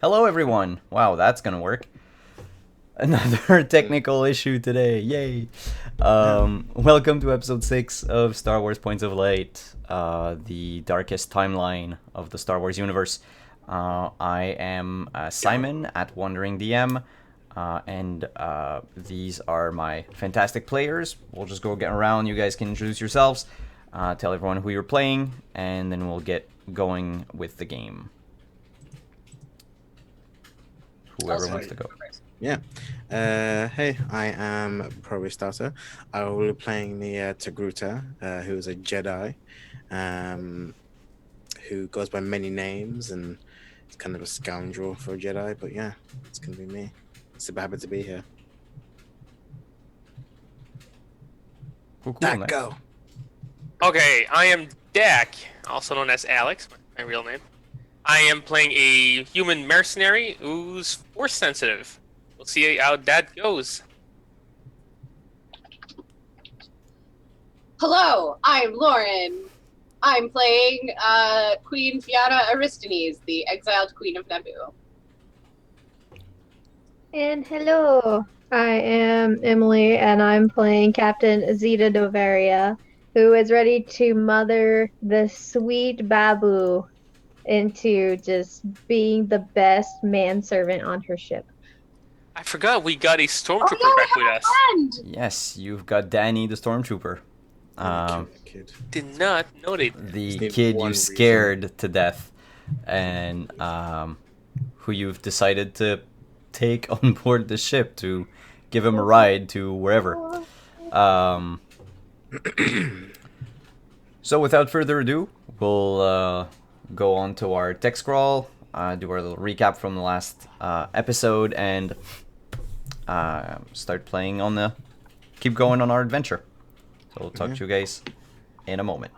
Hello, everyone. Wow, that's gonna work. Another technical issue today. Yay! Welcome to episode 6 of Star Wars Points of Light, the darkest timeline of the Star Wars universe. I am Simon at Wandering DM, and these are my fantastic players. We'll just go get around. You guys can introduce yourselves, tell everyone who you're playing, and then we'll get going with the game. Whoever wants to go. Yeah. Hey, I am Pro Starter. I will be playing the Togruta, who is a Jedi, who goes by many names and is kind of a scoundrel for a Jedi. But yeah, it's going to be me. Super happy to be here. Cool, Dak, go. Okay, I am Dak, also known as Alex, my real name. I am playing a human mercenary who's force sensitive. We'll see how that goes. Hello, I'm Lauren. I'm playing Queen Fiona Aristones, the exiled queen of Naboo. And hello, I am Emily, and I'm playing Captain Zeta Dovaria, who is ready to mother the sweet Babu into just being the best manservant on her ship. I forgot we got a stormtrooper back with us. Friend! Yes, you've got Danny the Stormtrooper. Kid. Did not know that. The Just kid one you scared to death, and who you've decided to take on board the ship to give him a ride to wherever. So without further ado, we'll go on to our tech scroll, do our little recap from the last episode, and start playing on the... keep going on our adventure. So we'll talk to you guys in a moment.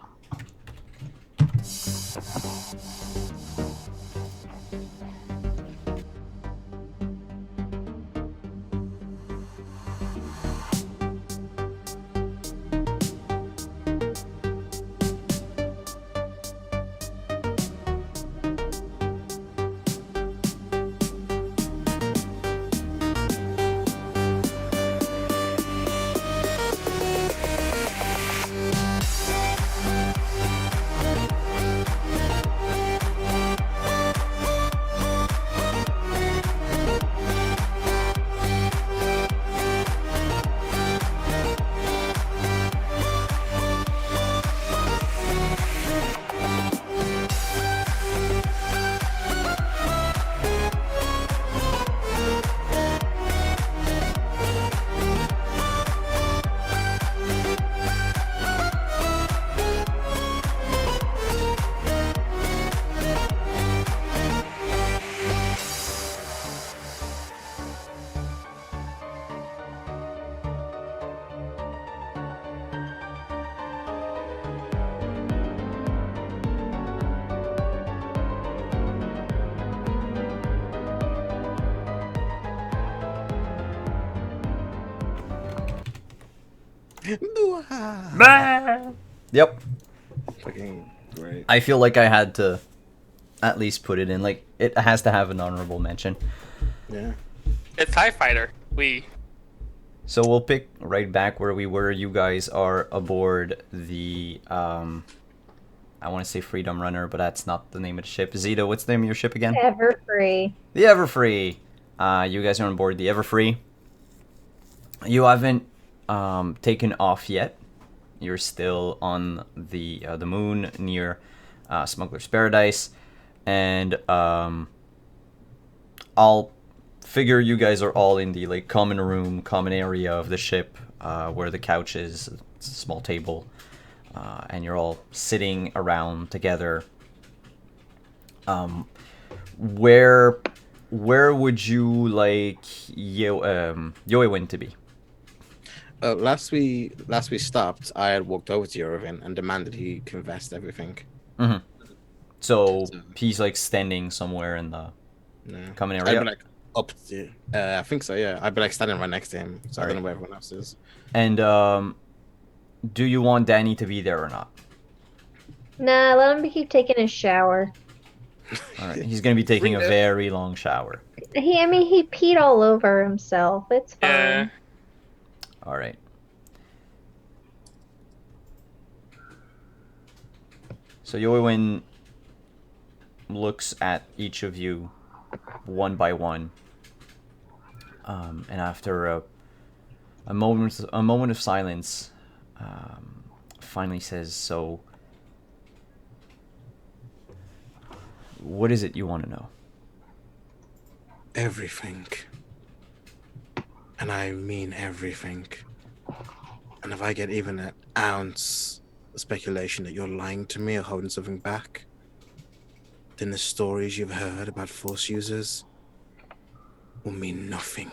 Yep. Fucking great. I feel like I had to at least put it in. Like, it has to have an honorable mention. Yeah. It's TIE Fighter. So we'll pick right back where we were. You guys are aboard the, I want to say Freedom Runner, but that's not the name of the ship. Zeta, what's the name of your ship again? Everfree. The Everfree. You guys are on board the Everfree. You haven't taken off yet. You're still on the moon near Smuggler's Paradise, and I'll figure you guys are all in the like common room, common area of the ship, where the couch is. It's a small table, and you're all sitting around together. Where would you like Yoewin to be? Last we stopped, I had walked over to Eurovin and demanded he confessed everything. Mm-hmm. So he's like standing somewhere in the common area. I'd be like up to, I think so. Yeah, I'd be like standing right next to him. So I don't know where everyone else is. And do you want Danny to be there or not? Nah, let him keep taking his shower. All right, he's gonna be taking a very long shower. He peed all over himself. It's fine. Yeah. All right. So Yoewin looks at each of you one by one, and after a moment of silence, finally says, "So, what is it you want to know?" Everything. And I mean everything. And if I get even an ounce of speculation that you're lying to me or holding something back, then the stories you've heard about Force users will mean nothing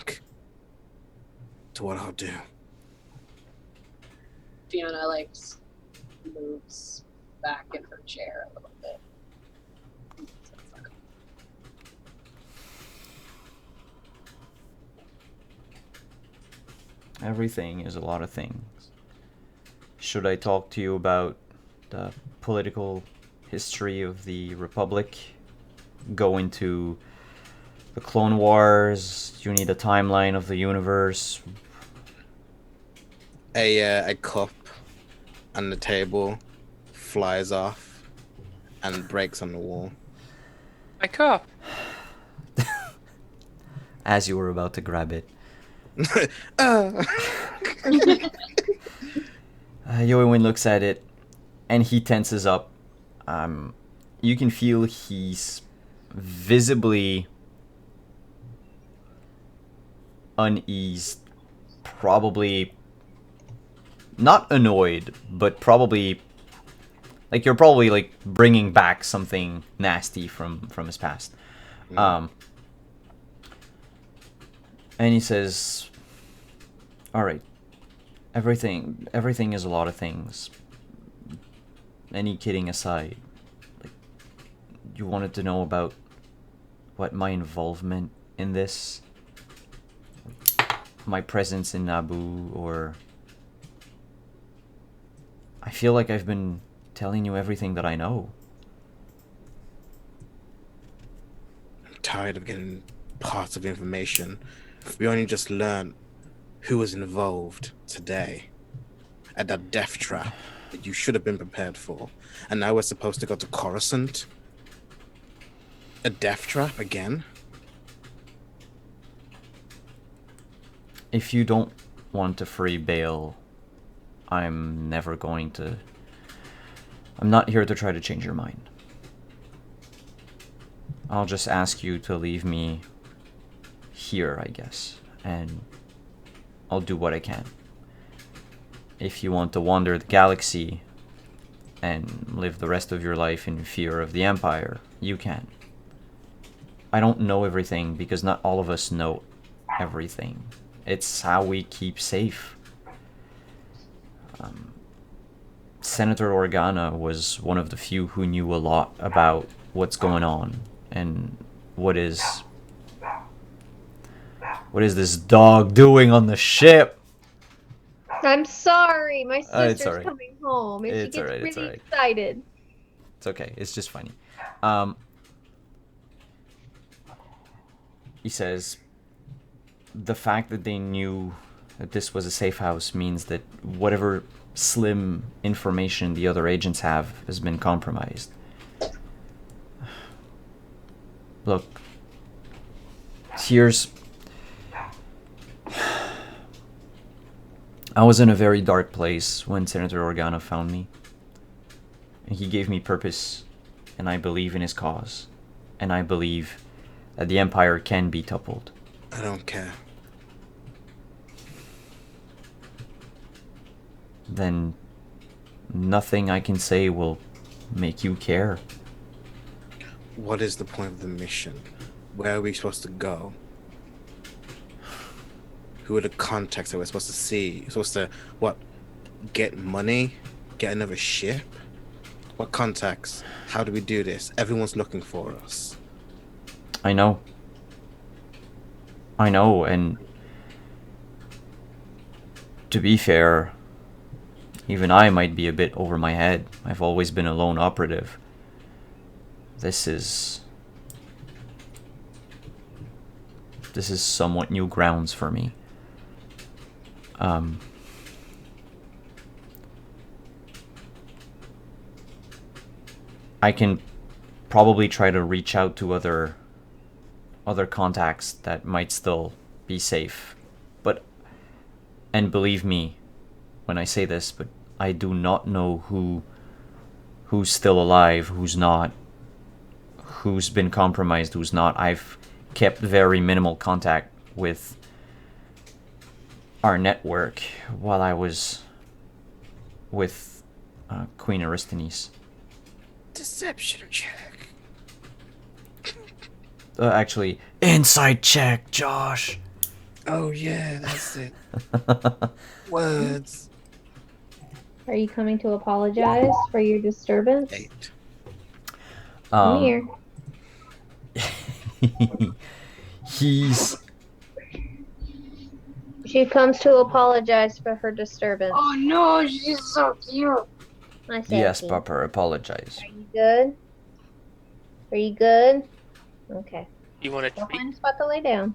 to what I'll do. Fiona moves back in her chair a little bit. Everything is a lot of things. Should I talk to you about the political history of the Republic? Go into the Clone Wars? Do you need a timeline of the universe? A cup on the table flies off and breaks on the wall. My cup. As you were about to grab it. Yoewin looks at it, and he tenses up. You can feel he's visibly uneased, probably not annoyed, but probably Like you're probably like bringing back something nasty from his past. And he says, "All right, everything is a lot of things. Any kidding aside, like, you wanted to know about what my involvement in this, my presence in Naboo, or I feel like I've been telling you everything that I know." I'm tired of getting parts of information. We only just learned who was involved today at that death trap that you should have been prepared for. And now we're supposed to go to Coruscant? A death trap again? If you don't want to free Bail, I'm never going to... I'm not here to try to change your mind. I'll just ask you to leave me here, I guess, and I'll do what I can. If you want to wander the galaxy and live the rest of your life in fear of the Empire, you can. I don't know everything because not all of us know everything. It's how we keep safe. Senator Organa was one of the few who knew a lot about what's going on and what is this dog doing on the ship? I'm sorry, my It's sister's alright. coming home, and It's she gets alright, it's really alright. excited. It's okay. It's just funny. He says, the fact that they knew that this was a safe house means that whatever slim information the other agents have has been compromised. Look, here's... I was in a very dark place when Senator Organa found me. And he gave me purpose, and I believe in his cause. And I believe that the Empire can be toppled. I don't care. Then nothing I can say will make you care. What is the point of the mission? Where are we supposed to go? Who are the contacts that we're supposed to see? We're supposed to, what, get money? Get another ship? What contacts? How do we do this? Everyone's looking for us. I know, and to be fair, even I might be a bit over my head. I've always been a lone operative. This is somewhat new grounds for me. I can probably try to reach out to other contacts that might still be safe. And believe me when I say this, but I do not know who's still alive, who's not, who's been compromised, who's not. I've kept very minimal contact with our network while I was with Queen Aristines. Deception check. Actually, insight check, Josh. Oh yeah, that's it. Words. Are you coming to apologize for your disturbance? 8. Come here. He's She comes to apologize for her disturbance. Oh no, she's so cute. I said, yes, "Okay. Papa. Apologize. Are you good? Are you good? Okay. You want to Go treat? find a spot to lay down.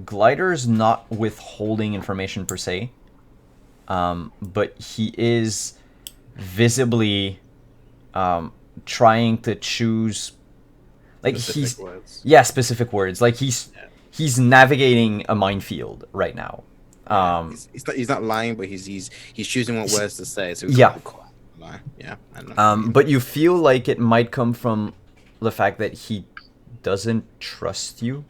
Glider's not withholding information per se, but he is visibly trying to choose, like Specific words. specific words. Like he's navigating a minefield right now. He's not lying, but he's choosing what words to say. So he's Yeah. quiet. Lie. Yeah. I know. But you feel like it might come from the fact that he doesn't trust you.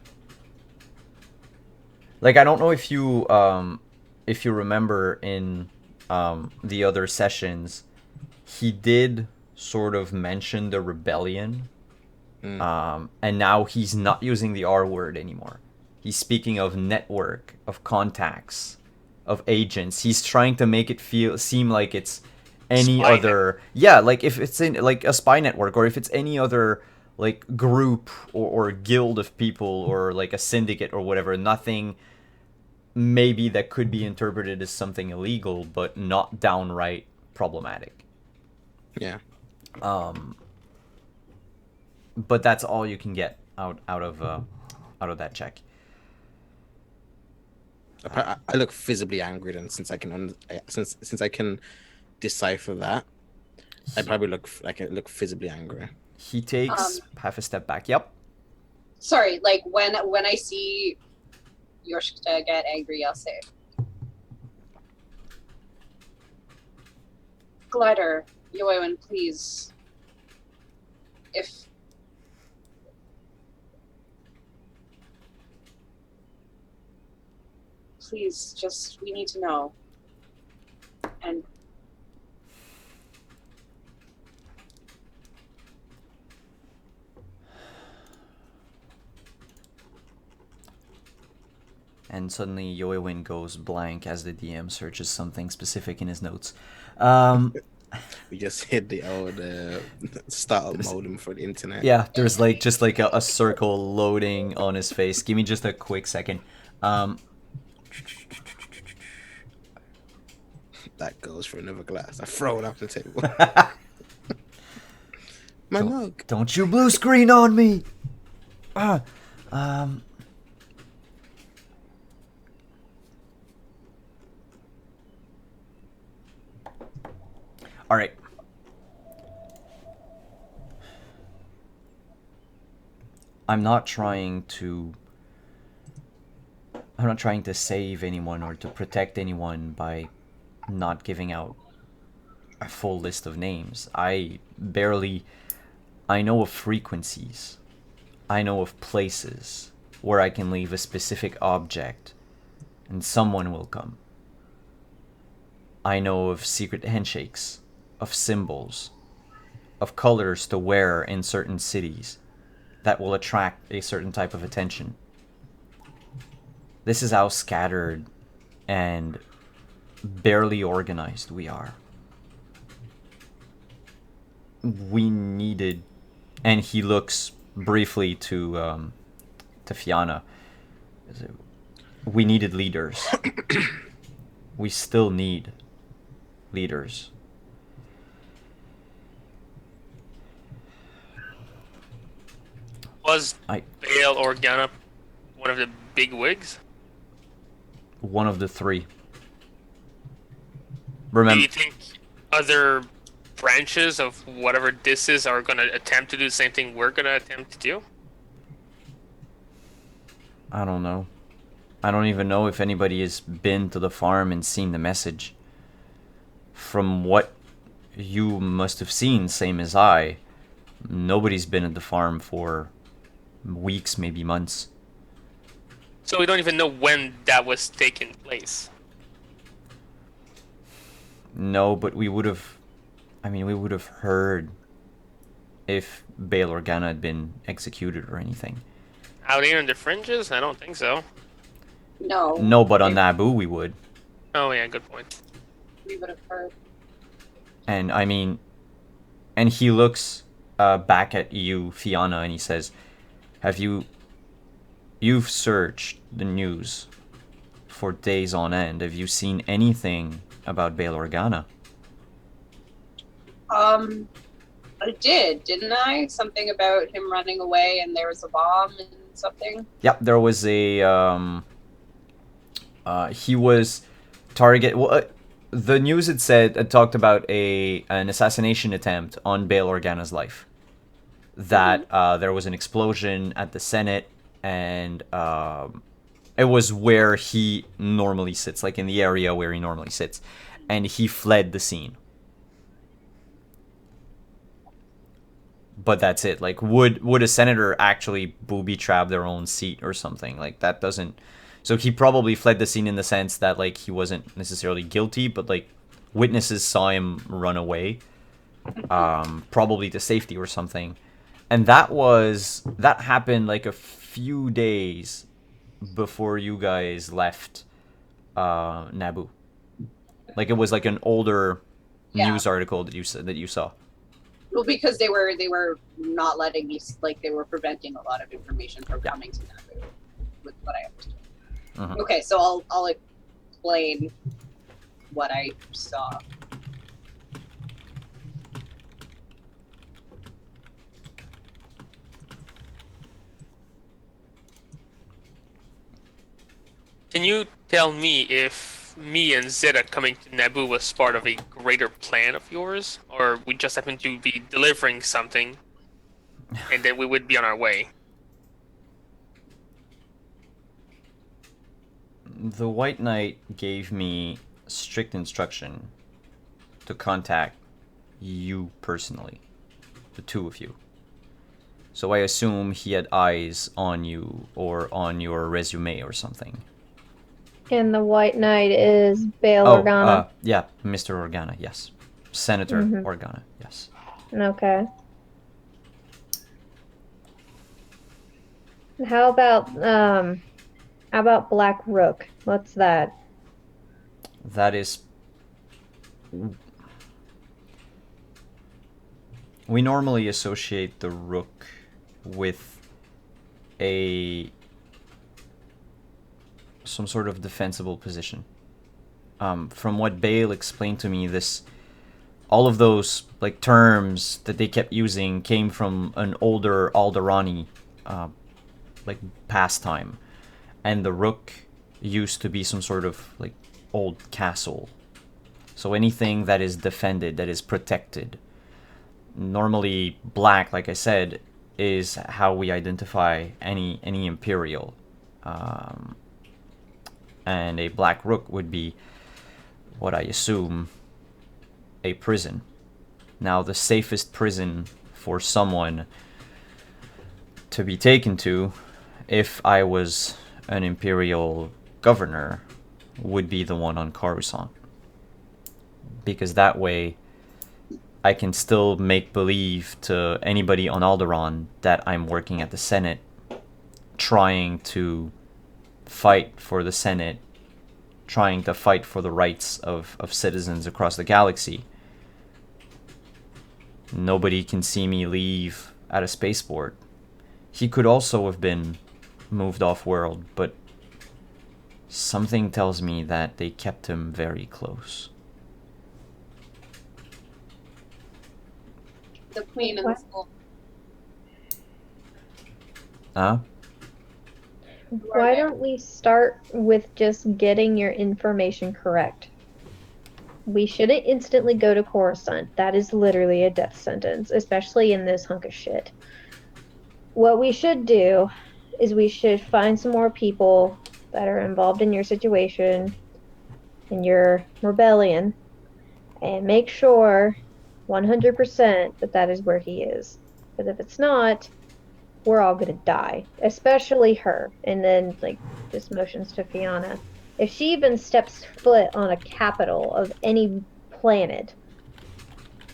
Like, I don't know if you if you remember in the other sessions, he did sort of mention the rebellion. And now he's not using the R word anymore. He's speaking of network, of contacts, of agents. He's trying to make it seem like it's any Spy other... Yeah, like if it's in like a spy network, or if it's any other like group or guild of people, or like a syndicate or whatever. Nothing maybe that could be interpreted as something illegal, but not downright problematic. Yeah. But that's all you can get out of that check. I look visibly angry, then, since I can since I can decipher that. I probably look visibly angry. He takes half a step back. Yep. Sorry, like when I see Yoshita get angry, I'll say, Glider, Yoewen, please. Please, just, we need to know. And And suddenly Yoewin goes blank as the DM searches something specific in his notes. We just hit the old startup modem for the internet. Yeah, there's like just like a circle loading on his face. Give me just a quick second. That goes for another glass. I throw it off the table. My mug. Don't you blue screen on me! All right. I'm not trying to save anyone or to protect anyone by not giving out a full list of names. I know of frequencies. I know of places where I can leave a specific object and someone will come. I know of secret handshakes, of symbols, of colors to wear in certain cities that will attract a certain type of attention. This is how scattered and barely organized we are. We needed, and he looks briefly to Fianna. We needed leaders. We still need leaders. Was Bail Organa one of the big wigs? One of the three. Do Remember, you think other branches of whatever this is are going to attempt to do the same thing we're going to attempt to do? I don't know. I don't even know if anybody has been to the farm and seen the message. From what you must have seen, same as I, nobody's been at the farm for weeks, maybe months. So we don't even know when that was taking place. No, but we would have heard if Bail Organa had been executed or anything. Out here in the fringes? I don't think so. no. No, but on Naboo we would. Oh yeah, good point. We would have heard. And I mean, and he looks back at you, Fianna, and he says, you've searched the news for days on end. Have you seen anything about Bail Organa? I didn't I? Something about him running away and there was a bomb and something? Yeah, there was a, he was target, well, the news had talked about an assassination attempt on Bail Organa's life. That there was an explosion at the Senate, and it was where he normally sits, like in the area where he normally sits, and he fled the scene. But that's it. Like, would a senator actually booby trap their own seat or something? Like, that doesn't So he probably fled the scene in the sense that like he wasn't necessarily guilty, but like witnesses saw him run away, probably to safety or something. And that happened like a few days before you guys left Naboo. Like it was like an older news article that you saw. Well, because they were not letting me, like they were preventing a lot of information from coming to Naboo, with what I understood. Mhm. Okay, so I'll explain what I saw. Can you tell me if me and Zeta coming to Naboo was part of a greater plan of yours, or we just happened to be delivering something, and then we would be on our way? The White Knight gave me strict instruction to contact you personally, the two of you. So I assume he had eyes on you or on your resume or something. And the White Knight is Bail Organa. Yeah, Mr. Organa, yes. Senator Organa, yes. Okay. How about Black Rook? What's that? That is... We normally associate the Rook with some sort of defensible position. From what Bale explained to me, all of those like terms that they kept using came from an older Alderani like pastime, and the Rook used to be some sort of like old castle. So anything that is defended, that is protected. Normally, black, like I said, is how we identify any Imperial. And a Black Rook would be what I assume a prison. Now, the safest prison for someone to be taken to, if I was an Imperial governor, would be the one on Coruscant. Because that way, I can still make believe to anybody on Alderaan that I'm working at the Senate, trying to fight for the Senate, trying to fight for the rights of citizens across the galaxy. Nobody can see me leave at a spaceport. He could also have been moved off-world, but something tells me that they kept him very close. The Queen and the Fool. Huh? Why don't we start with just getting your information correct? We shouldn't instantly go to Coruscant. That is literally a death sentence, especially in this hunk of shit. What we should do is we should find some more people that are involved in your situation, in your rebellion, and make sure 100% that is where he is. Because if it's not, we're all gonna die, especially her. And then, like, this motions to Fianna. If she even steps foot on a capital of any planet,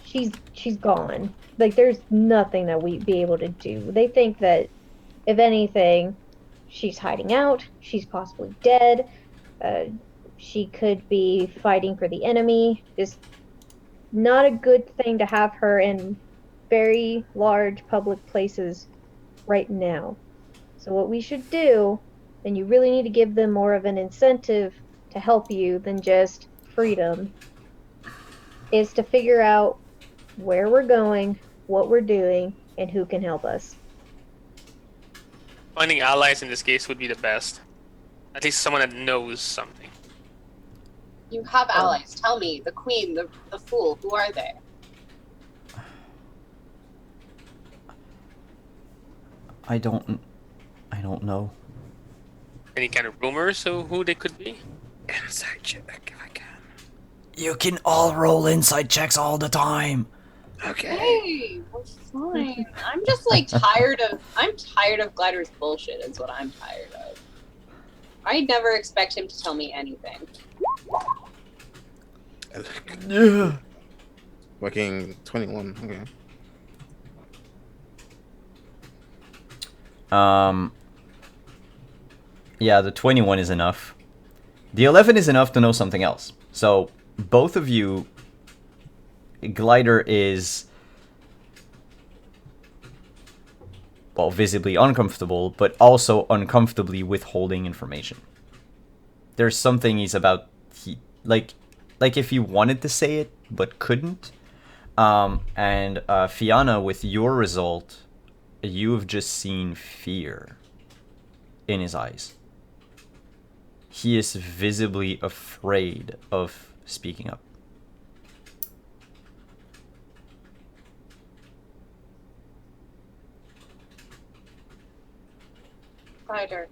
she's gone. Like, there's nothing that we'd be able to do. They think that, if anything, she's hiding out, she's possibly dead, she could be fighting for the enemy. It's not a good thing to have her in very large public places right now. So what we should do, and you really need to give them more of an incentive to help you than just freedom, is to figure out where we're going, what we're doing, and who can help us. Finding allies in this case would be the best. At least someone that knows something. You have allies. Tell me, the Queen, the Fool, who are they? I don't know. Any kind of rumors of who they could be? Inside check if I can. You can all roll inside checks all the time. Okay. Hey, we're fine. I'm just like tired of Glider's bullshit is what I'm tired of. I never expect him to tell me anything. Yeah. Working 21. Okay. Yeah, the 21 is enough. The 11 is enough to know something else. So, both of you, Glider is, well, visibly uncomfortable, but also uncomfortably withholding information. There's something he's about, like if he wanted to say it, but couldn't. And Fianna, with your result, you have just seen fear in his eyes. He is visibly afraid of speaking up. Glider.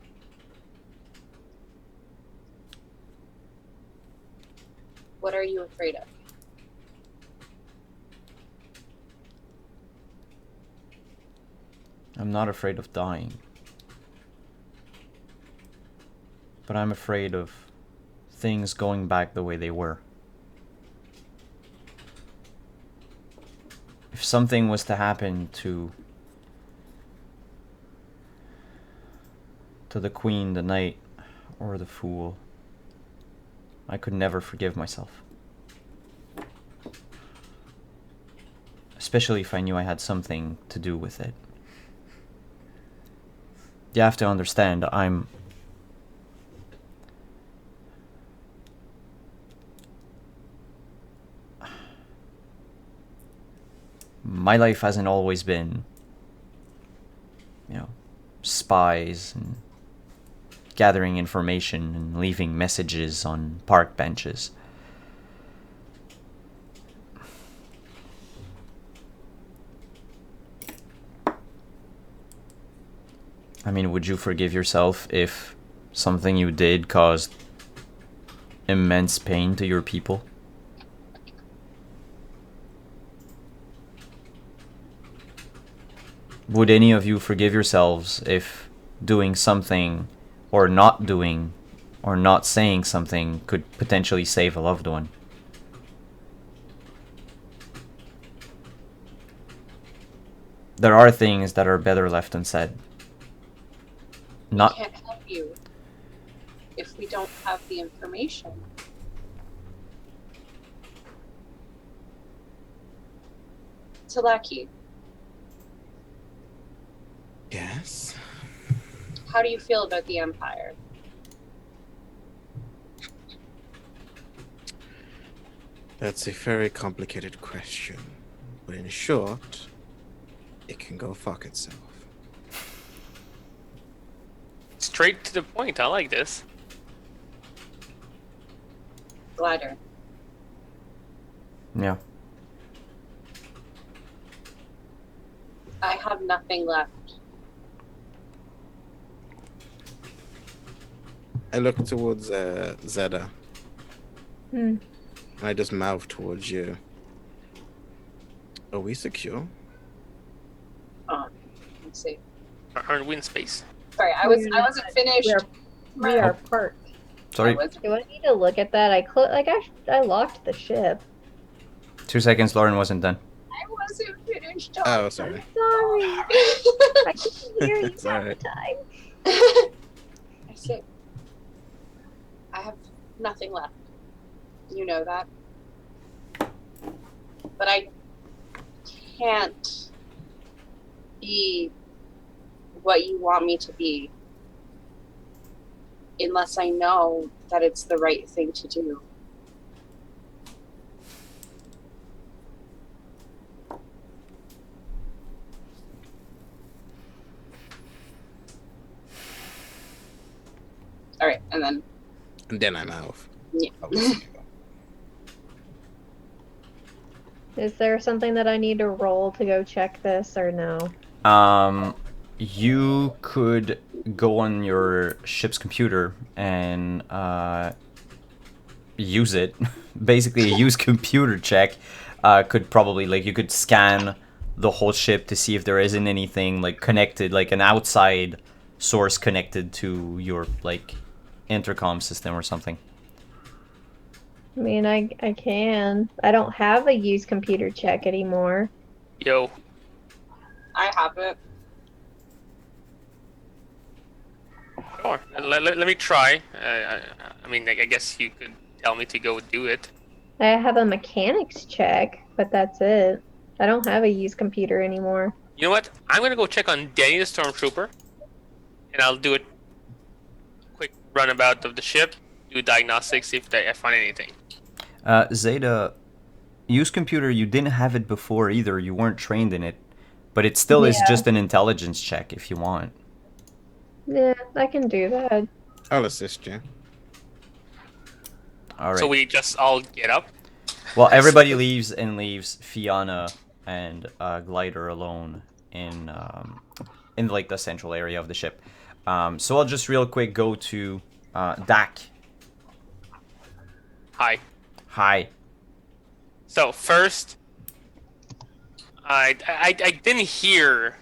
What are you afraid of? I'm not afraid of dying. But I'm afraid of things going back the way they were. If something was to happen to the Queen, the Knight, or the Fool, I could never forgive myself. Especially if I knew I had something to do with it. You have to understand, my life hasn't always been, spies and gathering information and leaving messages on park benches. I mean, would you forgive yourself if something you did caused immense pain to your people? Would any of you forgive yourselves if doing something or not doing or not saying something could potentially save a loved one? There are things that are better left unsaid. We can't help you if we don't have the information. Talaki, Yes. how do you feel about the Empire? That's a very complicated question. But in short, it can go fuck itself. Straight to the point. I like this. Glider, Yeah. I have nothing left. I look towards Zeta. Hmm. And I just mouth towards you. Are we secure? Let's see. Aren't we in space? Sorry, I wasn't finished. We are parked. Sorry. Do I need to look at that? I locked the ship. 2 seconds, Lauren wasn't done. I wasn't finished. Oh, sorry. Sorry. I couldn't hear you It's half alright. the time. I see. I have nothing left. You know that. But I can't be what you want me to be unless I know that it's the right thing to do. All right, and then And then I mouth. yeah. Obviously. Is there something that I need to roll to go check this or no? You could go on your ship's computer and use it. Basically, a use computer check could probably, you could scan the whole ship to see if there isn't anything connected, like an outside source connected to your intercom system or something. I mean, I can. I don't have a use computer check anymore. Yo. I have it. Sure. Let me try. I mean, I guess you could tell me to go do it. I have a mechanics check, but that's it. I don't have a use computer anymore. You know what? I'm gonna go check on Danny the Stormtrooper, and I'll do a quick runabout of the ship, do diagnostics, see if I find anything. Zeta, use computer, you didn't have it before either. You weren't trained in it. But it still is Yeah. just an intelligence check if you want. Yeah, I can do that. I'll assist you. All right. So we just all get up. Well, everybody leaves and leaves Fiona and Glider alone in like the central area of the ship. So I'll just real quick go to Dak. Hi. Hi. So first, I didn't hear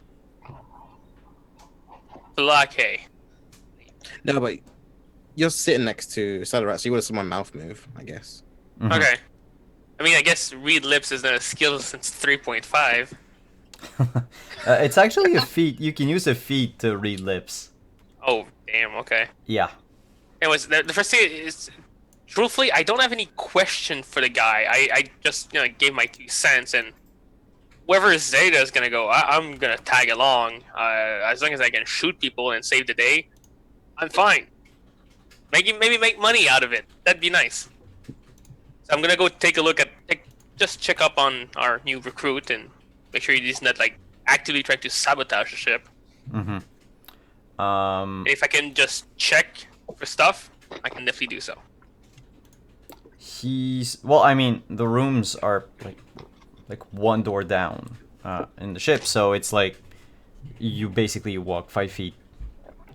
Blake. No, but you're sitting next to Celerat, so you would have seen my mouth move, I guess. Mhm. Okay. I mean, I guess read lips is not a skill since 3.5. It's actually a feat. You can use a feat to read lips. Oh, damn. Okay. Yeah. Anyways, the first thing is, truthfully, I don't have any question for the guy. I just gave my 2 cents, and wherever Zeta is gonna go, I'm gonna tag along. As long as I can shoot people and save the day, I'm fine. Maybe make money out of it. That'd be nice. So I'm gonna go take a look at, just check up on our new recruit and make sure he's not like actively trying to sabotage the ship. Mm-hmm. And if I can just check for stuff, I can definitely do so. Well, I mean, the rooms are like one door down in the ship, so it's like you basically walk 5 feet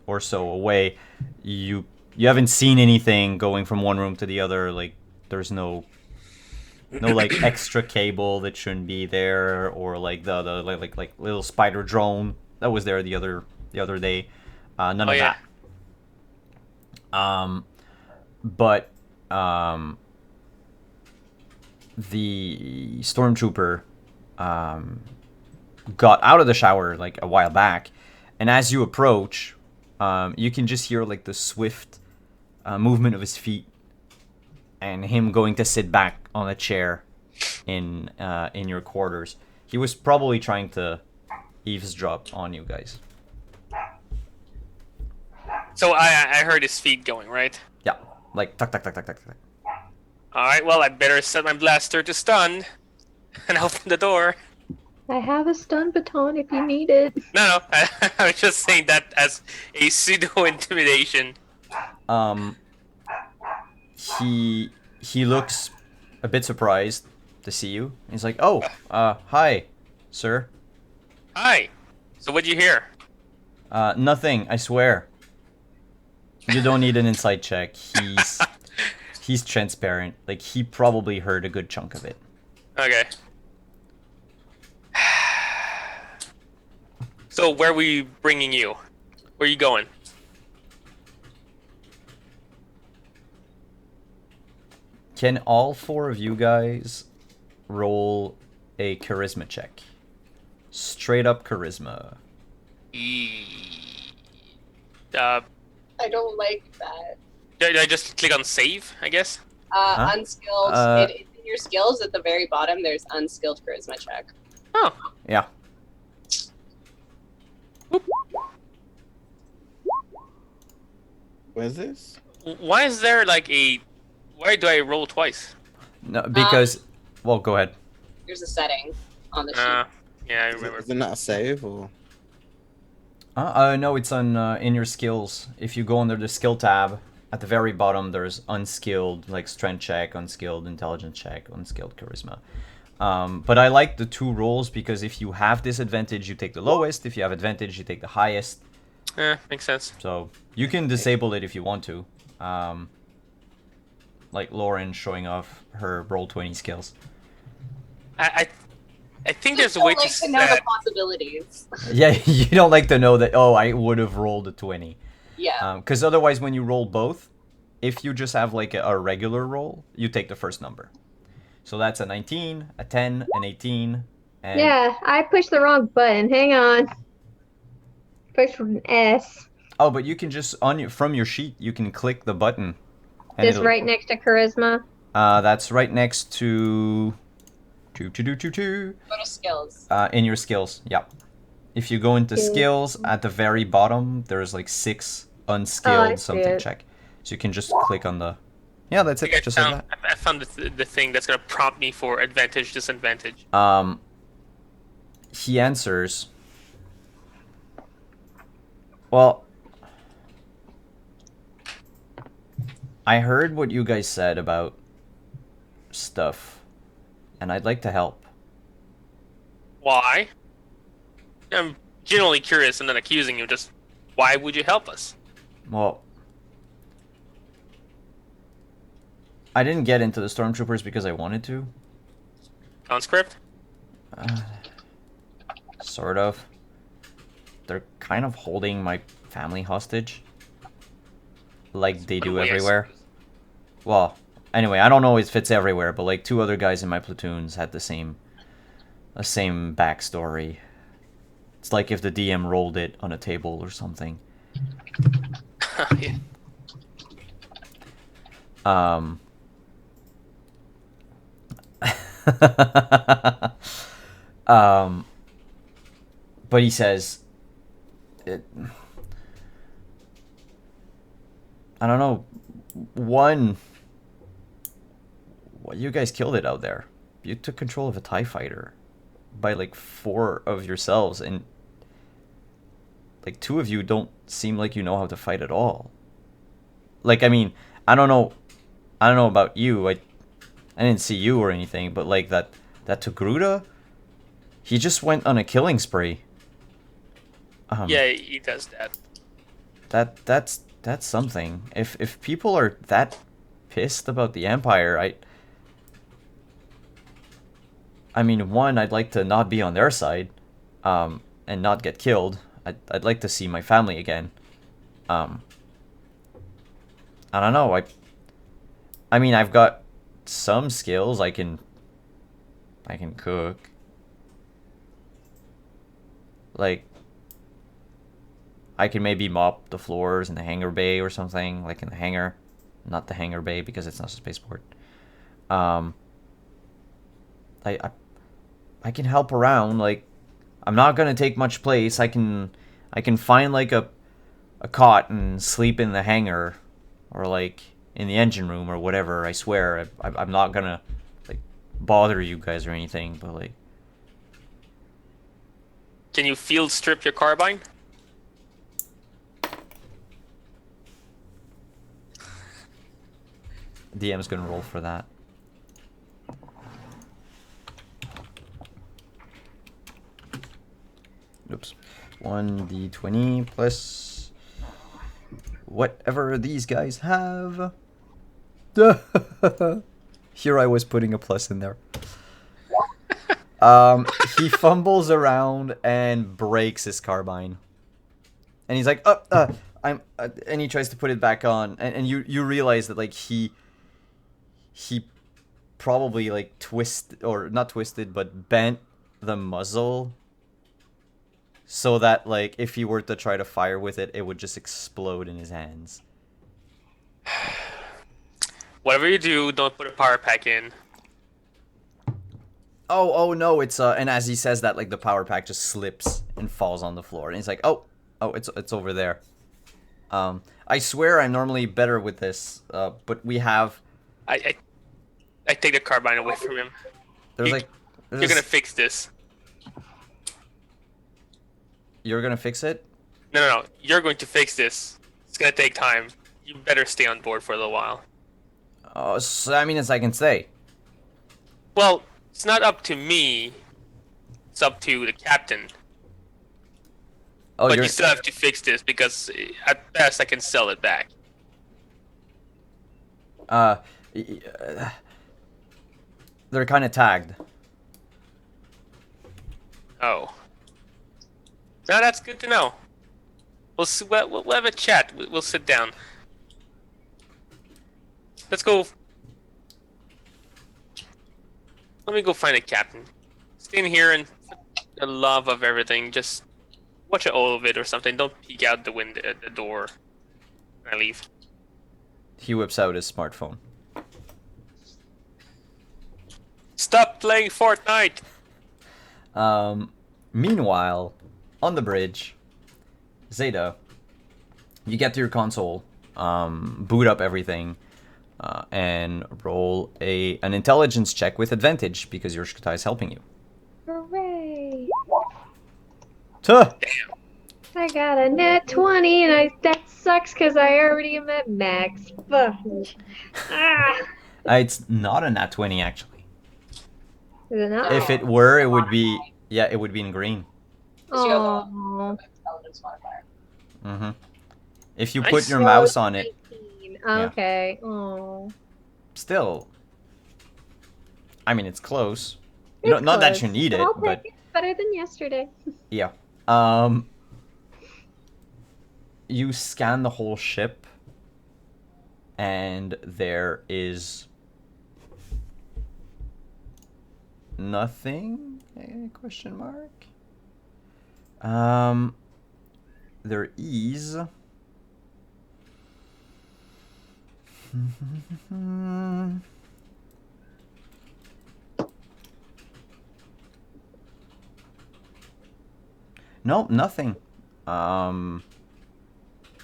or so away. You haven't seen anything going from one room to the other. Like there's no like extra cable that shouldn't be there, or like the like little spider drone that was there the other day. None of yeah. that. But the stormtrooper got out of the shower like a while back, and as you approach, you can just hear like the swift movement of his feet and him going to sit back on a chair in your quarters. He was probably trying to eavesdrop on you guys. So I heard his feet going, right? Yeah, like tuck tuck tuck tuck tuck tuck. Alright, well, I better set my blaster to stun and open the door. I have a stun baton if you need it. No, I was just saying that as a pseudo-intimidation. He looks a bit surprised to see you. He's like, "Oh, hi, sir." Hi. So what'd you hear? Nothing, I swear. You don't need an insight check. He's transparent. Like, he probably heard a good chunk of it. Okay. So where are we bringing you? Where are you going? Can all 4 of you guys roll a charisma check? Straight up charisma. I don't like that. Did I just click on save, I guess? Huh? Unskilled. In your skills at the very bottom, there's unskilled charisma check. Oh. Yeah. Where's this? Why is there like a... Why do I roll twice? No, because... well, go ahead. There's a setting on the sheet. Yeah, I remember. Is it not a save or? No, it's on in your skills. If you go under the skill tab, at the very bottom, there's unskilled, like strength check, unskilled intelligence check, unskilled charisma. But I like the 2 rolls because if you have disadvantage, you take the lowest. If you have advantage, you take the highest. Yeah, makes sense. So you can disable it if you want to. Like Lauren showing off her Roll20 skills. I think Just there's a don't way like to know the set... possibilities. Yeah, you don't like to know that, oh, I would have rolled a 20. Yeah. Because otherwise when you roll both, if you just have like a regular roll, you take the first number. So that's a 19, a 10, an 18, and Yeah, I pushed the wrong button. Hang on. Pushed an S. oh, but you can just from your sheet you can click the button. And Just right next to charisma. That's right next to Go to skills. in your skills. Yeah. If you go into skills at the very bottom, there's like 6 unskilled see something it. check. So you can just click on the. Yeah, that's it. Just like that. I found the thing that's gonna prompt me for advantage, disadvantage. He answers. Well, I heard what you guys said about stuff, and I'd like to help. Why? I'm genuinely curious and then accusing you. Just why would you help us? Well, I didn't get into the stormtroopers because I wanted to. Conscript? Sort of. They're kind of holding my family hostage. Like they do Well, yes. everywhere. Well, anyway, I don't know if it's everywhere, but like 2 other guys in my platoons had the same backstory. It's like if the DM rolled it on a table or something. Yeah. But he says, I don't know. One, well, you guys killed it out there. You took control of a TIE fighter by like 4 of yourselves, and like 2 of you don't seem like you know how to fight at all. Like, I mean, I don't know about you. I didn't see you or anything, but like that Togruta, he just went on a killing spree. Yeah, he does that. That's something. If people are that pissed about the Empire, I mean, one, I'd like to not be on their side, and not get killed. I'd like to see my family again. I don't know. I mean, I've got some skills. I can cook. Like, I can maybe mop the floors in the hangar bay or something, like in the hangar, not the hangar bay because it's not a spaceport. I can help around. Like, I'm not gonna take much place. I can find like a cot and sleep in the hangar, or like in the engine room or whatever. I swear, I'm not gonna like bother you guys or anything. But like, Can you field strip your carbine? DM's gonna roll for that. Oops. 1d20 plus whatever these guys have. Here I was putting a plus in there. He fumbles around and breaks his carbine. And he's like, and he tries to put it back on. And you realize that, like, he probably, like, bent the muzzle so that, like, if he were to try to fire with it, it would just explode in his hands. Whatever you do, don't put a power pack in. Oh no, it's and as he says that, like, the power pack just slips and falls on the floor, and he's like, oh, it's over there. I swear I'm normally better with this, but we have. I take the carbine away from him. You're You're gonna fix this. You're gonna fix it? No. You're going to fix this. It's gonna take time. You better stay on board for a little while. Oh, so, I mean, as I can say. Well, it's not up to me. It's up to the captain. Oh, But you still have to fix this because at best I can sell it back. They're kind of tagged. Oh. No, that's good to know. We'll have a chat. We'll sit down. let's go. Let me go find a captain. Stay in here and for the love of everything, just watch all of it or something. Don't peek out the window, the door. When I leave. He whips out his smartphone. Stop playing Fortnite. Meanwhile, on the bridge, Zeta, you get to your console, boot up everything, and roll an intelligence check with advantage because your Shkutai is helping you. Hooray! Tuh! I got a net 20, and that sucks because I already am at max. Fudge. Ah! It's not a nat 20 actually. Is it not? If it were, it would be it would be in green. Because you have Oh. intelligence modifier. Mm-hmm. If you Nice. put your mouse on it, 19. Okay. Oh. still. I mean, it's close. It's Not that close. you need it, I'll but take it. Better than yesterday. yeah. You scan the whole ship, and there is nothing? Question mark. There is. Nope, nothing.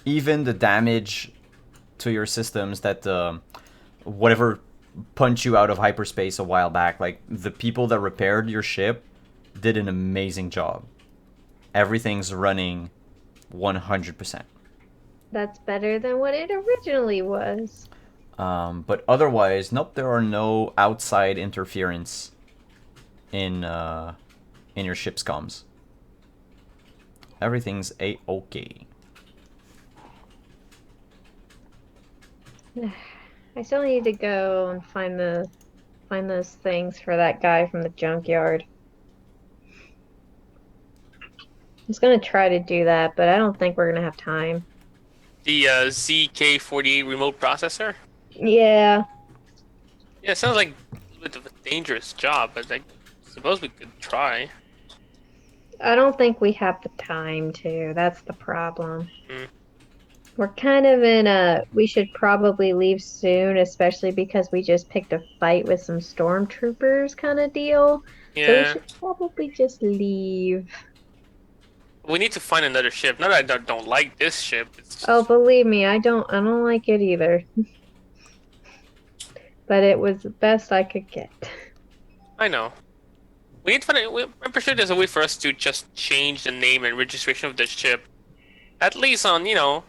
Even the damage to your systems that whatever punched you out of hyperspace a while back, like the people that repaired your ship did an amazing job. Everything's running 100%. That's better than what it originally was. But otherwise, nope, there are no outside interference in your ship's comms. Everything's a-okay. I still need to go and find those things for that guy from the junkyard. I was gonna try to do that, but I don't think we're gonna have time. The ZK48 remote processor. Yeah, Yeah, it sounds like a little bit of a dangerous job, but I suppose we could try. I don't think we have the time to. That's the problem. Mm. We're kind of in a we should probably leave soon, especially because we just picked a fight with some stormtroopers kind of deal. So we Yeah, should probably just leave. we need to find another ship. Not that I don't like this ship. It's Oh, believe me, I don't like it either. But it was the best I could get. I know. We need to find. I'm pretty sure there's a way for us to just change the name and registration of this ship, at least on the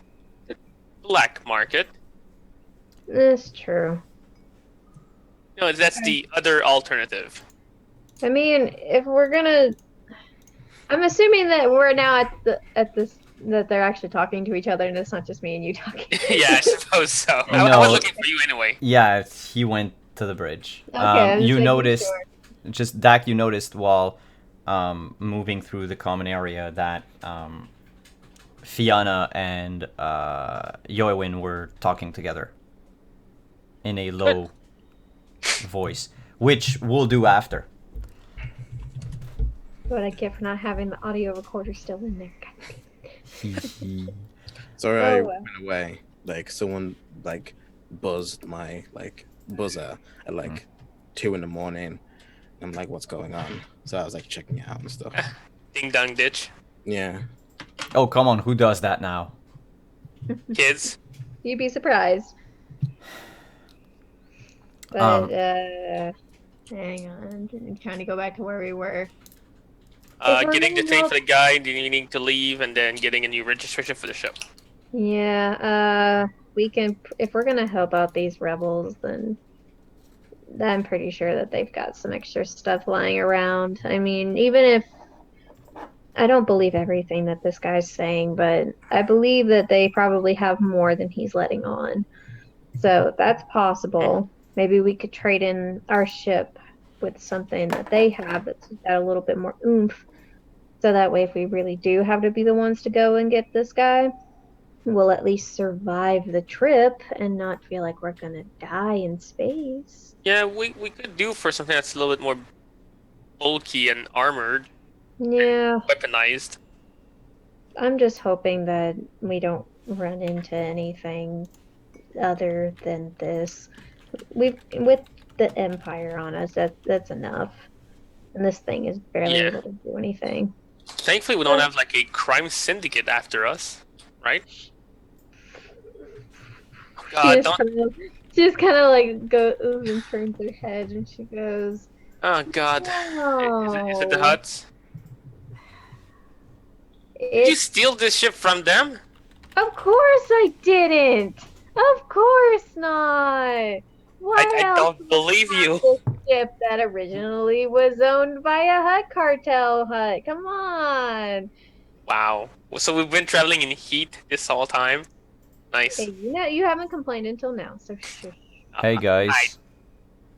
black market. That's true. That's the other alternative. I mean, if we're gonna, I'm assuming that we're now at this that they're actually talking to each other, and it's not just me and you talking. Yeah, I suppose so. I No. was looking for you anyway. Yeah, he went to the bridge. Okay, I'm just You making noticed, sure. just Dak, you noticed while moving through the common area that Fiona and Yoewin were talking together in a low voice, which we'll do after. What I get for not having the audio recorder still in there. Sorry, Oh, I well. went away. Like someone buzzed my buzzer at 2 in the morning. I'm like, what's going on? So I was checking it out and stuff. Ding dong ditch. Yeah. Oh, come on, who does that now? Kids. You'd be surprised. But hang on, I'm trying to go back to where we were. If we're Getting the gonna thing help- for the guy, needing to leave, and then getting a new registration for the ship. Yeah, we can. If we're gonna help out these rebels, then I'm pretty sure that they've got some extra stuff lying around. I mean, even if I don't believe everything that this guy's saying, but I believe that they probably have more than he's letting on. So that's possible. Maybe we could trade in our ship with something that they have that's got a little bit more oomph. So that way, if we really do have to be the ones to go and get this guy, we'll at least survive the trip and not feel like we're gonna die in space. Yeah, we could do for something that's a little bit more bulky and armored, Yeah, weaponized. I'm just hoping that we don't run into anything other than this. With the Empire on us, that's enough. And this thing is barely Yeah. able to do anything. Thankfully, we don't have like a crime syndicate after us, right? Oh, God, don't. She just kind of like goes and turns her head, and she goes, Oh God. Is it the "No, Huts? Did you it's steal this ship from them? Of course I didn't. Of course not. Why I else don't would believe we you. have this ship that originally was owned by a Hut cartel hut? Come on. Wow. So we've been traveling in heat this whole time. Nice. Hey, you haven't complained until now, so sure. Hey guys, I-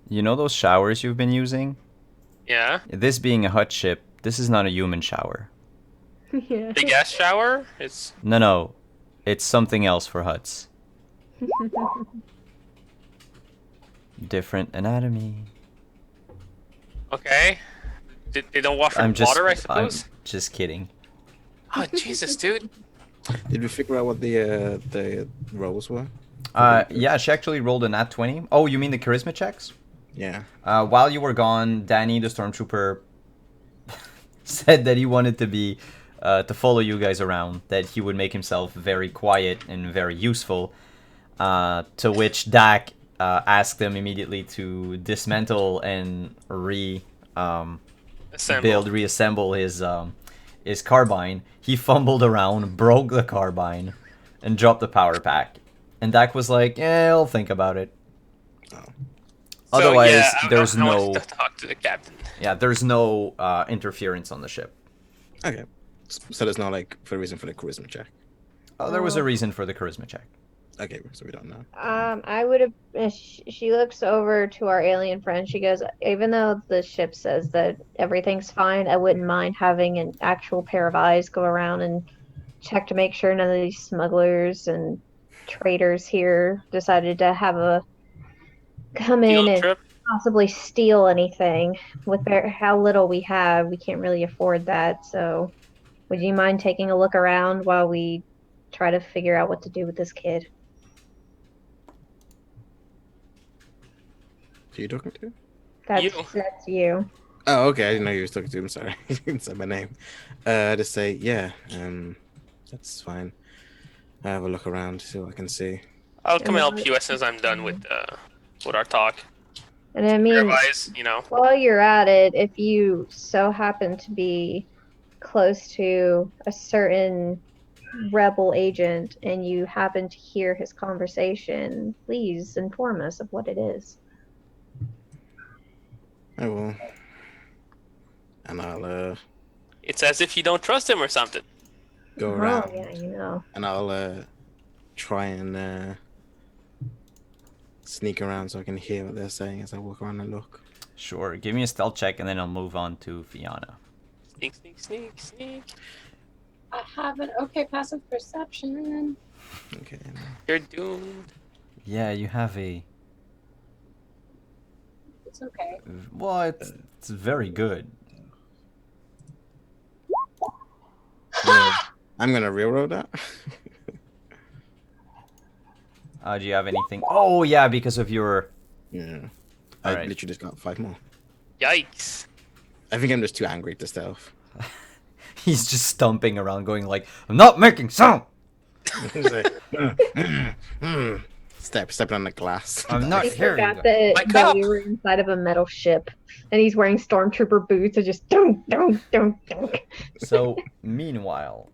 you know those showers you've been using? Yeah. This being a hut ship, this is not a human shower. Yeah. The gas shower. It's No, it's something else for huts. Different anatomy. okay. They don't wash I'm with just, water, I I'm suppose. just kidding. Oh Jesus, dude. Did we figure out what the roles were? Yeah, she actually rolled a nat 20. Oh, you mean the charisma checks? Yeah. While you were gone, Danny, the stormtrooper, said that he wanted to be to follow you guys around. That he would make himself very quiet and very useful. To which Dak asked him immediately to dismantle and Assemble. reassemble his carbine. He fumbled around, broke the carbine, and dropped the power pack. And Dak was like, "Yeah, I'll think about it." Oh. Otherwise, yeah, there's I no want to talk to the captain. there's no interference on the ship. Okay. So there's no like for reason for the charisma check. Oh, there was a reason for the charisma check. Okay, so we don't know. I would have. She looks over to our alien friend. She goes, even though the ship says that everything's fine, I wouldn't mind having an actual pair of eyes go around and check to make sure none of these smugglers and traders here decided to have a come in Field and trip. possibly steal anything. With how little we have, we can't really afford that. So, would you mind taking a look around while we try to figure out what to do with this kid? Who are you talking to? You. That's you. Oh, okay. I didn't know you were talking to him. Sorry, you didn't say my name. Just say yeah. That's fine. I have a look around, see what I can see. I'll come help you as soon as I'm done with our talk. And I mean, Otherwise, while you're at it, if you so happen to be close to a certain rebel agent and you happen to hear his conversation, please inform us of what it is. I will. And I'll it's as if you don't trust him or something. go Oh, around yeah, you know. and I'll try and sneak around so I can hear what they're saying as I walk around and look. Sure, give me a stealth check and then I'll move on to Fiona. Sneak, sneak, sneak, sneak. I have an okay passive perception. Okay. You're doomed. Yeah, you have a. It's okay. Well, it's very good. Yeah, I'm gonna railroad that. Do you have anything? Oh yeah, because of your. Yeah. I Alright. literally just got 5 more. Yikes. I think I'm just too angry to stealth. He's just stomping around, going like, "I'm not making sound. He's like, stepping on the glass. I'm not I hearing forgot you." My that cup! we were inside of a metal ship, and he's wearing stormtrooper boots and just dunk, dunk, dunk, dunk. So, meanwhile,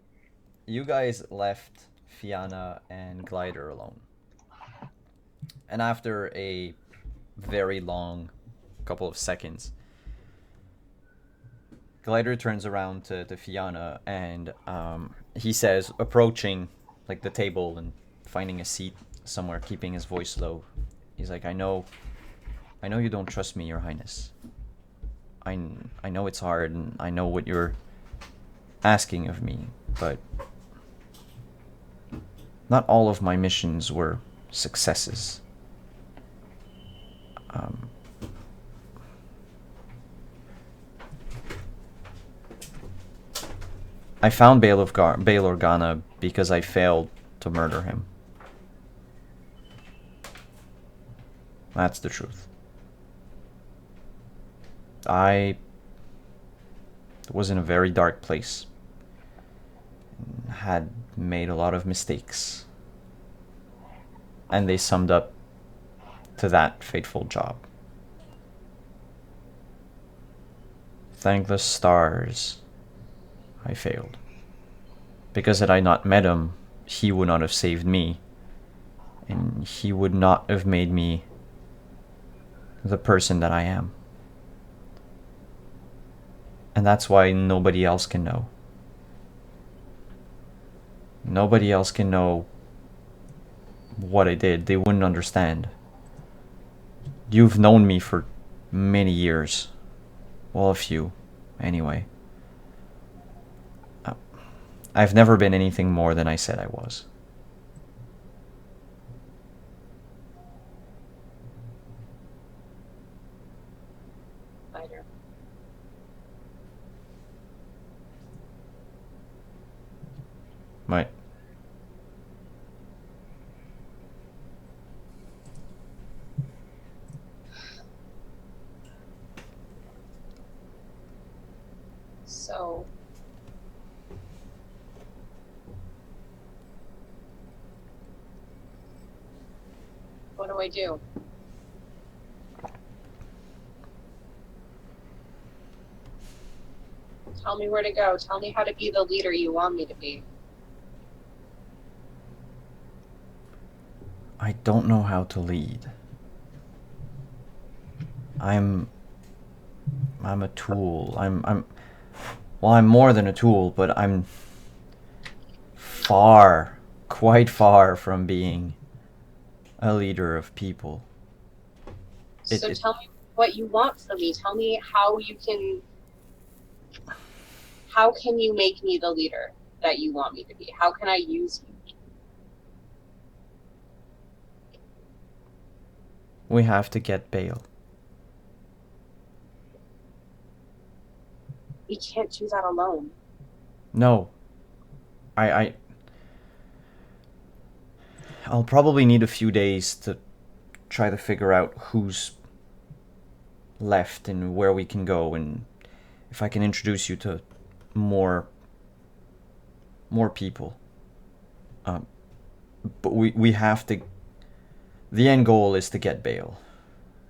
you guys left Fiona and Glider alone. And after a very long couple of seconds, Glider turns around to Fiona and he says, approaching like the table and finding a seat somewhere, keeping his voice low. He's like, I know you don't trust me, Your Highness. I know it's hard and I know what you're asking of me, but not all of my missions were successes. I found Bail Organa because I failed to murder him. That's the truth. I was in a very dark place. Had made a lot of mistakes. And they summed up to that fateful job. Thank the stars I failed. Because had I not met him, he would not have saved me. And he would not have made me the person that I am. And that's why nobody else can know. Nobody else can know what I did. They wouldn't understand. You've known me for many years. Well, a few, anyway. I've never been anything more than I said I was. Spider. Right. So. What do I do? Tell me where to go. Tell me how to be the leader you want me to be. I don't know how to lead. I'm a tool. I'm more than a tool, but I'm quite far from being a leader of people. So tell me what you want from me. Tell me how can you make me the leader that you want me to be? How can I use you? We have to get Bail. We can't do that alone. No. I'll probably need a few days to try to figure out who's left and where we can go, and if I can introduce you to more people. But we have to. The end goal is to get Bail.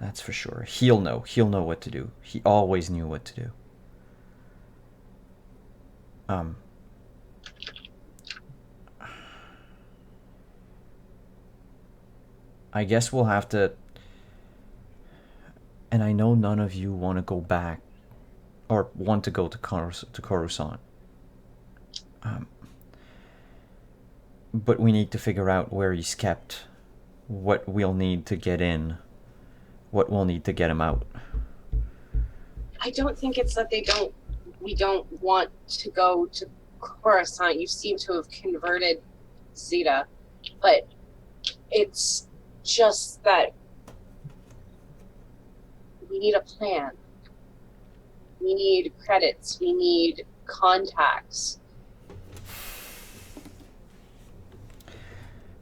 That's for sure. He'll know what to do. He always knew what to do. I guess we'll have to. And I know none of you want to go back or want to go to Coruscant. But we need to figure out where he's kept, what we'll need to get in, what we'll need to get him out. I don't think it's that we don't want to go to Coruscant. You seem to have converted Zeta, but it's just that we need a plan. We need credits. We need contacts.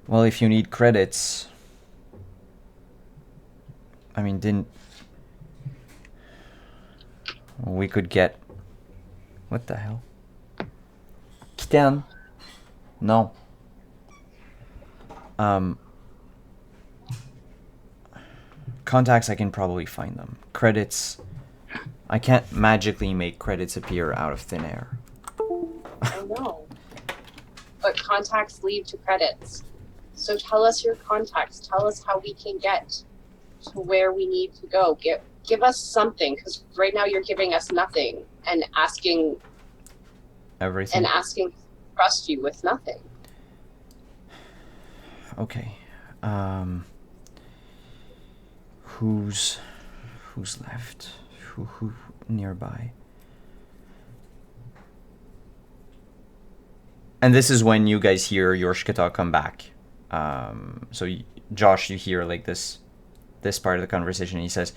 Well, if you need credits, I mean, we could get... What the hell? Kiten? No. Contacts, I can probably find them. Credits, I can't magically make credits appear out of thin air. I know. But contacts lead to credits. So tell us your contacts. Tell us how we can get to where we need to go. Give us something, because right now you're giving us nothing and asking everything. To trust you with nothing. Okay. Who's left? Who nearby? And this is when you guys hear Yorshkata come back. Josh, you hear like this part of the conversation. He says,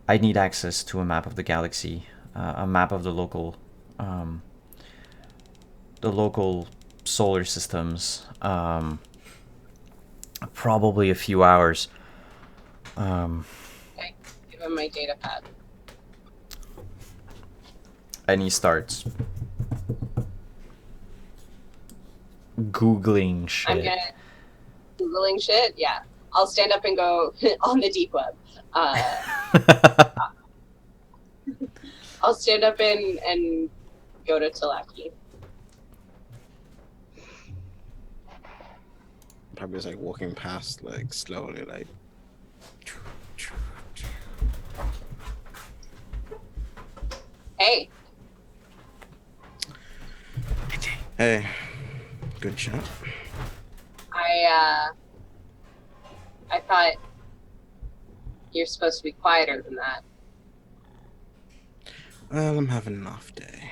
"I need access to a map of the galaxy, a map of the local solar systems. Probably a few hours." Okay, give him my data pad. And he starts Googling shit. I'm gonna Googling shit. Yeah, I'll stand up and go on the deep web. I'll stand up and go to Talaki. Probably just like walking past, like slowly, like. Hey, Hey, good shot. I thought you're supposed to be quieter than that. Well, I'm having an off day.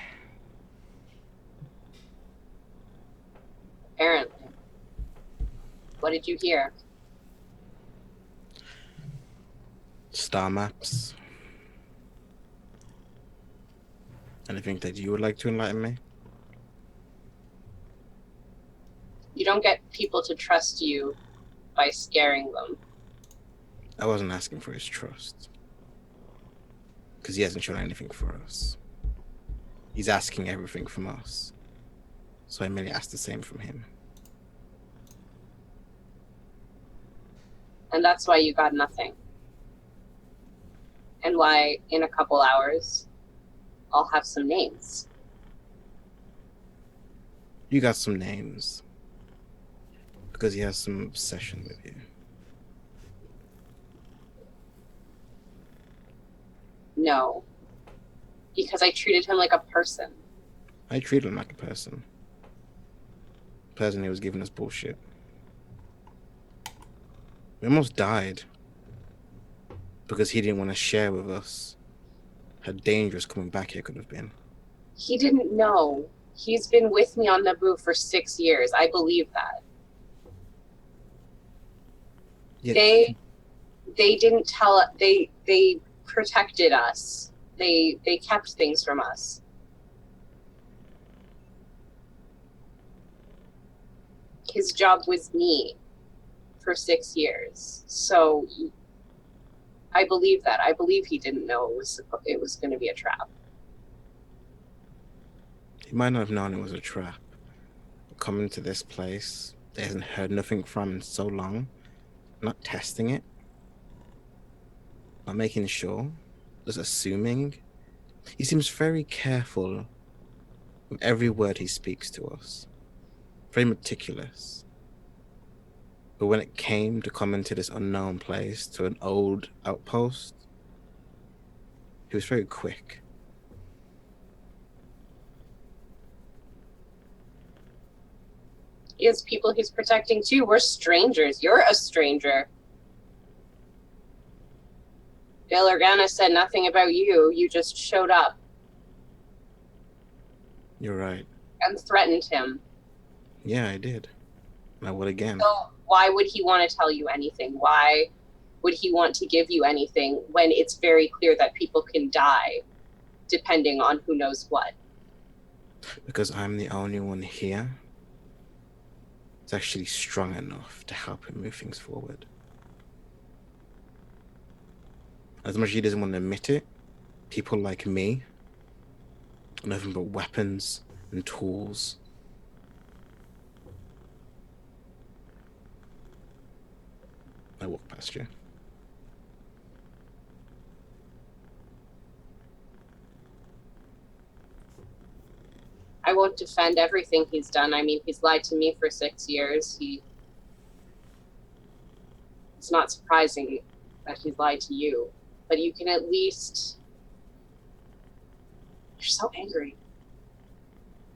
Apparently. What did you hear? Star maps. Anything that you would like to enlighten me? You don't get people to trust you by scaring them. I wasn't asking for his trust. Because he hasn't shown anything for us. He's asking everything from us. So I merely asked the same from him. And that's why you got nothing. And why, in a couple hours, I'll have some names. You got some names. Because he has some obsession with you. No. Because I treated him like a person. I treated him like a person. Person who was giving us bullshit. We almost died. Because he didn't want to share with us how dangerous coming back here could have been. He didn't know. He's been with me on Naboo for 6 years. I believe that. Yeah. They didn't tell they protected us. They kept things from us. His job was me for 6 years. So I believe that. I believe he didn't know it was going to be a trap. He might not have known it was a trap. But coming to this place, they hasn't heard nothing from in so long. Not testing it. Not making sure. Just assuming. He seems very careful with every word he speaks to us. Very meticulous. But when it came to coming to this unknown place, to an old outpost, he was very quick. He has people he's protecting too. We're strangers. You're a stranger. Bail Organa said nothing about you. You just showed up You're right. and threatened him. Yeah, I did. And I would again. So why would he want to tell you anything? Why would he want to give you anything when it's very clear that people can die depending on who knows what? Because I'm the only one here that's actually strong enough to help him move things forward. As much as he doesn't want to admit it, people like me are nothing but weapons and tools. I walk past you. I won't defend everything he's done. I mean, he's lied to me for 6 years. It's not surprising that he's lied to you. But you can at least... You're so angry.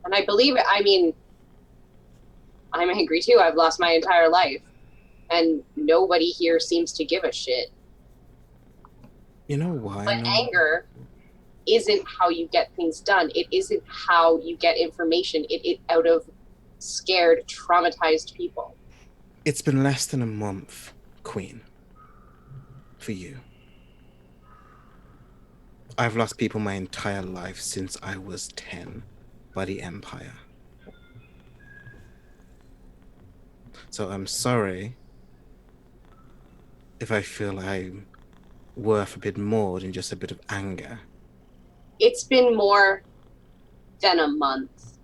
And I believe it. I mean, I'm angry too. I've lost my entire life. And nobody here seems to give a shit. You know why? But No? anger isn't how you get things done. It isn't how you get information. It out of scared, traumatized people. It's been less than a month, Queen, for you. I've lost people my entire life since I was 10 by the Empire. So I'm sorry if I feel I'm worth a bit more than just a bit of anger. It's been more than a month,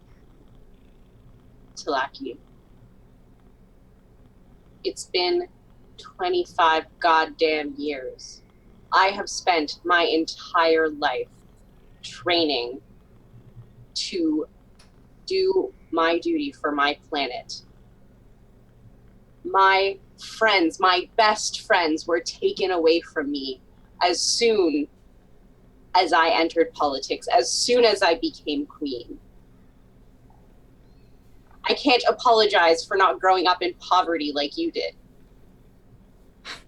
Talaki. It's been 25 goddamn years. I have spent my entire life training to do my duty for my planet. My friends, my best friends, were taken away from me as soon as I entered politics, as soon as I became queen. I can't apologize for not growing up in poverty like you did.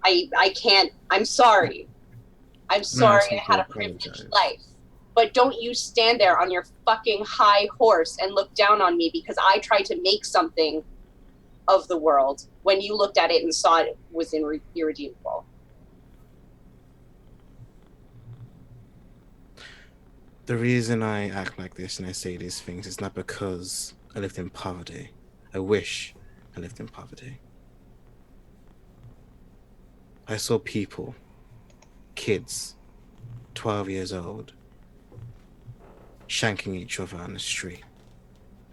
I can't. I'm sorry. I'm sorry I had a privileged life. But don't you stand there on your fucking high horse and look down on me because I tried to make something of the world when you looked at it and saw it was irredeemable. The reason I act like this and I say these things is not because I lived in poverty. I wish I lived in poverty. I saw people, kids, 12 years old, shanking each other on the street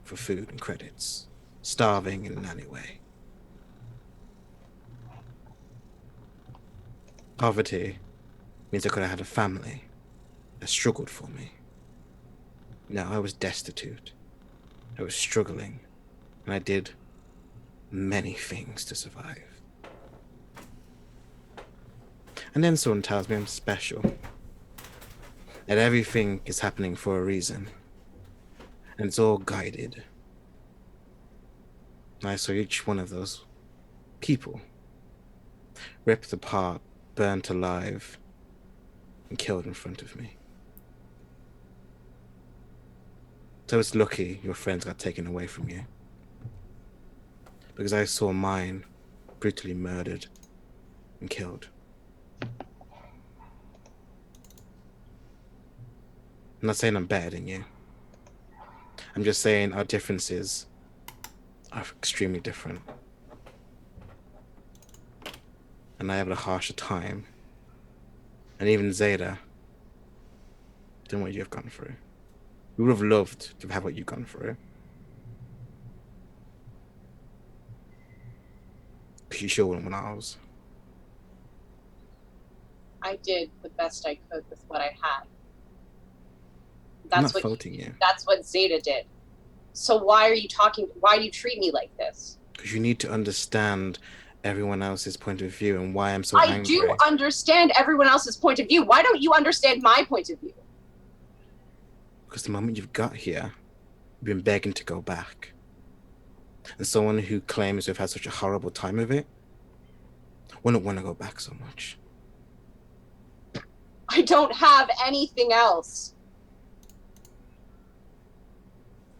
for food and credits, starving in an alleyway. Poverty means I could have had a family that struggled for me. No, I was destitute. I was struggling, and I did many things to survive. And then someone tells me I'm special, that everything is happening for a reason, and it's all guided. And I saw each one of those people ripped apart, burnt alive, and killed in front of me. So it's lucky your friends got taken away from you, because I saw mine brutally murdered and killed. I'm not saying I'm better than you. I'm just saying our differences are extremely different. And I have a harsher time. And even Zeta, than what you've gone through. We would have loved to have what you've gone through. Because you sure wouldn't want ours. I did the best I could with what I had. I'm That's not what faulting you. That's what Zeta did. So why are you talking? Why do you treat me like this? Because you need to understand everyone else's point of view and why I'm so I angry. do understand everyone else's point of view. Why don't you understand my point of view? Because the moment you've got here, you've been begging to go back. And someone who claims to have had such a horrible time of it wouldn't want to go back so much. I don't have anything else.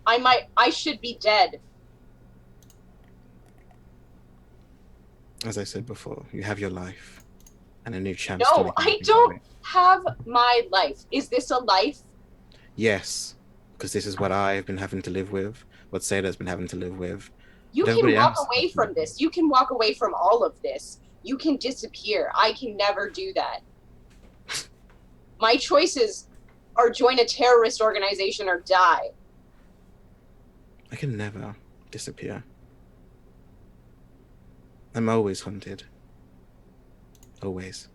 I should be dead. As I said before, you have your life and a new chance to No, make I anything of don't it. have my life. Is this a life? Yes, because this is what I've been having to live with, what Zeta's been having to live with. You But can everybody walk else away has to from live this. You can walk away from all of this. You can disappear. I can never do that. My choices are join a terrorist organization or die. I can never disappear. I'm always hunted. Always.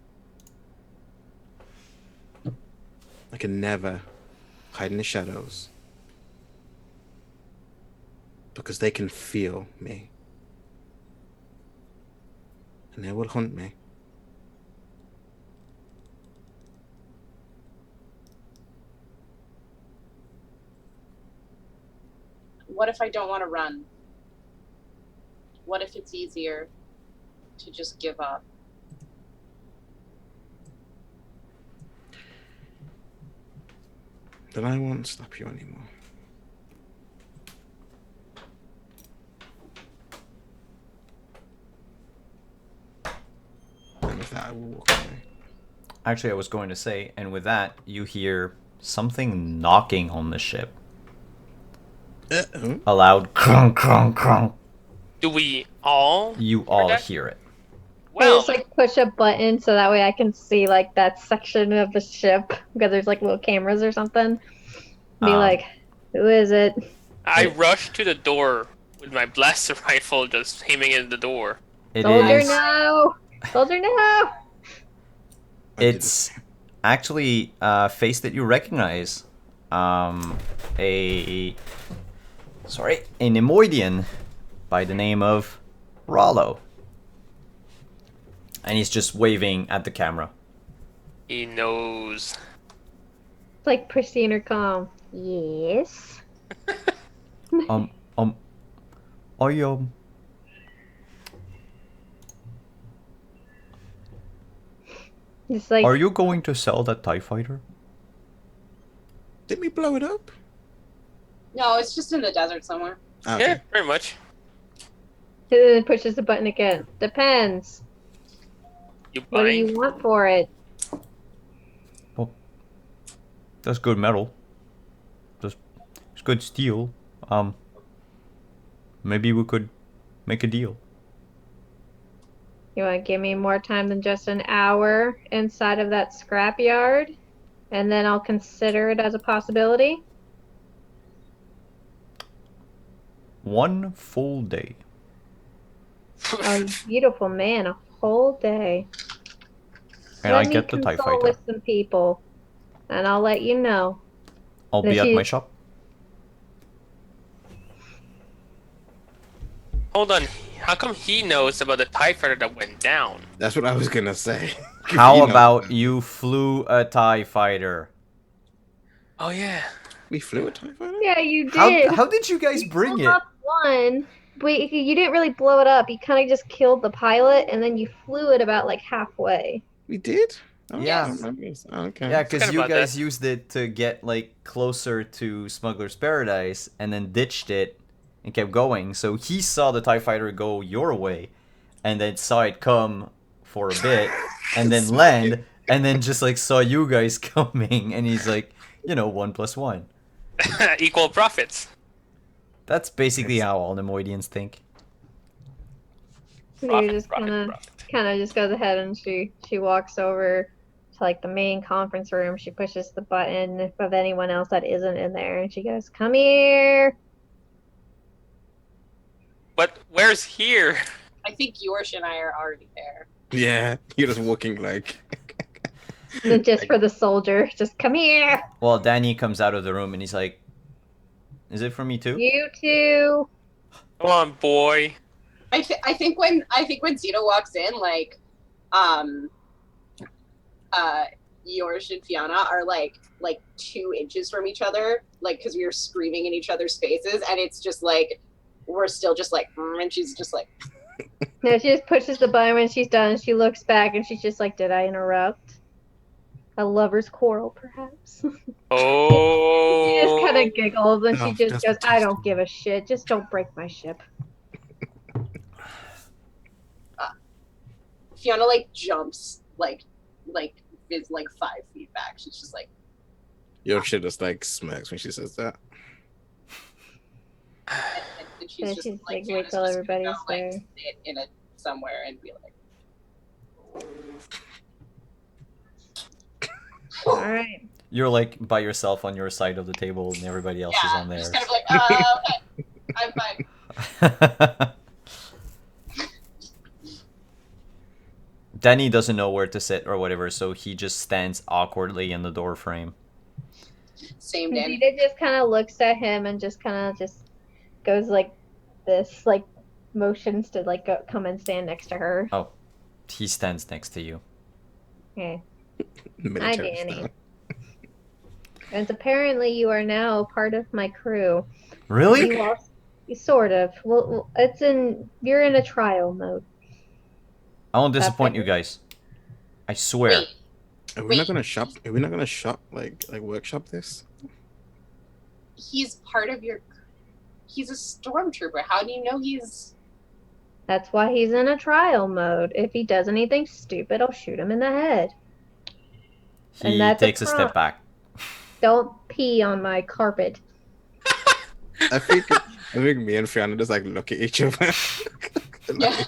I can never hide in the shadows. Because they can feel me. And they will hunt me. What if I don't want to run? What if it's easier to just give up? Then I won't stop you anymore. I will walk away. Actually, I was going to say, and with that, you hear something knocking on the ship. A loud crunk, crunk, crunk. Do we all? You hear all that? hear it. I Well, just like push a button so that way I can see like that section of the ship because there's like little cameras or something. Be like, who is it? I rush to the door with my blaster rifle, just aiming at the door. It Soldier, is. no! Soldier, no! It's actually a face that you recognize. A Nemoidian by the name of Rollo. And he's just waving at the camera. He knows. It's like pristine or calm. Yes. I Just like Are you going to sell that TIE fighter? Didn't we blow it up? No, it's just in the desert somewhere. Okay. Yeah, pretty much. and then pushes the button again. Depends. You What do buying? you want for it? That's good metal. It's good steel. Maybe we could make a deal. You want to give me more time than just an hour inside of that scrapyard? And then I'll consider it as a possibility? One full day. Oh, beautiful man, a whole day. And Let I me get the TIE consult fighter. with some people, and I'll let you know. I'll But be at she- my shop. Hold on. How come he knows about the TIE fighter that went down? That's what I was gonna say. How You know, about you flew a TIE fighter? Oh yeah. we flew a TIE fighter? Yeah, you did. How did you guys You bring blew it? up one, but you didn't really blow it up. You kind of just killed the pilot, and then you flew it about like halfway. We did? Oh, Yeah. I don't remember this. Oh, okay. Yeah, because Forgot you about guys that. used it to get like closer to Smuggler's Paradise and then ditched it and kept going. So he saw the TIE fighter go your way and then saw it come for a bit and then land and then just like saw you guys coming and he's like, 1 + 1. Equal profits. That's basically how all Nemoidians think. So Profit, you just profit, kind of just goes ahead and she walks over to like the main conference room. She pushes the button of anyone else that isn't in there, and she goes, "Come here." But where's here? I think Yorsh and I are already there. Yeah, you're just walking like. Just for the soldier, just come here. Well, Danny comes out of the room and he's like, "Is it for me too?" You two. Come on, boy. I think when Zeta walks in, like, Yorsh and Fiona are like 2 inches from each other, like because we were screaming in each other's faces, and it's just like we're still just like, and she's just like, No, she just pushes the button when she's done. She looks back and she's just like, "Did I interrupt? A lover's quarrel, perhaps?" Oh. She just kind of giggles and she No, just just goes, "I protest. don't give a shit. Just don't break my ship." Fiona like jumps is like 5 feet back. She's just like, Your shit just like smirks when she says that. and she's And just she's like, Fiona's "Wait till just everybody's gonna go, there." like, sit in it somewhere and be like, All right. You're like by yourself on your side of the table and everybody else is yeah, on I'm theirs. just kind of like, okay, I'm fine. Danny doesn't know where to sit or whatever, so he just stands awkwardly in the door frame. Same day. Zeta just kind of looks at him and just kind of just goes like this, like motions to like go, come and stand next to her. Oh, he stands next to you. Okay. Military Danny. style. And apparently you are now part of my crew. Really? You are, sort of. Well, you're in a trial mode. I won't disappoint you guys. I swear. Wait, Are we Wait. not gonna shop? Are we not gonna shop like workshop this? he's part of your. He's a stormtrooper. How do you know he's? That's why he's in a trial mode. If he does anything stupid, I'll shoot him in the head. And He that's takes a prompt. step back. Don't pee on my carpet. I think me and Fiona just like look at each other. Yeah.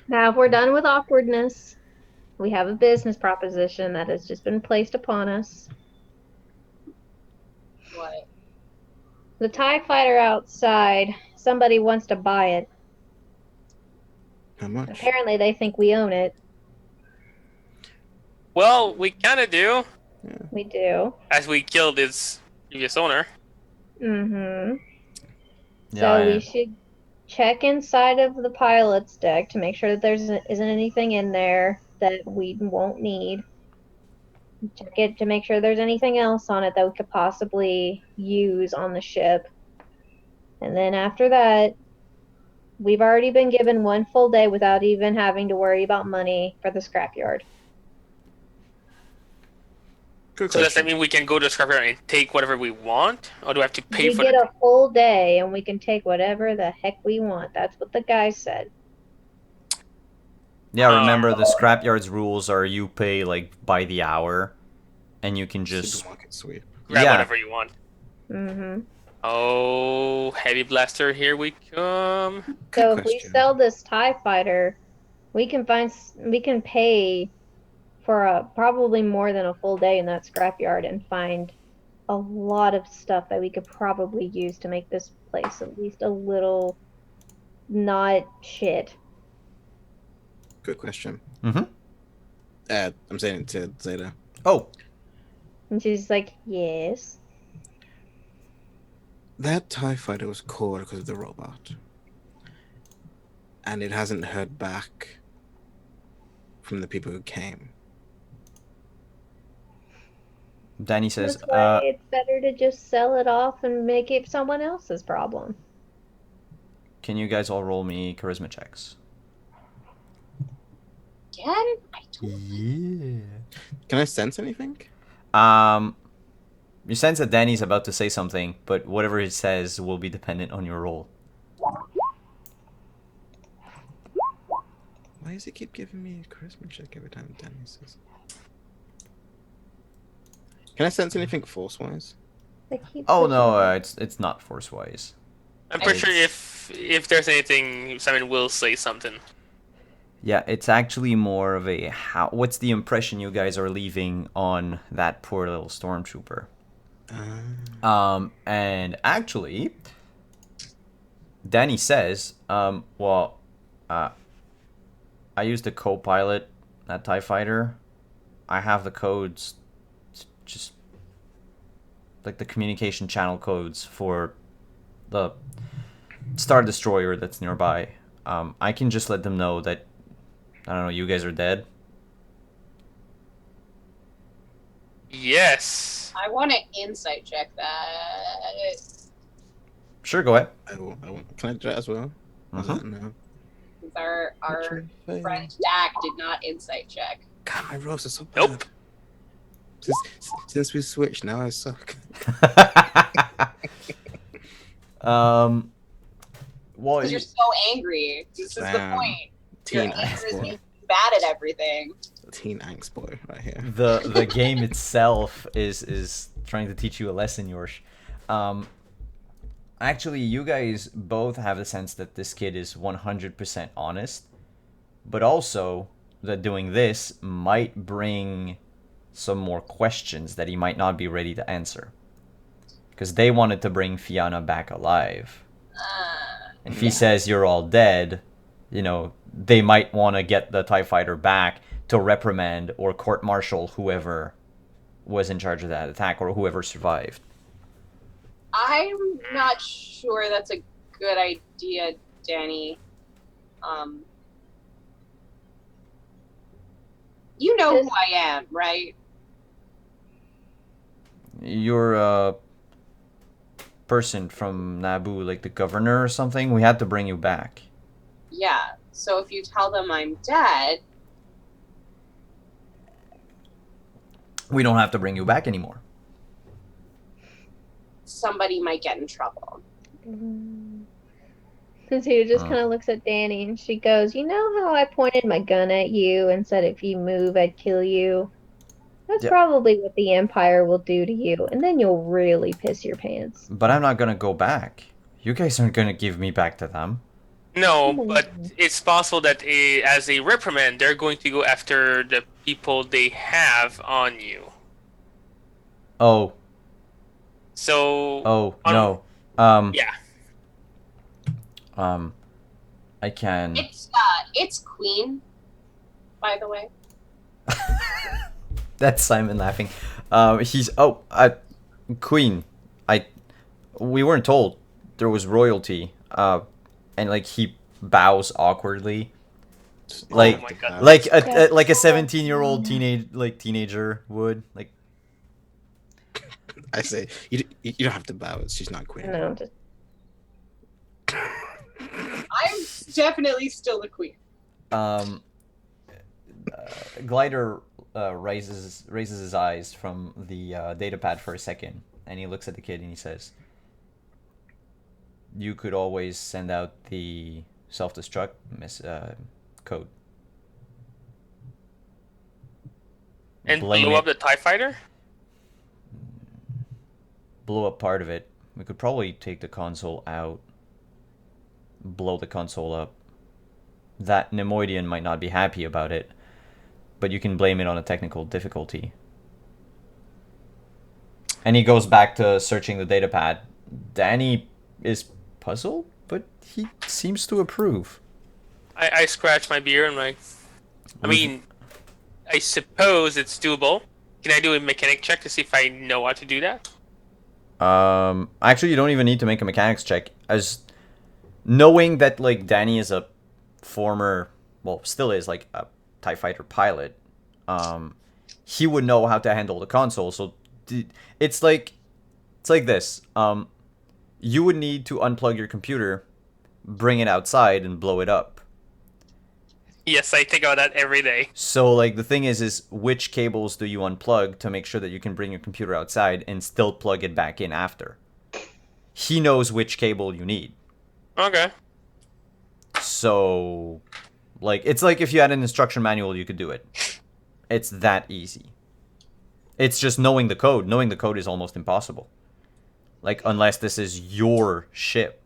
Now, if we're done with awkwardness, we have a business proposition that has just been placed upon us. What? The TIE fighter outside, somebody wants to buy it. How much? Apparently, they think we own it. Well, we kind of do, We do. as we killed its previous owner. Mm-hmm. Yeah, So we should check inside of the pilot's deck to make sure that there isn't anything in there that we won't need. Check it to make sure there's anything else on it that we could possibly use on the ship. And then after that, we've already been given 1 full day without even having to worry about money for the scrapyard. Good So does that question. mean we can go to the scrapyard and take whatever we want, or do I have to pay We for get it? a full day and we can take whatever the heck we want. That's what the guy said. Yeah, remember the scrapyard's rules are you pay like by the hour, and you can just Supermarket sweep. Grab yeah. whatever you want. Mm-hmm. Oh, heavy blaster, here we come. Good So if we question. sell this TIE fighter, we can pay for probably more than a full day in that scrapyard and find a lot of stuff that we could probably use to make this place at least a little not shit. Good question. Mhm. I'm saying it to Zeta. Oh, And she's like, yes. That TIE fighter was called because of the robot. And it hasn't heard back from the people who came. Danny says, That's why it's better to just sell it off and make it someone else's problem. can you guys all roll me charisma checks? Again? I don't. Yeah. Can I sense anything? You sense that Danny's about to say something, but whatever he says will be dependent on your roll. Why does it keep giving me a charisma check every time Danny says? Can I sense anything force-wise? They keep Oh pushing no, it. it's not force wise. I'm pretty sure It's- if there's anything, Simon will say something. Yeah, it's actually more of a how. What's the impression you guys are leaving on that poor little stormtrooper? And actually, Danny says, well, I used the co-pilot, that TIE fighter. I have the codes, just like the communication channel codes for the Star Destroyer that's nearby. I can just let them know that, I don't know, you guys are dead. Yes. I want to insight check that. Sure, go ahead. I will. Can I do that as well? Mhm. No. Our friend Dak did not insight check. God, my rolls are so bad. Nope. Since we switched, now I suck. Well, Because you're so angry. This is the Damn. point. Teen Your anger angst is boy. being bad at everything. Teen angst boy, right here. the game itself is trying to teach you a lesson, Yorsh. Actually, you guys both have the sense that this kid is 100% honest, but also that doing this might bring some more questions that he might not be ready to answer. Because they wanted to bring Fiona back alive. And if he says you're all dead, you know, they might want to get the TIE fighter back to reprimand or court-martial whoever was in charge of that attack or whoever survived. I'm not sure that's a good idea, Danny. You know who I am, right? You're a person from Naboo, like the governor or something. We had to bring you back. Yeah. So if you tell them I'm dead, We don't have to bring you back anymore. somebody might get in trouble. Zeta just Oh. kind of looks at Danny and she goes, "You know how I pointed my gun at you and said if you move, I'd kill you? That's Yeah. probably what the Empire will do to you, and then you'll really piss your pants." But I'm not gonna go back. You guys aren't gonna give me back to them. No, Come but on. it's possible that as a reprimand, they're going to go after the people they have on you. Oh, So, no. yeah. I can. It's Queen, by the way. That's Simon laughing. He's Queen. We weren't told there was royalty. And like he bows awkwardly, like Oh my God. like That's like a so 17-year-old mean. teenager would. Like, I say you don't have to bow. She's not queen. No, just I'm definitely still the Queen. Glider raises his eyes from the data pad for a second, and he looks at the kid and he says, "You could always send out the self-destruct code And blame blow it, up the TIE fighter? blow up part of it. We could probably take the console out, blow the console up. That Nemoidian might not be happy about it, but you can blame it on a technical difficulty." And he goes back to searching the datapad. Danny is puzzled, but he seems to approve. I scratch my beard and like, I mean, I suppose it's doable. Can I do a mechanic check to see if I know how to do that? Actually, you don't even need to make a mechanics check, as knowing that like Danny is a former, well, still is like a TIE fighter pilot. He would know how to handle the console. So it's like this. You would need to unplug your computer, bring it outside, and blow it up. Yes, I think about that every day. So like the thing is which cables do you unplug to make sure that you can bring your computer outside and still plug it back in after? He knows which cable you need. Okay. So like it's like if you had an instruction manual, you could do it. It's that easy. It's just knowing the code. Knowing the code is almost impossible. Like unless this is your ship.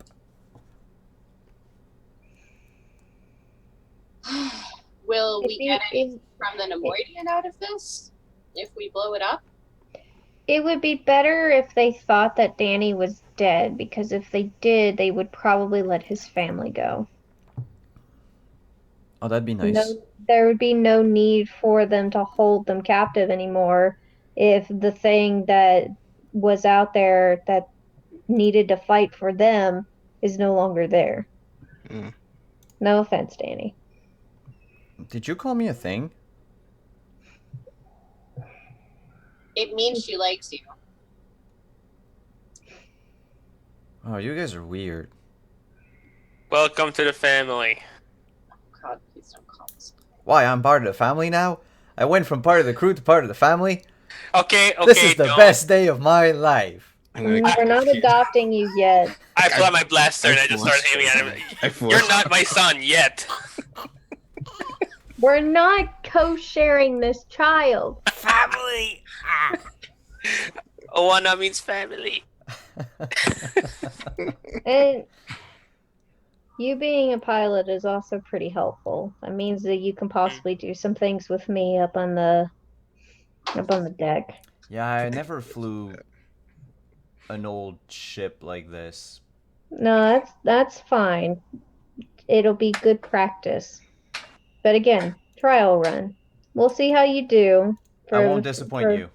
Will we If get you- any from the Nemoidian out of this? If we blow it up? It would be better if they thought that Danny was dead, because if they did, they would probably let his family go. Oh, that'd be nice. No, there would be no need for them to hold them captive anymore if the thing that was out there that needed to fight for them is no longer there. Mm. No offense, Danny. Did you call me a thing? It means she likes you. Oh, you guys are weird. Welcome to the family. God, please don't call us. Why, I'm part of the family now? I went from part of the crew to part of the family? Okay, This is the don't. best day of my life. I'm gonna We're not adopting you yet. I pull out my blaster and I just start forced aiming at it. him. I You're forced not my son yet. We're not co-sharing this child. Family. Owana means family. And you being a pilot is also pretty helpful. That means that you can possibly do some things with me up on the deck. Yeah, I never flew an old ship like this. No, that's fine. It'll be good practice. But again, trial run. We'll see how you do. I won't disappoint you.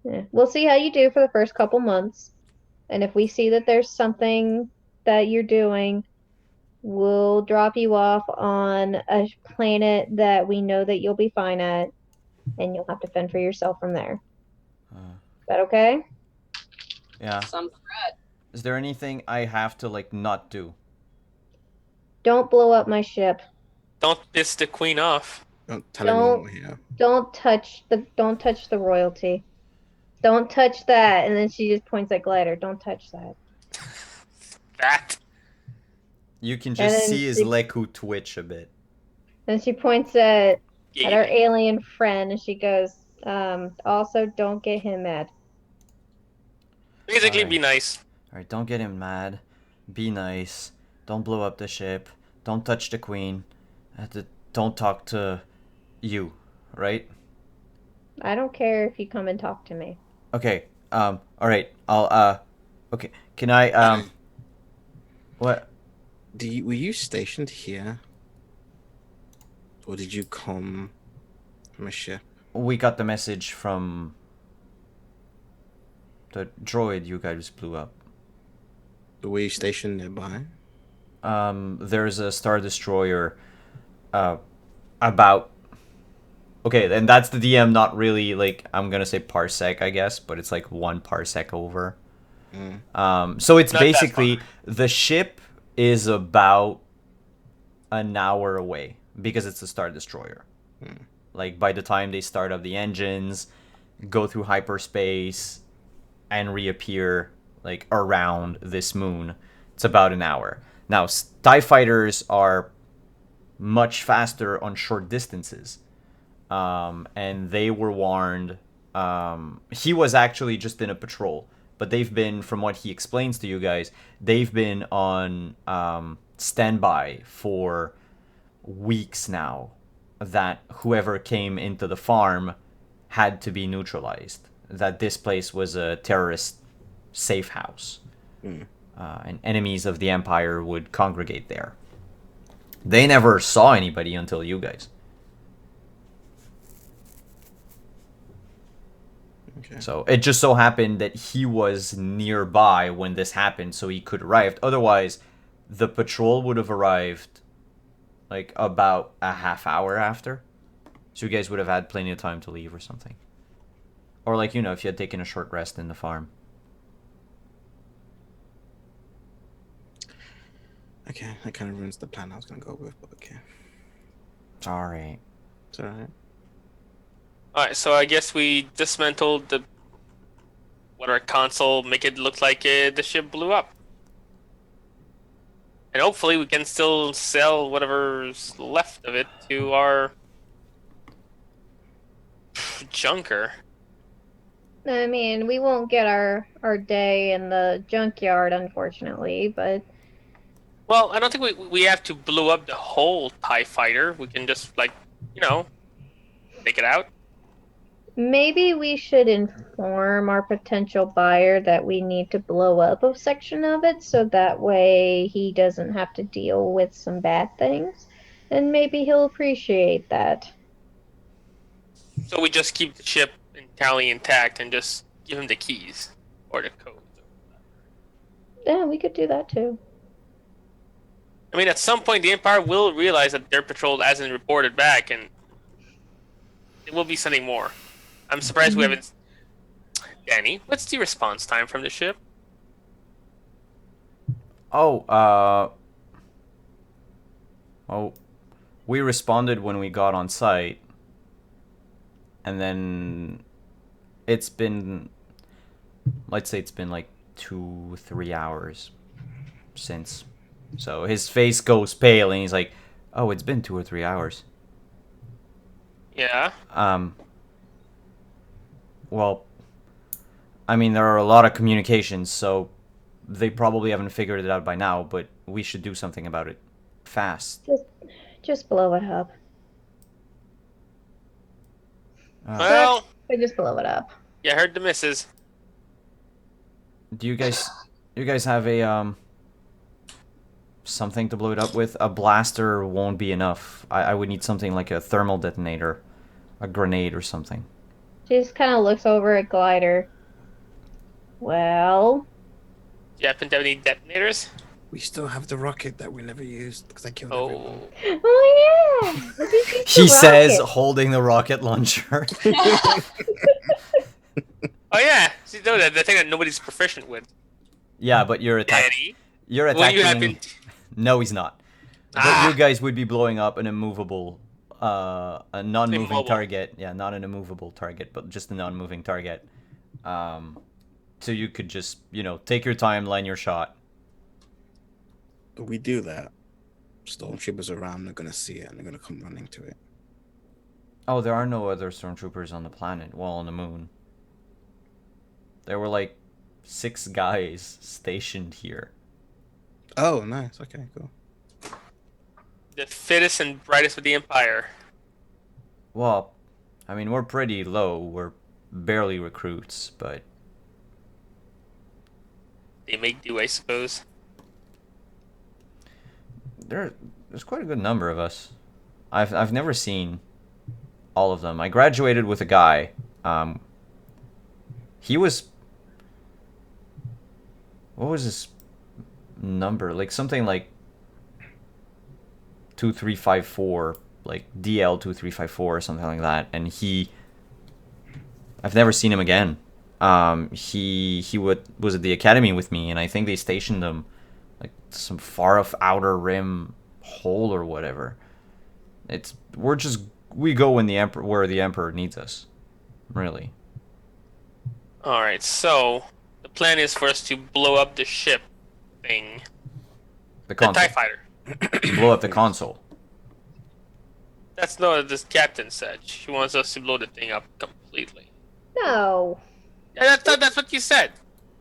Yeah, we'll see how you do for the first couple months. And if we see that there's something that you're doing, we'll drop you off on a planet that we know that you'll be fine at, and you'll have to fend for yourself from there. Uh, Is that okay? yeah. Some threat. Is there anything I have to, like, not do? Don't blow up my ship. Don't piss the queen off. Don't tell anyone we're here. Don't touch the royalty. Don't touch that. And then she just points at Glider. Don't touch that. That. You can And just then see his she- Leku twitch a bit. Then she points at Yeah, our alien friend and she goes, also don't get him mad. basically, Alright. be nice. Alright, don't get him mad. Be nice. Don't blow up the ship. Don't touch the queen. Don't talk to you, right? I don't care if you come and talk to me. Okay. Alright. Okay. Can I, what? Were you stationed here? Or did you come from a ship? We got the message from the droid you guys blew up. Were you stationed nearby? There's a Star Destroyer, about... Okay, and that's the DM, not really, like, I'm gonna say parsec, I guess, but it's like 1 parsec over. So it's Not that basically, the ship is about an hour away, because it's a Star Destroyer. Like, by the time they start up the engines, go through hyperspace, and reappear, like, around this moon, it's about an hour. Now, TIE fighters are much faster on short distances. And they were warned. He was actually just in a patrol, but they've been, from what he explains to you guys, they've been on standby for weeks now. That whoever came into the farm had to be neutralized. That this place was a terrorist safe house, and enemies of the Empire would congregate there. They never saw anybody until you guys. Okay. So it just so happened that he was nearby when this happened, so he could arrive. Otherwise, the patrol would have arrived like about a half hour after. So you guys would have had plenty of time to leave or something. Or like, if you had taken a short rest in the farm. Okay, that kind of ruins the plan I was going to go with, but okay. Alright. It's alright. Alright, so I guess we dismantled the whatever console, make it look like the ship blew up. And hopefully we can still sell whatever's left of it to our junker. I mean, we won't get our day in the junkyard, unfortunately, but Well, I don't think we have to blow up the whole TIE fighter. We can just, like, take it out. maybe we should inform our potential buyer that we need to blow up a section of it so that way he doesn't have to deal with some bad things. And maybe he'll appreciate that. So we just keep the ship entirely intact and just give him the keys or the codes. Yeah, we could do that too. I mean, at some point, the Empire will realize that their patrol hasn't reported back, and it will be sending more. I'm surprised we haven't. Danny, what's the response time from the ship? Oh, we responded when we got on site. And then it's been, let's say it's been like 2-3 hours since. So his face goes pale and he's like, oh, it's been 2 or 3 hours. Yeah. Well, I mean, there are a lot of communications, so they probably haven't figured it out by now, but we should do something about it fast. Just blow it up. Well, We just blow it up. yeah, I heard the missus. Do you guys have a something to blow it up with? A blaster won't be enough. I would need something like a thermal detonator, a grenade or something. She just kind of looks over at Glider. Well, Do you happen to have any detonators? We still have the rocket that we never used because I killed Oh. everyone. oh yeah. Look at you, He the says, rocket. holding the rocket launcher. Oh yeah, see, no, the thing that nobody's proficient with. Yeah, but you're attacking. Danny, You're will attacking. you happen? No, he's not. But Ah. you guys would be blowing up an immovable, a non-moving Immobile. target. Yeah, not an immovable target, but just a non-moving target. So you could just, take your time, line your shot. we do that, stormtroopers around are gonna see it and they're gonna come running to it. Oh, there are no other stormtroopers on the planet. Well, on the moon. There were like 6 guys stationed here. Oh, nice. Okay, cool. The fittest and brightest of the Empire. Well, I mean, we're pretty low. We're barely recruits, but They make do, I suppose. there's quite a good number of us. I've never seen all of them. I graduated with a guy. He was, what was his number? Like something like 2354, like DL 2354 or something like that. And I've never seen him again. He was at the academy with me, and I think they stationed him like some far off outer rim hole or whatever. We go when where the emperor needs us, really. All right, so the plan is for us to blow up the ship thing, The the console. Tie Fighter. Blow up the console. That's not what this captain said. She wants us to blow the thing up completely. No. Yeah, that's what you said.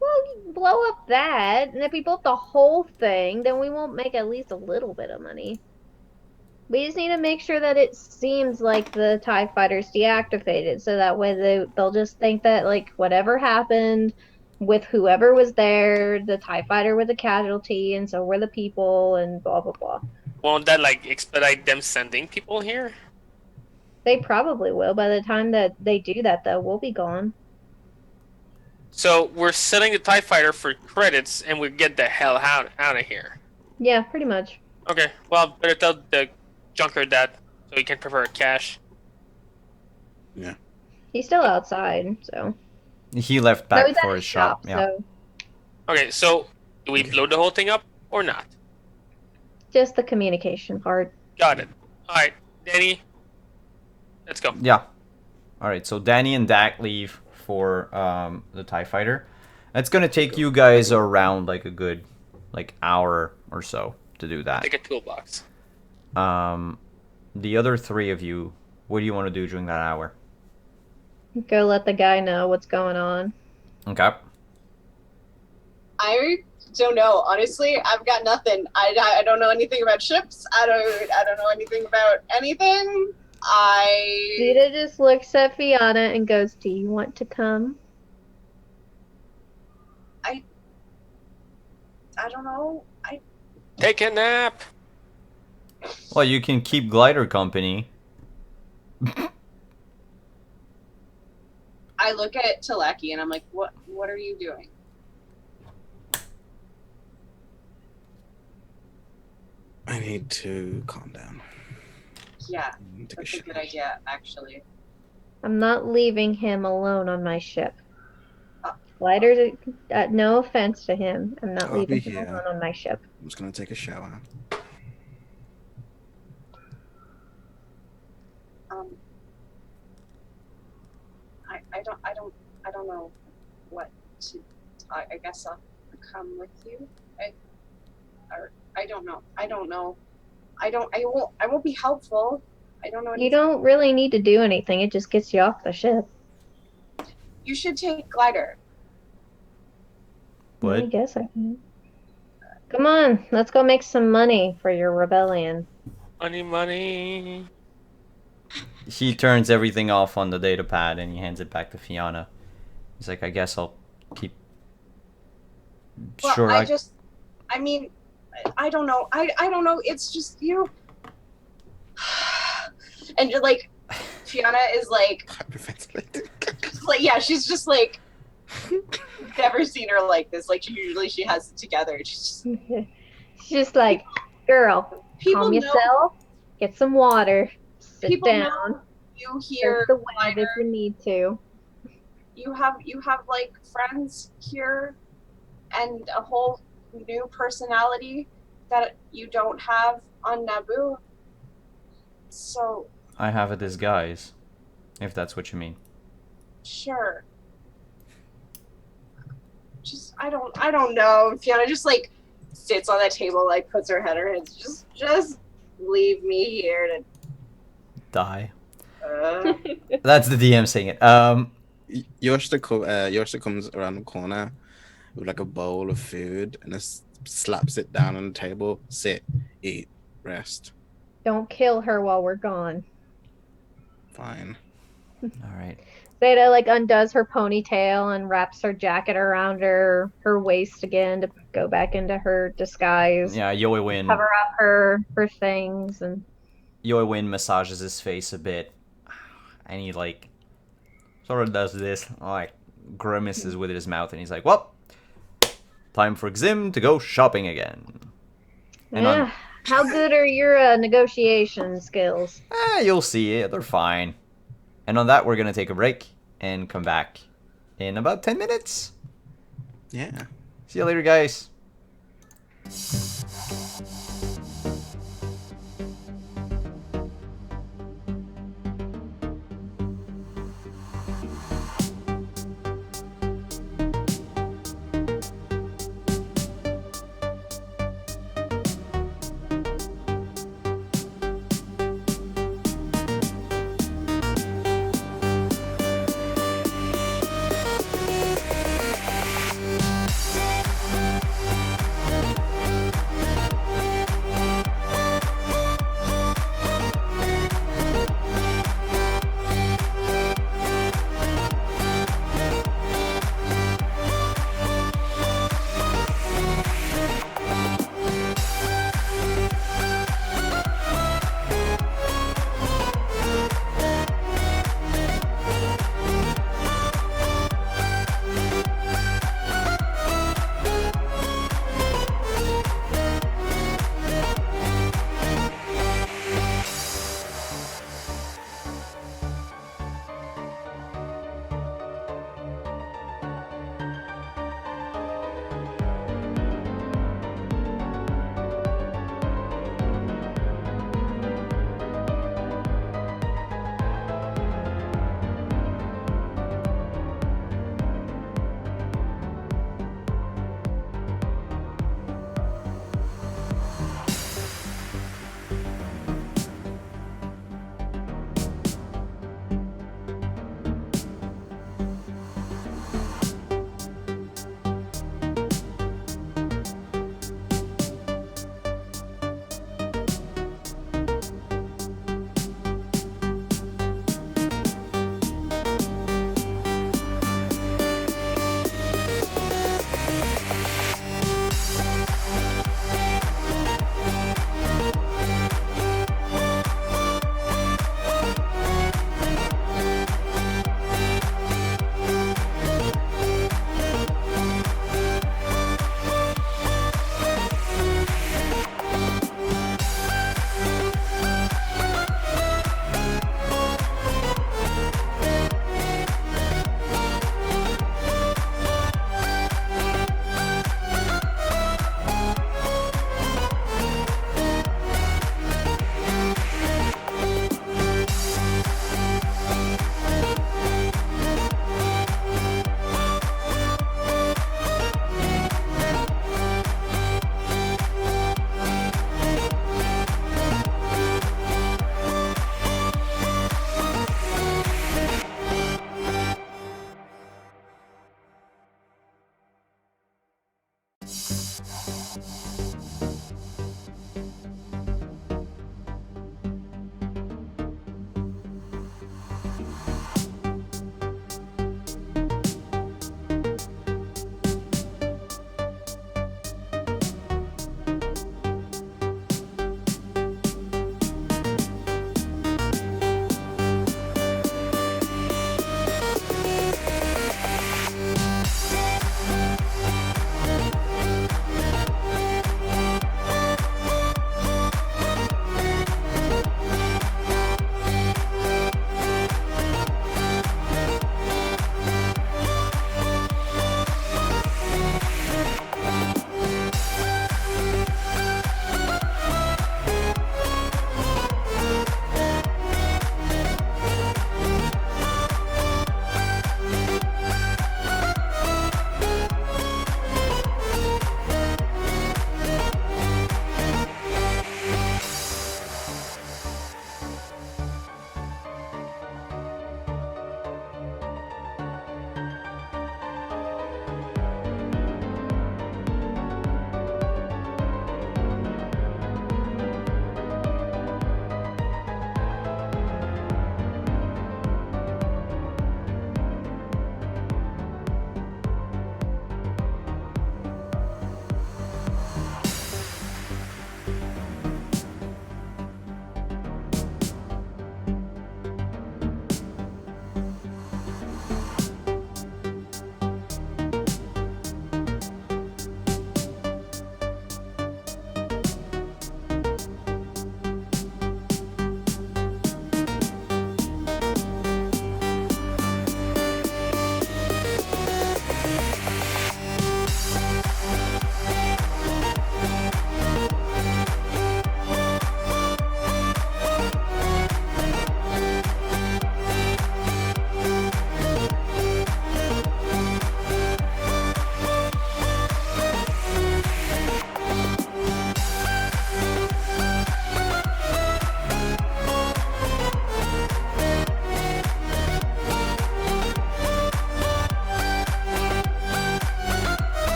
Well, you blow up that, and if we blow up the whole thing, then we won't make at least a little bit of money. We just need to make sure that it seems like the TIE fighter's deactivated, so that way they'll just think that, like, whatever happened with whoever was there, the TIE fighter was a casualty, and so were the people, and blah, blah, blah. Won't that like expedite them sending people here? They probably will. By the time that they do that, though, we'll be gone. So we're selling the TIE Fighter for credits, and we get the hell out of here. Yeah, pretty much. Okay, well, better tell the junker that so he can prepare cash. Yeah. He's still outside, so. He left No, back he's at for his shop. Yeah. so Okay, so do we blow the whole thing up or not? just the communication part. Got it. All right, Danny, let's go. Yeah. All right. So Danny and Dak leave for the TIE Fighter. It's gonna take you guys around like a good hour or so to do that. Take a toolbox. The other 3 of you, what do you want to do during that hour? Go let the guy know what's going on. Okay. I don't know. Honestly, I've got nothing. I don't know anything about ships. I don't know anything about anything. Vita just looks at Fiona and goes, "Do you want to come?" I don't know. Take a nap. Well, you can keep Glider company. I look at Teleki and I'm like, what are you doing? I need to calm down. Yeah, Take a that's a shower. good idea, actually. I'm not leaving him alone on my ship. Oh. Glider, no offense to him, I'm not I'll leaving be him here. alone on my ship. I'm just gonna take a shower. I don't know what to. I guess I'll come with you. I don't know. I won't be helpful. I don't know. You anything. don't really need to do anything, it just gets you off the ship. You should take Glider. I What? guess I can. Come on, let's go make some money for your rebellion. Money. He turns everything off on the data pad and he hands it back to Fiona. He's like, I guess I'll keep. Well, Sure. I mean, I don't know. I don't know. It's just you. And you're like, Fiona is like, Hyperventilating. yeah, she's just like, never seen her like this. Like, usually she has it together. She's just, It's just like, girl, people calm know yourself, get some water, sit People know down, you drink here. the wind if Glider. you need to. You have like friends here, and a whole new personality that you don't have on Naboo. So I have a disguise, if that's what you mean. sure. Just I don't know. Fiona just like sits on the table, like puts her head on her hands. Just leave me here Die. to. That's the DM saying it. Yoshida comes around the corner with like a bowl of food and just slaps it down on the table. Sit, eat, rest. Don't kill her while we're gone. Fine. All right. Zeta like undoes her ponytail and wraps her jacket around her waist again to go back into her disguise. Yeah, Yoewin. Cover up her things and Yoewin massages his face a bit, and he like sort of does this, like grimaces with his mouth, and he's like, "Well, time for Xim to go shopping again." And on, how good are your negotiation skills? you'll see, they're fine. And on that, we're gonna take a break and come back in about 10 minutes. Yeah. See you later, guys.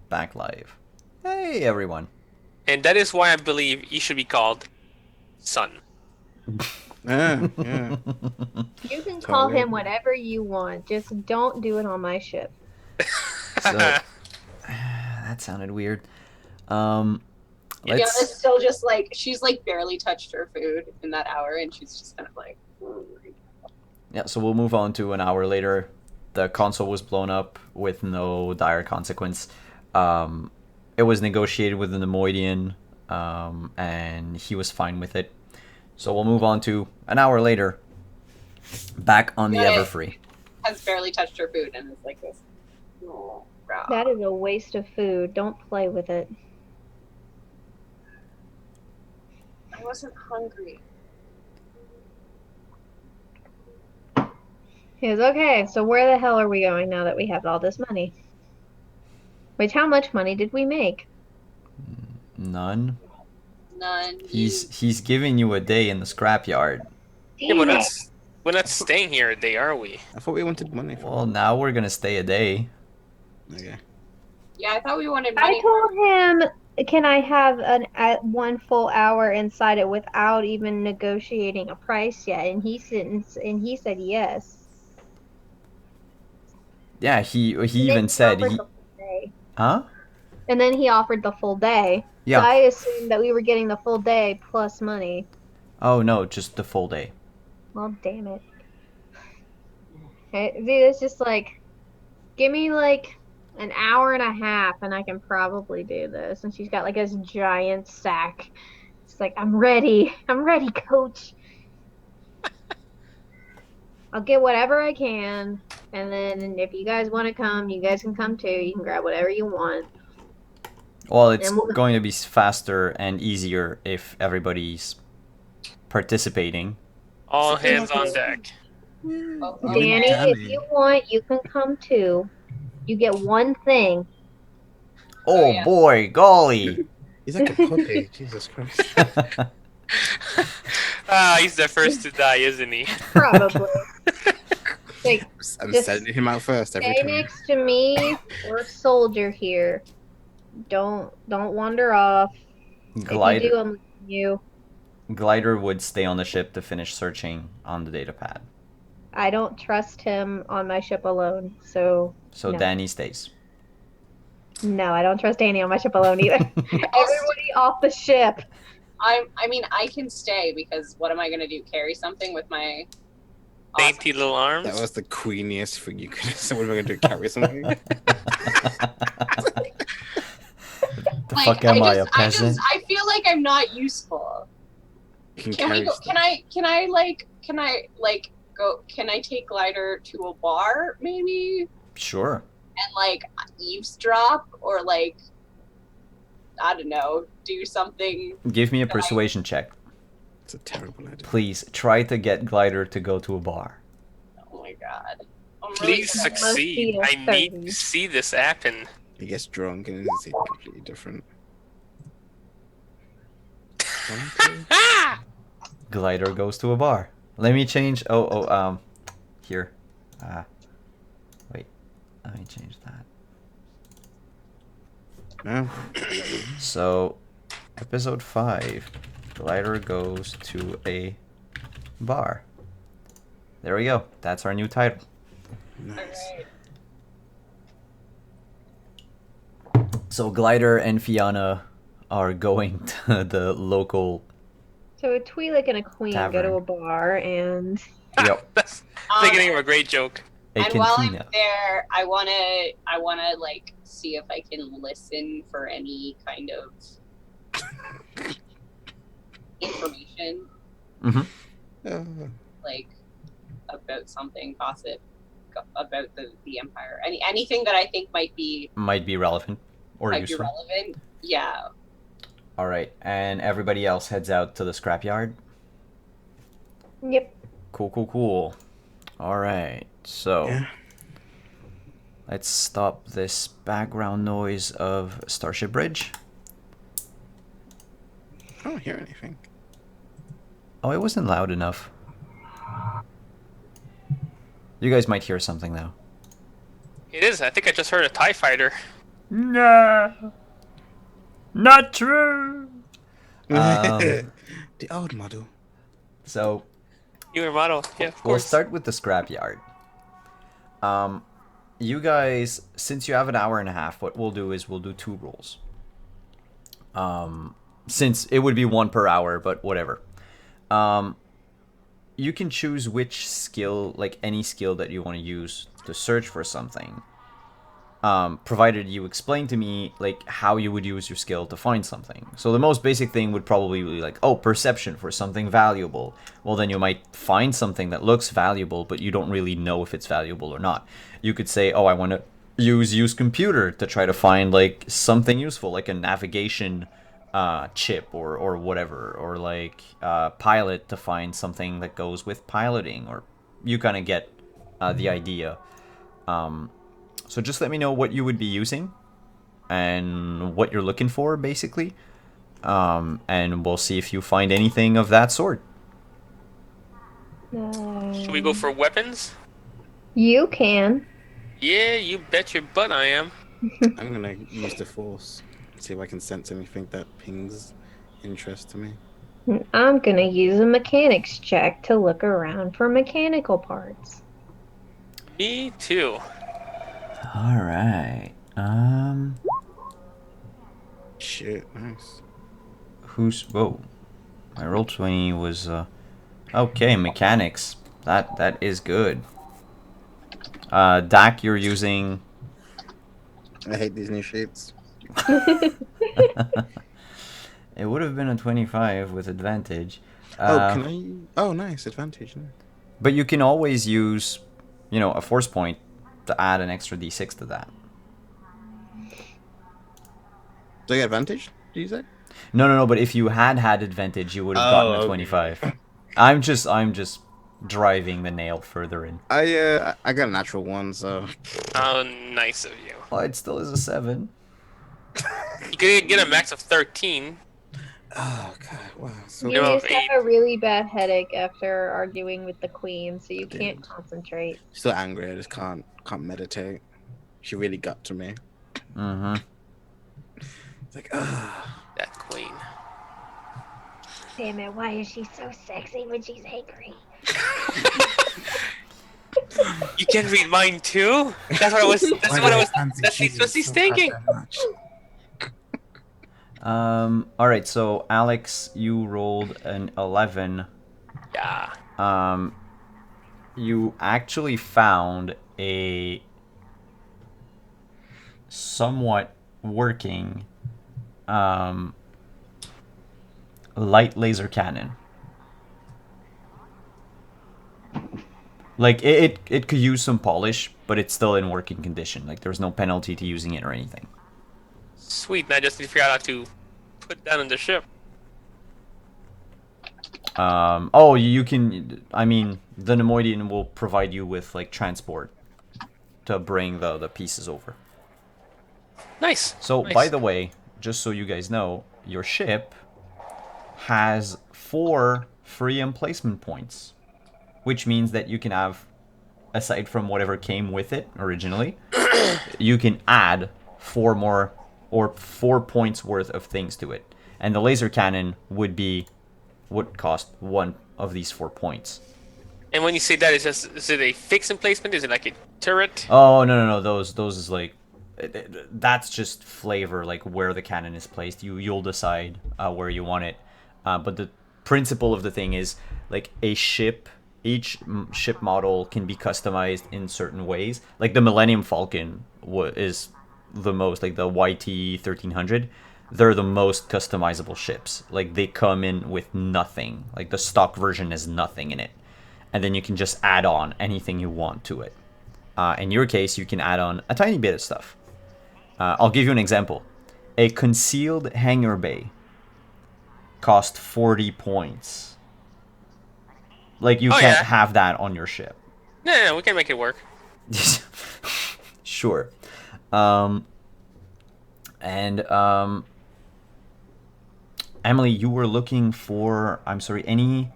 Back live. Hey everyone. And that is why I believe he should be called Sun. Yeah, yeah. You can call Totally. him whatever you want. Just don't do it on my ship. So that sounded weird. Yeah, Let's it's still just like she's like barely touched her food in that hour, and she's just kind of like. Yeah, so we'll move on to an hour later. The console was blown up with no dire consequence. It was negotiated with the Nemoidian, and he was fine with it. So we'll move on to an hour later, back on the Yeah. Everfree. Has barely touched her food, and it's like this. Oh, rah. That is a waste of food. Don't play with it. I wasn't hungry. He goes, okay, so where the hell are we going now that we have all this money? Which, how much money did we make? None. None. He's giving you a day in the scrapyard. Yeah, we're not staying here a day, are we? I thought we wanted money for. Well, now we're gonna stay a day. Okay. Yeah, I thought we wanted I money. told him, can I have one full hour inside it without even negotiating a price yet? And he said yes. Yeah, he And then even said offered he, the full day. huh? And then he offered the full day. Yeah. So I assumed that we were getting the full day plus money. Oh no, just the full day. Well, damn it. Okay, see, it's just like, give me like an hour and a half and I can probably do this. And she's got like this giant sack. It's like, I'm ready, coach. I'll get whatever I can. And then if you guys want to come, you guys can come too. You can grab whatever you want. Well, it's And we'll- going to be faster and easier if everybody's participating. All hands on deck. Oh, Yeah. Danny, Danny. if you want, you can come too. You get one thing. Oh yeah. boy, golly! He's like a puppy. Jesus Christ. He's the first to die, isn't he? Probably. Like, I'm Just sending him out first every stay time. next to me. We're a soldier here. Don't wander off. If you Glider, do, I'm leaving you. Glider would stay on the ship to finish searching on the datapad. I don't trust him on my ship alone, so So No. Danny stays. No, I don't trust Annie on my ship alone either. Everybody off the ship. I mean, I can stay because what am I gonna do? Carry something with my Dainty little arms. That was the queeniest thing you could have said. What am I going to do? Carry something? The fuck am I, a peasant? I feel like I'm not useful. You can Can we carry go? stuff. Can I go? Can I take Glider to a bar maybe Sure. and like eavesdrop or like I don't know, do something? Give me a persuasion check. It's a terrible idea. Please try to get Glider to go to a bar. Oh my god! I'm really Please good at it. succeed. Must I be a need 30. to see this happen. He gets drunk and it's completely different. 22? Ah! Glider goes to a bar. Let me change. Here. Wait. Let me change that. No. So, episode 5. Glider goes to a bar. There we go. That's our new title. Nice. Alright. So, Glider and Fiona are going to the local. So a Twi'lek and a queen go Tavern. to a bar and Yep. That's thinking of a great joke. A And while I'm cantina. there, I wanna like see if I can listen for any kind of information, like about something gossip about the Empire. Anything that I think might be Might be relevant or might be useful. relevant. Yeah. Alright, and everybody else heads out to the scrapyard. yep. Cool. Alright, so Yeah. let's stop this background noise of Starship Bridge. I don't hear anything. Oh, it wasn't loud enough. You guys might hear something though. It is. I think I just heard a TIE fighter. No, not true. The old model. So Newer model. Yeah, of we'll course. start with the scrapyard. You guys, since you have an hour and a half, what we'll do is we'll do 2 rolls. Since it would be 1 per hour, but whatever. You can choose which skill, like any skill that you want to use to search for something. Provided you explain to me like how you would use your skill to find something. So the most basic thing would probably be like, oh, perception for something valuable. Well, then you might find something that looks valuable, but you don't really know if it's valuable or not. You could say, oh, I want to use computer to try to find like something useful, like a navigation chip or whatever, or like pilot to find something that goes with piloting, or you kind of get the idea. So just let me know what you would be using and what you're looking for, basically. And we'll see if you find anything of that sort. Should we go for weapons? You can. Yeah, you bet your butt I am. I'm gonna use the force. See if I can sense anything that pings interest to me. I'm gonna use a mechanics check to look around for mechanical parts. Me too. All right. Shit, nice. Whoa. My roll 20 was okay, mechanics. That is good. Dak, you're using I hate these new sheets. it would have been a 25 with advantage. Can I? Oh, nice advantage. Nice. But you can always use, a force point to add an extra d6 to that. Do I get advantage? Do you say? No. But if you had advantage, you would have gotten a okay. 25. I'm just driving the nail further in. I got a natural 1, so How nice of you. Well, it still is a 7. You could get a max of 13. oh god, wow. So You No, just have a really bad headache after arguing with the queen, so you can't concentrate. still angry. I just can't meditate. She really got to me. Mm-hmm. It's like, ah. That queen. Damn it, why is she so sexy when she's angry? You can read mine too. That's what I was. That's Why what do I I was. fancy That's cheating what he's so thinking. goddamn much? All right. So Alex, you rolled an 11. Yeah. You actually found a somewhat working light laser cannon. Like it could use some polish, but it's still in working condition. Like there's no penalty to using it or anything. Sweet. Now I just need to figure out how to put that on the ship. Oh, you can. I mean, the Nemoidian will provide you with like transport to bring the pieces over. Nice. So, nice. by the way, just so you guys know, your ship has 4 free emplacement points, which means that you can have, aside from whatever came with it originally, you can add 4 more or 4 points worth of things to it. And the laser cannon would cost 1 of these 4 points. And when you say that, is it a fixed emplacement? Is it like a turret? Oh no! Those is like that's just flavor, like where the cannon is placed. You'll decide where you want it. But the principle of the thing is like a ship. Each ship model can be customized in certain ways. Like the Millennium Falcon is the most, like the YT 1300. They're the most customizable ships. Like they come in with nothing. Like the stock version has nothing in it, and then you can just add on anything you want to it. In your case, you can add on a tiny bit of stuff. I'll give you an example. A concealed hangar bay cost 40 points. Like, you can't have that on your ship. No, we can make it work. Sure. Emily, you were looking for, I'm sorry, any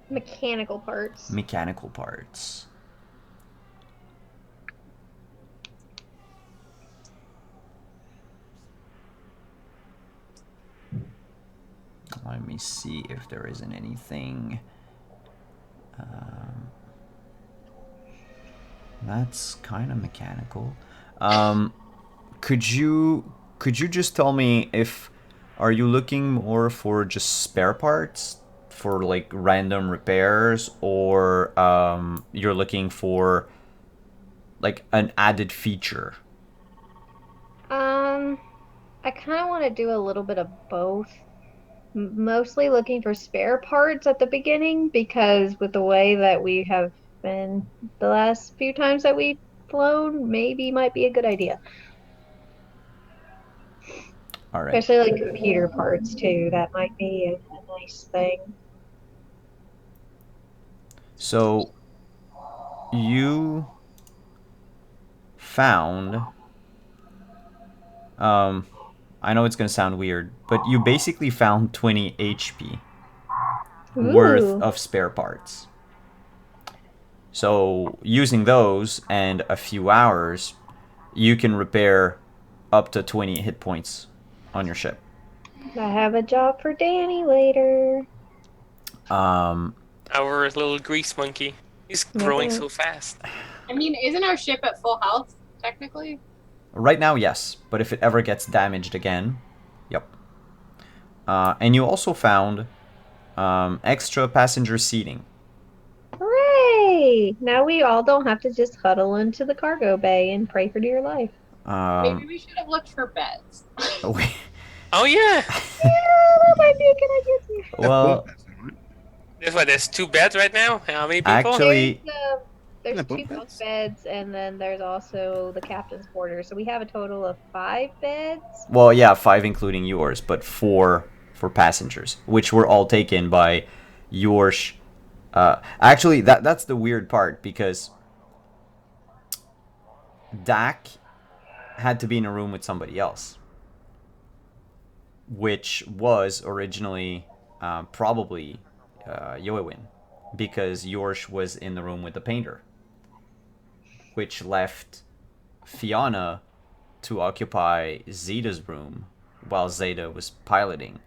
Mechanical parts. mechanical parts. Let me see if there isn't anything. That's kind of mechanical. Could you just tell me if are you looking more for just spare parts for like random repairs, or you're looking for like an added feature? I kind of want to do a little bit of both. Mostly looking for spare parts at the beginning, because with the way that we have been the last few times that we've flown, maybe might be a good idea. All right. Especially like computer parts too. That might be a nice thing. So you found I know it's going to sound weird, but you basically found 20 HP worth Ooh. of spare parts. So using those and a few hours, you can repair up to 20 hit points on your ship. I have a job for Danny later. Our little grease monkey. He's growing so fast. I mean, isn't our ship at full health, technically? Right now, yes, but if it ever gets damaged again, yep. And you also found extra passenger seating. Hooray! Now we all don't have to just huddle into the cargo bay and pray for dear life. Maybe we should have looked for beds. Oh yeah. Yeah, that might be a good idea too. Well, There's 2 beds right now? How many people? actually, There's Yeah, 2 bunk bunk beds. beds, and then there's also the captain's quarters. So we have a total of 5 beds. well, yeah, 5 including yours, but 4 for passengers, which were all taken by yours. Actually, that's the weird part, because Dak had to be in a room with somebody else, which was originally probably Yoewin, because Yorsh was in the room with the painter, which left Fiona to occupy Zeta's room while Zeta was piloting.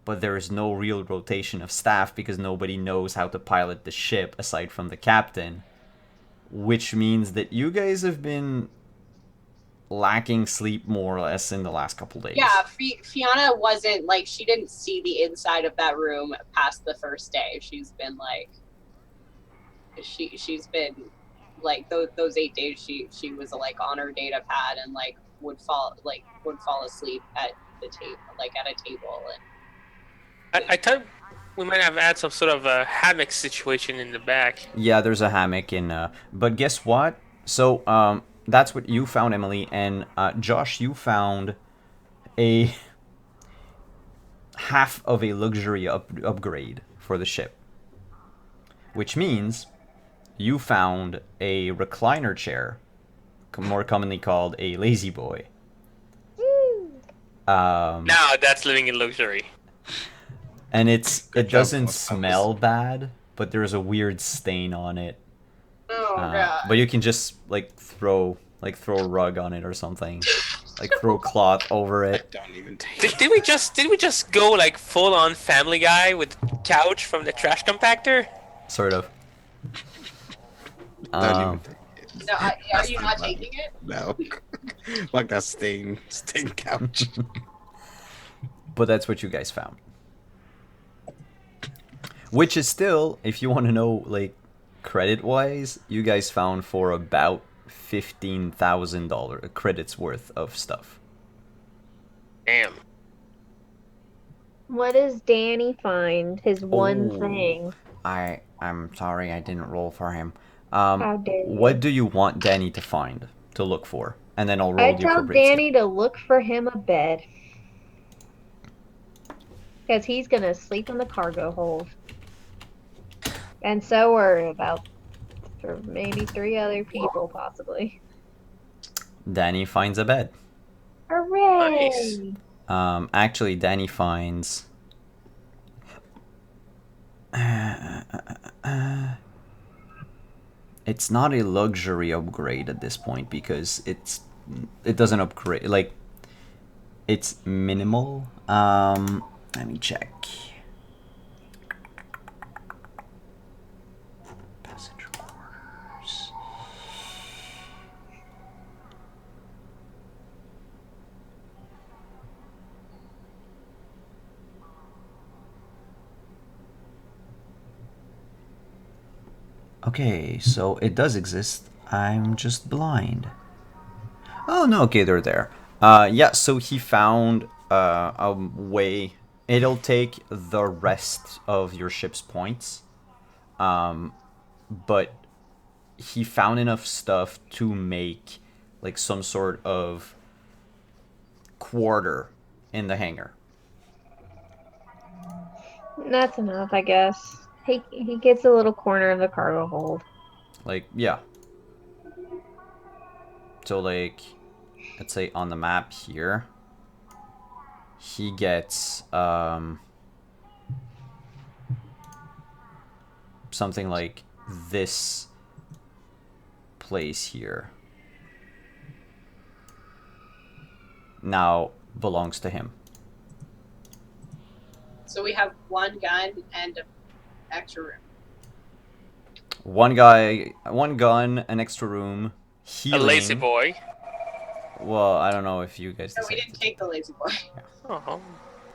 But there is no real rotation of staff because nobody knows how to pilot the ship aside from the captain. which means that you guys have been lacking sleep more or less in the last couple days. Yeah, Fiona wasn't like she didn't see the inside of that room past the first day. She's been like, she's been like those 8 days. She was like on her data pad and like would fall asleep at the table, like at a table. And I thought we might have had some sort of a hammock situation in the back. Yeah, there's a hammock in. But guess what? So that's what you found, Emily, and Josh, you found a half of a luxury upgrade for the ship, which means you found a recliner chair, more commonly called a lazy boy. Now that's living in luxury. And it Good job, doesn't boss. smell bad, but there's a weird stain on it. oh god, But you can just throw a rug on it or something, like throw cloth over I it. don't even take Did we just go like full on Family Guy with couch from the trash compactor? Sort of. Don't even take it. no, are you not taking it? No. Like that stain couch. But that's what you guys found. Which is still, if you want to know, like, credit-wise, you guys found for about $15,000 credits worth of stuff. Damn. What does Danny find? His one Oh. thing. I'm sorry, I didn't roll for him. How dare you. What do you want Danny to find, to look for? And then I'll roll I the tell appropriate Danny to look for him a bed. Because he's going to sleep in the cargo hold. And so are about maybe 3 other people, possibly. skill. Danny finds a bed. Hooray! Nice. Actually, Danny finds... It's not a luxury upgrade at this point because it doesn't upgrade, like, it's minimal. Let me check. Passenger quarters. Okay, so it does exist. I'm just blind. Oh no, okay, they're there. Yeah, so he found a way. It'll take the rest of your ship's points. But he found enough stuff to make like some sort of quarter in the hangar. That's enough, I guess. He gets a little corner of the cargo hold. Like, yeah. So, like, let's say on the map here, he gets, something like this place here. Now belongs to him. So we have one gun and an extra room. One gun, an extra room, A healing. lazy boy. Well, I don't know if you guys. No, we decide didn't to- take the lazy boy. Oh.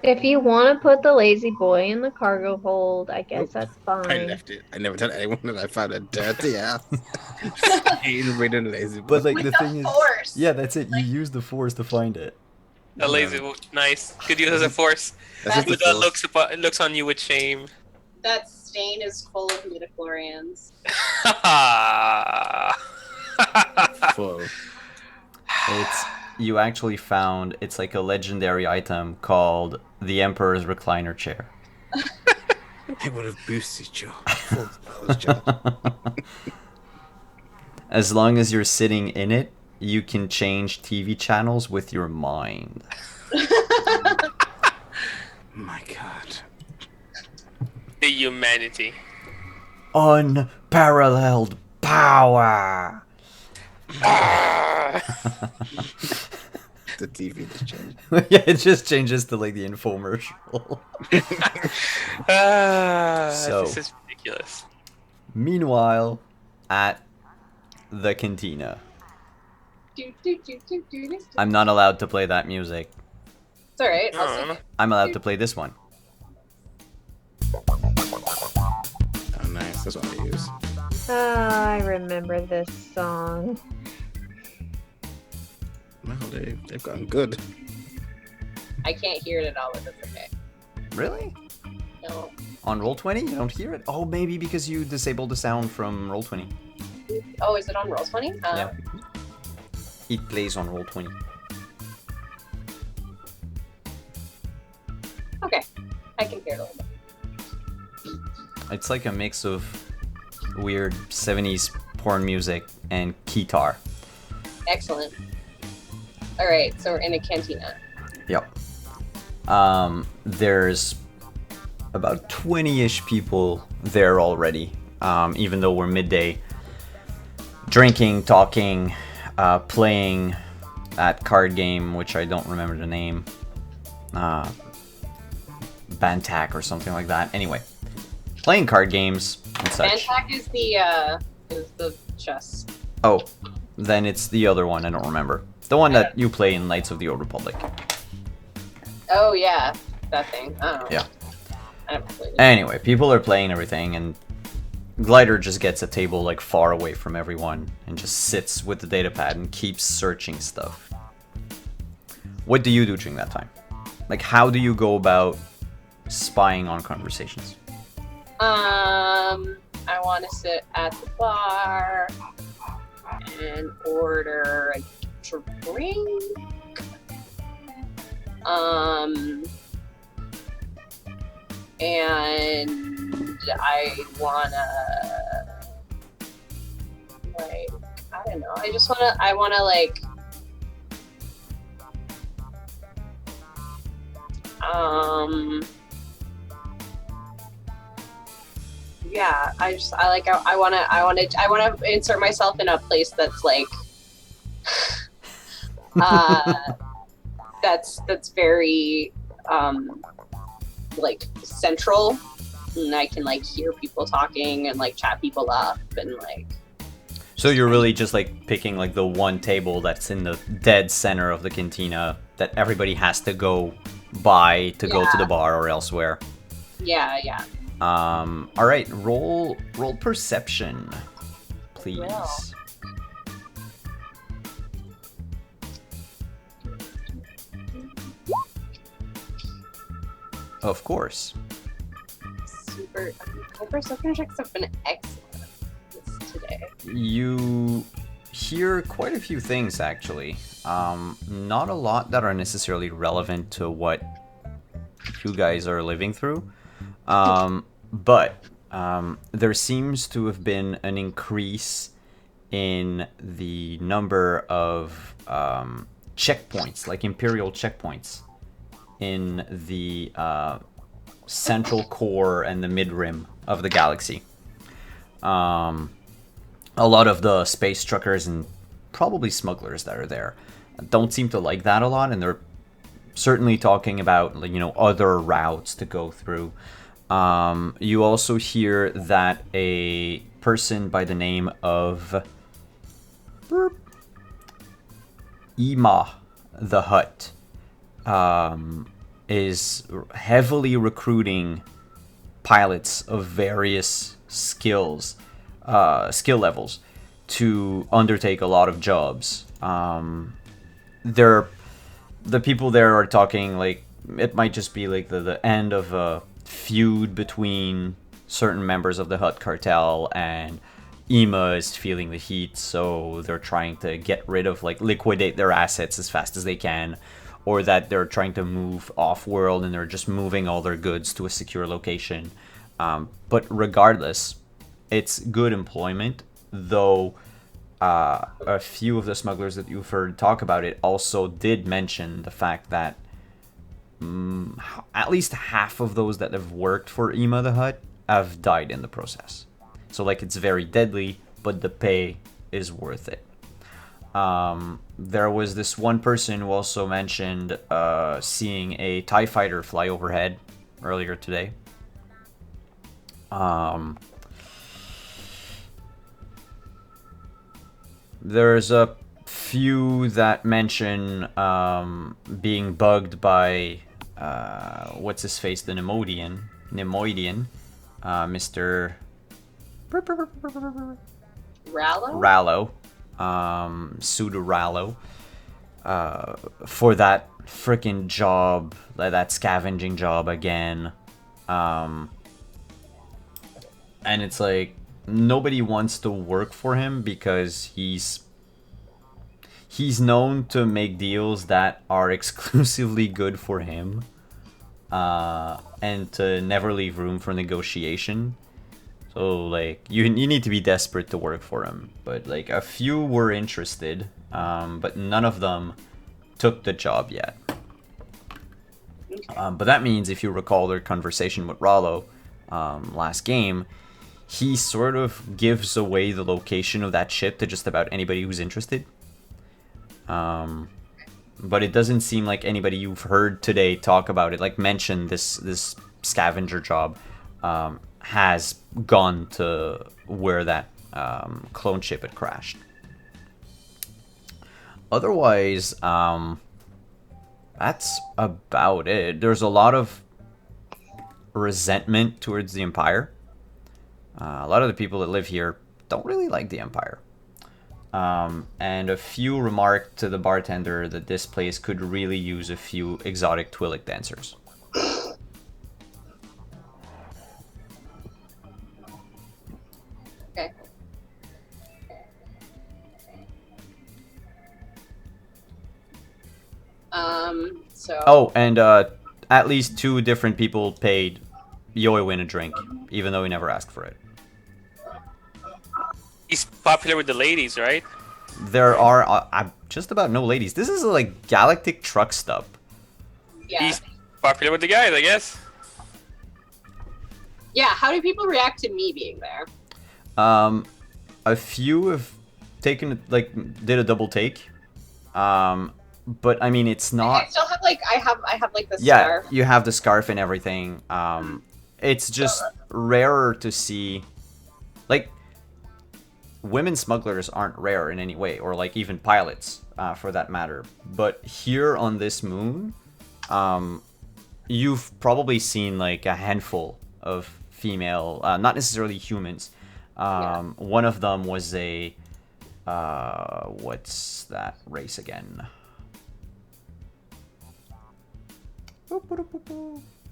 If you want to put the lazy boy in the cargo hold, I guess Nope. that's I fine. left it. I never told anyone that I found a dirty ass. Ridden lazy But like With the the thing is, force. yeah, that's it. You use the force to find it. A lazy boy. Nice. Could use as a force. That's just Who the that force. looks on you with shame. That stain is full of midichlorians. Full. It's you actually found it's like a legendary item called the Emperor's recliner chair. It would have boosted your full spells, Josh. As long as you're sitting in it, you can change TV channels with your mind. My God. The humanity. Unparalleled power. The TV just changed. Yeah, it just changes to like the infomercial. Ah, So. this is ridiculous. Meanwhile, at the Cantina. Do, do, do, do, do, do. I'm not allowed to play that music. It's alright. I'll sing Aw. it. I'm allowed to play this one. Oh, nice. That's what I use. Oh, I remember this song. Wow, they've gotten good. I can't hear it at all, but that's okay. Really? No. On Roll20, you don't hear it? Oh, maybe because you disabled the sound from Roll20. Oh, is it on Roll20? Yeah. It plays on Roll20. Okay. I can hear it a little bit. It's like a mix of weird 70s porn music and guitar. Excellent. Alright, so we're in a cantina. Yep. There's about 20-ish people there already, even though we're midday. Drinking, talking, playing that card game, which I don't remember the name. Bantac or something like that. Anyway, playing card games and such. Bantac is the chess. Oh, then it's the other one, I don't remember. The one that you play in Knights of the Old Republic. Oh yeah, that thing. I don't know. Yeah. I haven't played it. Anyway, people are playing everything, and Glider just gets a table like far away from everyone and just sits with the datapad and keeps searching stuff. What do you do during that time? Like, how do you go about spying on conversations? I want to sit at the bar and order a drink. And I wanna, like, I don't know. I wanna like, yeah, I wanna insert myself in a place that's like, that's very, like central, and I can like hear people talking and like chat people up and like. So you're really just like picking like the one table that's in the dead center of the cantina that everybody has to go by to go to the bar or elsewhere. Yeah. All right, roll perception, please. Well. Of course. Super. My perception checks have been excellent today. You hear quite a few things actually. Not a lot that are necessarily relevant to what you guys are living through. But there seems to have been an increase in the number of checkpoints, like Imperial checkpoints, in the central core and the mid-rim of the galaxy. A lot of the space truckers and probably smugglers that are there don't seem to like that a lot, and they're certainly talking about, you know, other routes to go through. You also hear that a person by the name of Ima the Hutt is heavily recruiting pilots of various skill levels to undertake a lot of jobs. The people there are talking like it might just be like the end of a feud between certain members of the Hutt cartel, and Ima is feeling the heat, so they're trying to get rid of, like, liquidate their assets as fast as they can, or that they're trying to move off-world and they're just moving all their goods to a secure location. But regardless, it's good employment, though a few of the smugglers that you've heard talk about it also did mention the fact that at least half of those that have worked for Ima the Hutt have died in the process. So, like, it's very deadly, but the pay is worth it. There was this one person who also mentioned seeing a TIE fighter fly overhead earlier today. There's a few that mention being bugged by what's his face, the Nemoidian, Mr. Rallo? Rallo, Pseudo Rallo, for that freaking job, that scavenging job again. And it's like nobody wants to work for him because he's known to make deals that are exclusively good for him, and to never leave room for negotiation. So like you need to be desperate to work for him. But like a few were interested, but none of them took the job yet. But that means, if you recall their conversation with Rollo last game, he sort of gives away the location of that ship to just about anybody who's interested. But it doesn't seem like anybody you've heard today talk about it, like mention this scavenger job, has gone to where that clone ship had crashed. Otherwise, that's about it. There's a lot of resentment towards the Empire. A lot of the people that live here don't really like the Empire. And a few remarked to the bartender that this place could really use a few exotic Twi'lek dancers. Okay. So. Oh, and at least 2 different people paid Yoewin a drink, even though he never asked for it. He's popular with the ladies, right? There are just about no ladies. This is like galactic truck stop. Yeah. He's popular with the guys, I guess. Yeah. How do people react to me being there? A few have taken did a double take. But I mean, it's not. I still have I have like the Yeah, scarf. you have the scarf and everything. It's just rarer to see, like, women smugglers aren't rare in any way, or like even pilots, for that matter. But here on this moon, you've probably seen like a handful of female, not necessarily humans. One of them was a, what's that race again?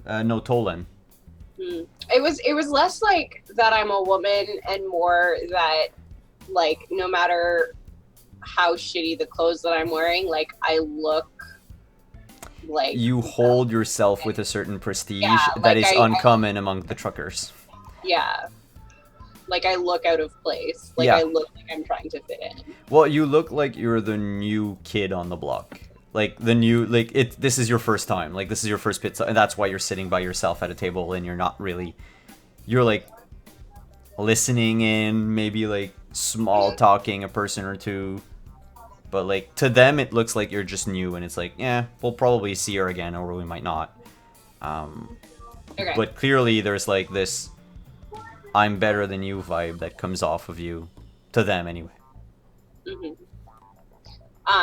No, Tolan. It was less like that I'm a woman and more that like no matter how shitty the clothes that I'm wearing, like I look like You hold yourself with a certain prestige that like is I- uncommon among the truckers. yeah. Like I look out of place. Like Yeah. I look like I'm trying to fit in. Well, you look like you're the new kid on the block. Like the new, like this is your first time. Like this is your first pizza, and that's why you're sitting by yourself at a table, and you're not really, you're like listening in, maybe like small talking a person or two, but like to them it looks like you're just new, and it's like, yeah, we'll probably see her again, or we might not. Okay. But clearly there's like this I'm better than you vibe that comes off of you, to them anyway. hmm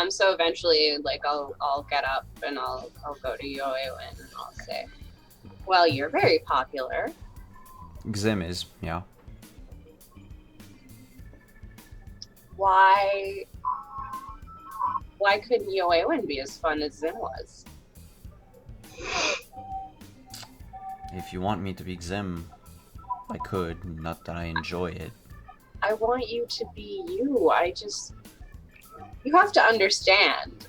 So eventually, like I'll get up and I'll go to Yoewin and I'll say, "Well, you're very popular. Xim is, yeah. Why couldn't Yoewin be as fun as Zin was?" If you want me to be Xim, I could. Not that I enjoy it. I want you to be you. You have to understand.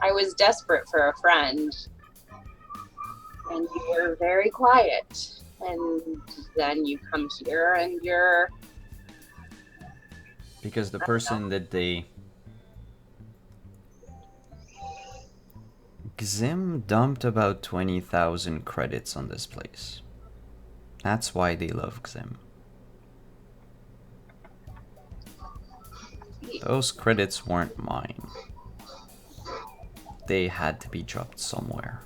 I was desperate for a friend, and you were very quiet. And then you come here, and you're Because the person that they... Xim dumped about 20,000 credits on this place. That's why they love Xim. Those credits weren't mine. They had to be dropped somewhere.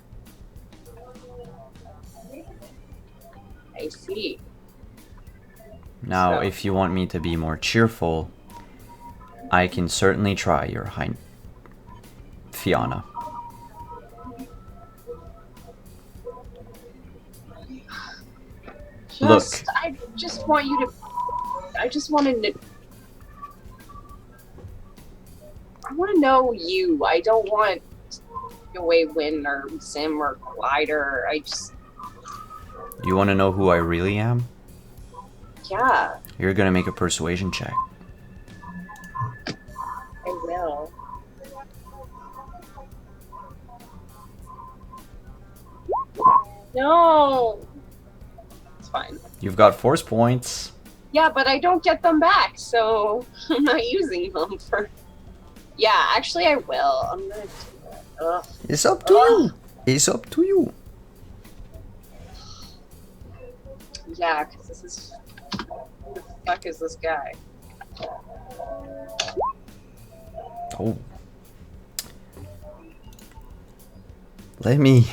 I see. Now, So- if you want me to be more cheerful, I can certainly try, Your Highness. Fiona. Look. I just want you to. I just want to. I want to know you. I don't want Away Win or Sim or Glider. I just. You want to know who I really am? Yeah, You're gonna make a persuasion check. I will. No. It's fine. You've got force points. Yeah, but I don't get them back, so I'm not using them for. Yeah, actually, I will. I'm gonna do that. Ugh. It's up to you. It's up to you. Yeah, because this is. Who the fuck is this guy? Oh. Let me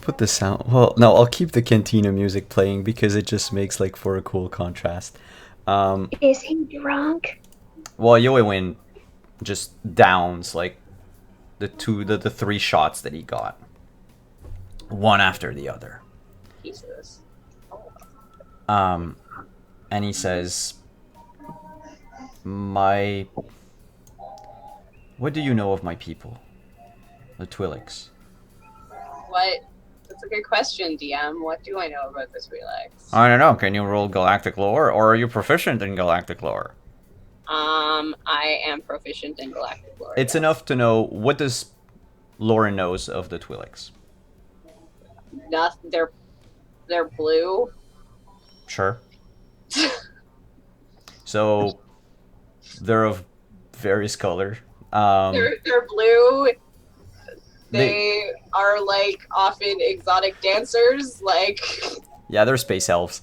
put the sound. Well, no, I'll keep the cantina music playing because it just makes like for a cool contrast. Is he drunk? Well, Yoewin just downs like the three shots that he got, one after the other. Jesus. And he says, what do you know of my people, the Twi'leks? What? That's a good question, DM. What do I know about this Relax? I don't know. Can you roll galactic lore, or are you proficient in galactic lore? I am proficient in galactic lore. It's enough to know what does Lauren knows of the Twi'leks. Nothing. They're blue. Sure. So they're of various color. They're blue. They are like often exotic dancers. Like yeah, they're space elves.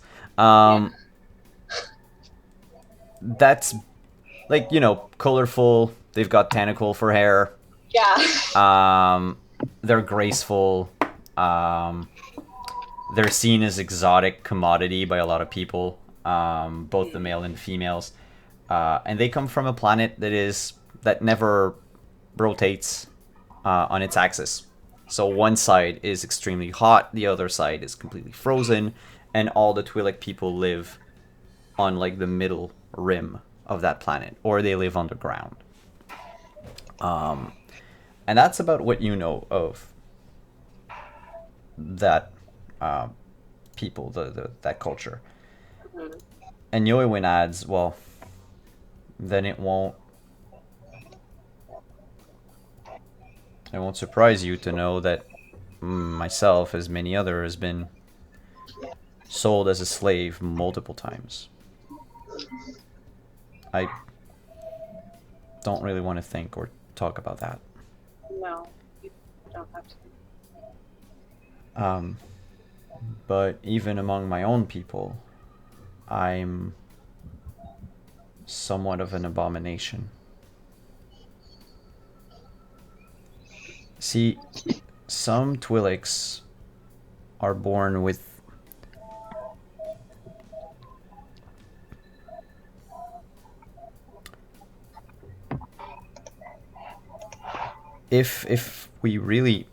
That's like, you know, colorful. They've got tentacle for hair. yeah. They're graceful. They're seen as exotic commodity by a lot of people, both the male and females. And they come from a planet that never rotates on its axis. So one side is extremely hot, the other side is completely frozen, and all the Twi'lek people live on like the middle rim of that planet, or they live underground. And that's about what you know of that people, that culture. Mhm. And Yoewin adds, well, then it won't surprise you to know that myself, as many others, has been sold as a slave multiple times. I don't really want to think or talk about that. No, you don't have to. But even among my own people, I'm somewhat of an abomination. See, some Twi'leks are born with if we really,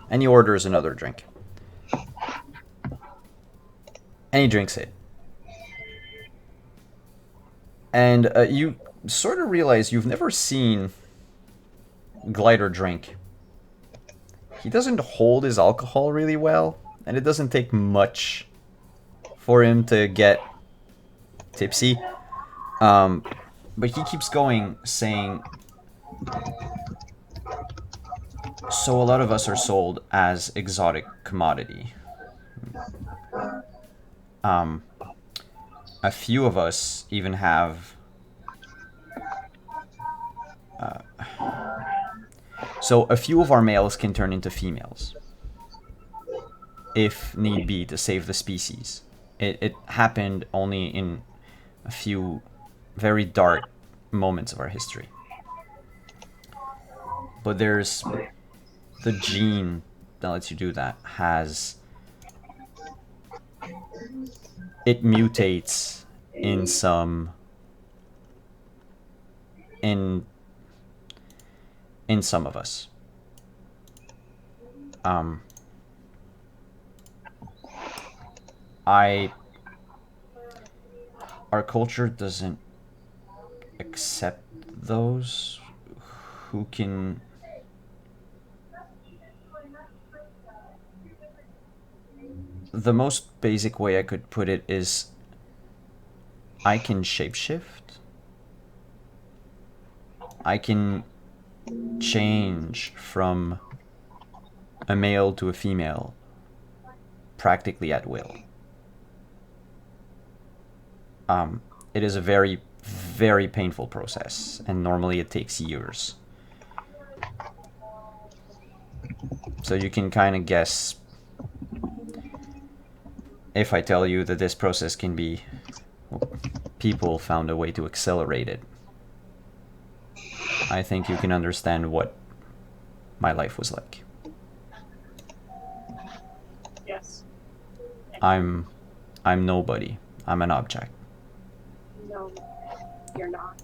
and he orders another drink, and he drinks it, and you sort of realize you've never seen Glider drink. He doesn't hold his alcohol really well, and it doesn't take much for him to get tipsy. But he keeps going, saying, so a lot of us are sold as exotic commodity. A few of us even have so a few of our males can turn into females, if need be, to save the species. It happened only in a few very dark moments of our history. But there's the gene that lets you do that it mutates in some in some of us. Our culture doesn't accept those who can the most basic way I could put it is I can shapeshift. I can change from a male to a female practically at will. It is a very, very painful process, and normally it takes years. So you can kind of guess if I tell you that this process can be... people found a way to accelerate it. I think you can understand what my life was like. Yes. I'm nobody. I'm an object. No, you're not.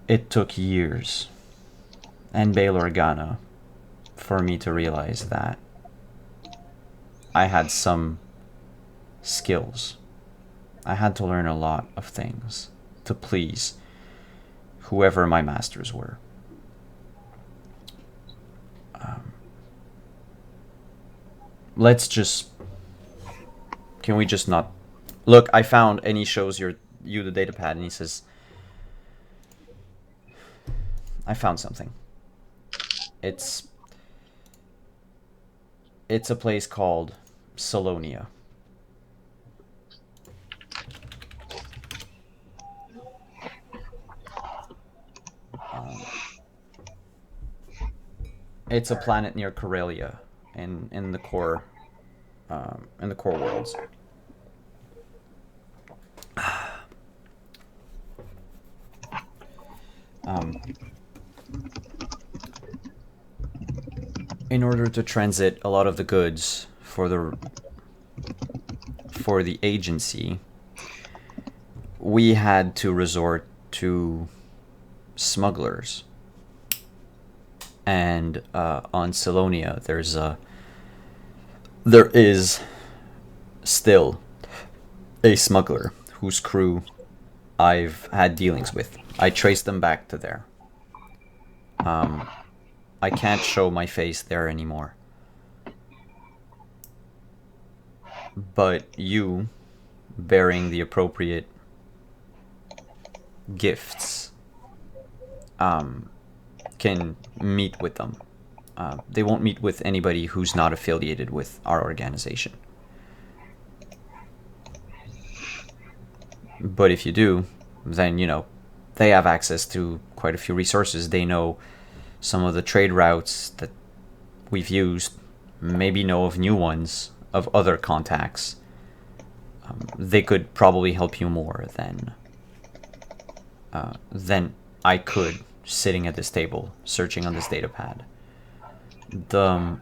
It took years and Bail Organa for me to realize that I had some skills. I had to learn a lot of things to please whoever my masters were. Let's just... Can we just not... Look, I found, and he shows you the datapad, and he says, I found something. It's a place called Salonia. It's a planet near Corellia, in the core worlds. In order to transit a lot of the goods for the agency, we had to resort to smugglers. And on Salonia, there is still a smuggler whose crew I've had dealings with. I traced them back to there. I can't show my face there anymore. But you, bearing the appropriate gifts, can meet with them. They won't meet with anybody who's not affiliated with our organization. But if you do, then, they have access to quite a few resources. They know some of the trade routes that we've used, maybe know of new ones, of other contacts. They could probably help you more than I could sitting at this table, searching on this datapad. The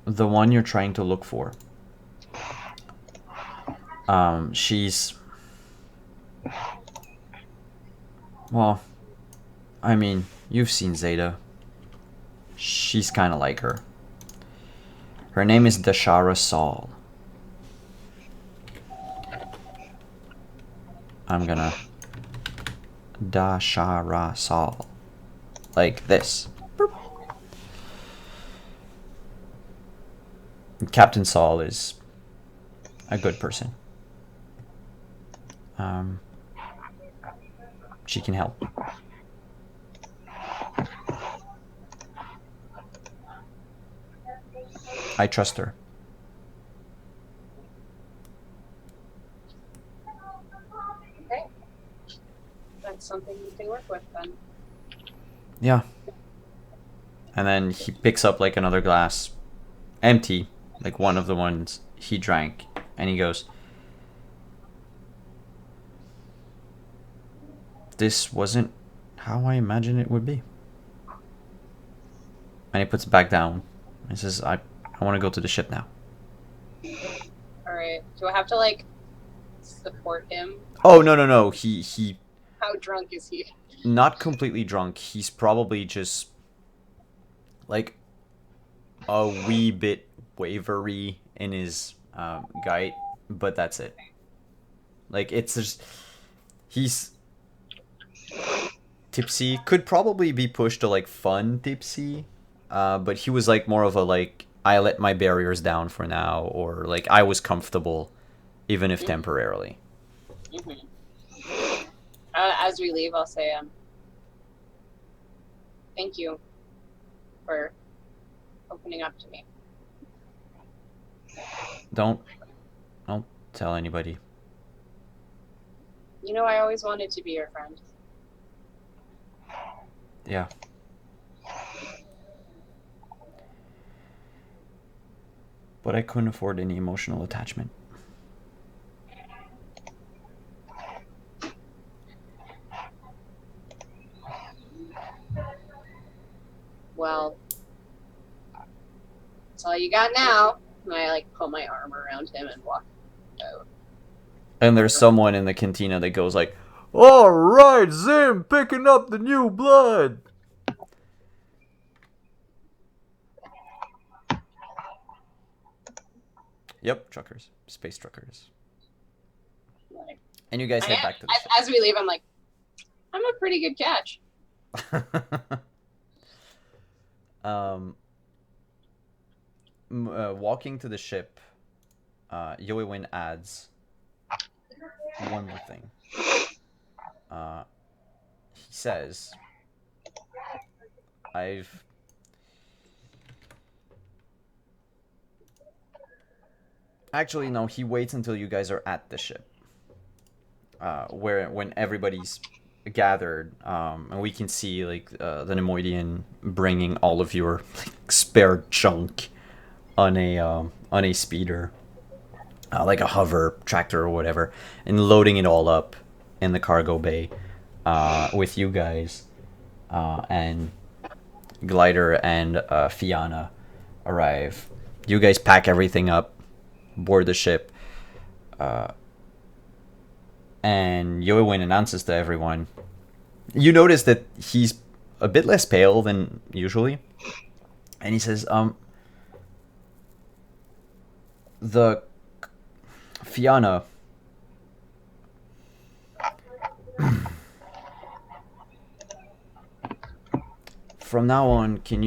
one you're trying to look for, she's... Well, I mean, you've seen Zeta. She's kind of like her. Her name is Dashara Saul. I'm gonna... Dashara Saul. Like this. Boop. Captain Saul is a good person. She can help. I trust her. Okay. That's something you can work with then. Yeah. And then he picks up like another glass, empty, like one of the ones he drank, and he goes, "This wasn't how I imagined it would be." And he puts it back down. He says, I want to go to the ship now. Alright. Do I have to, support him? Oh no. He How drunk is he? not completely drunk. He's probably just like a wee bit wavery in his gait, but that's it. Like it's just he's tipsy. Could probably be pushed to like fun tipsy, but he was like more of a like I let my barriers down for now, or like I was comfortable, even if temporarily. Mm-hmm. As we leave, I'll say, thank you for opening up to me. Don't tell anybody. You know, I always wanted to be your friend. Yeah. But I couldn't afford any emotional attachment. Well, that's all you got now. And I like put my arm around him and walk out. And there's someone in the cantina that goes like, "All right, Zim, picking up the new blood." Yep, truckers, space truckers. Like, And you guys head back to the ship. as we leave, I'm like, I'm a pretty good catch. Walking to the ship, Yoewin adds one more thing. He says, Actually, no, he waits until you guys are at the ship. When everybody's gathered, and we can see like the Nemoidian bringing all of your like, spare junk on a speeder, like a hover tractor or whatever, and loading it all up in the cargo bay with you guys, and Glider and Fianna arrive. You guys pack everything up, board the ship, and Yoewin announces to everyone. You notice that he's a bit less pale than usually, and he says, the Fianna, from now on, could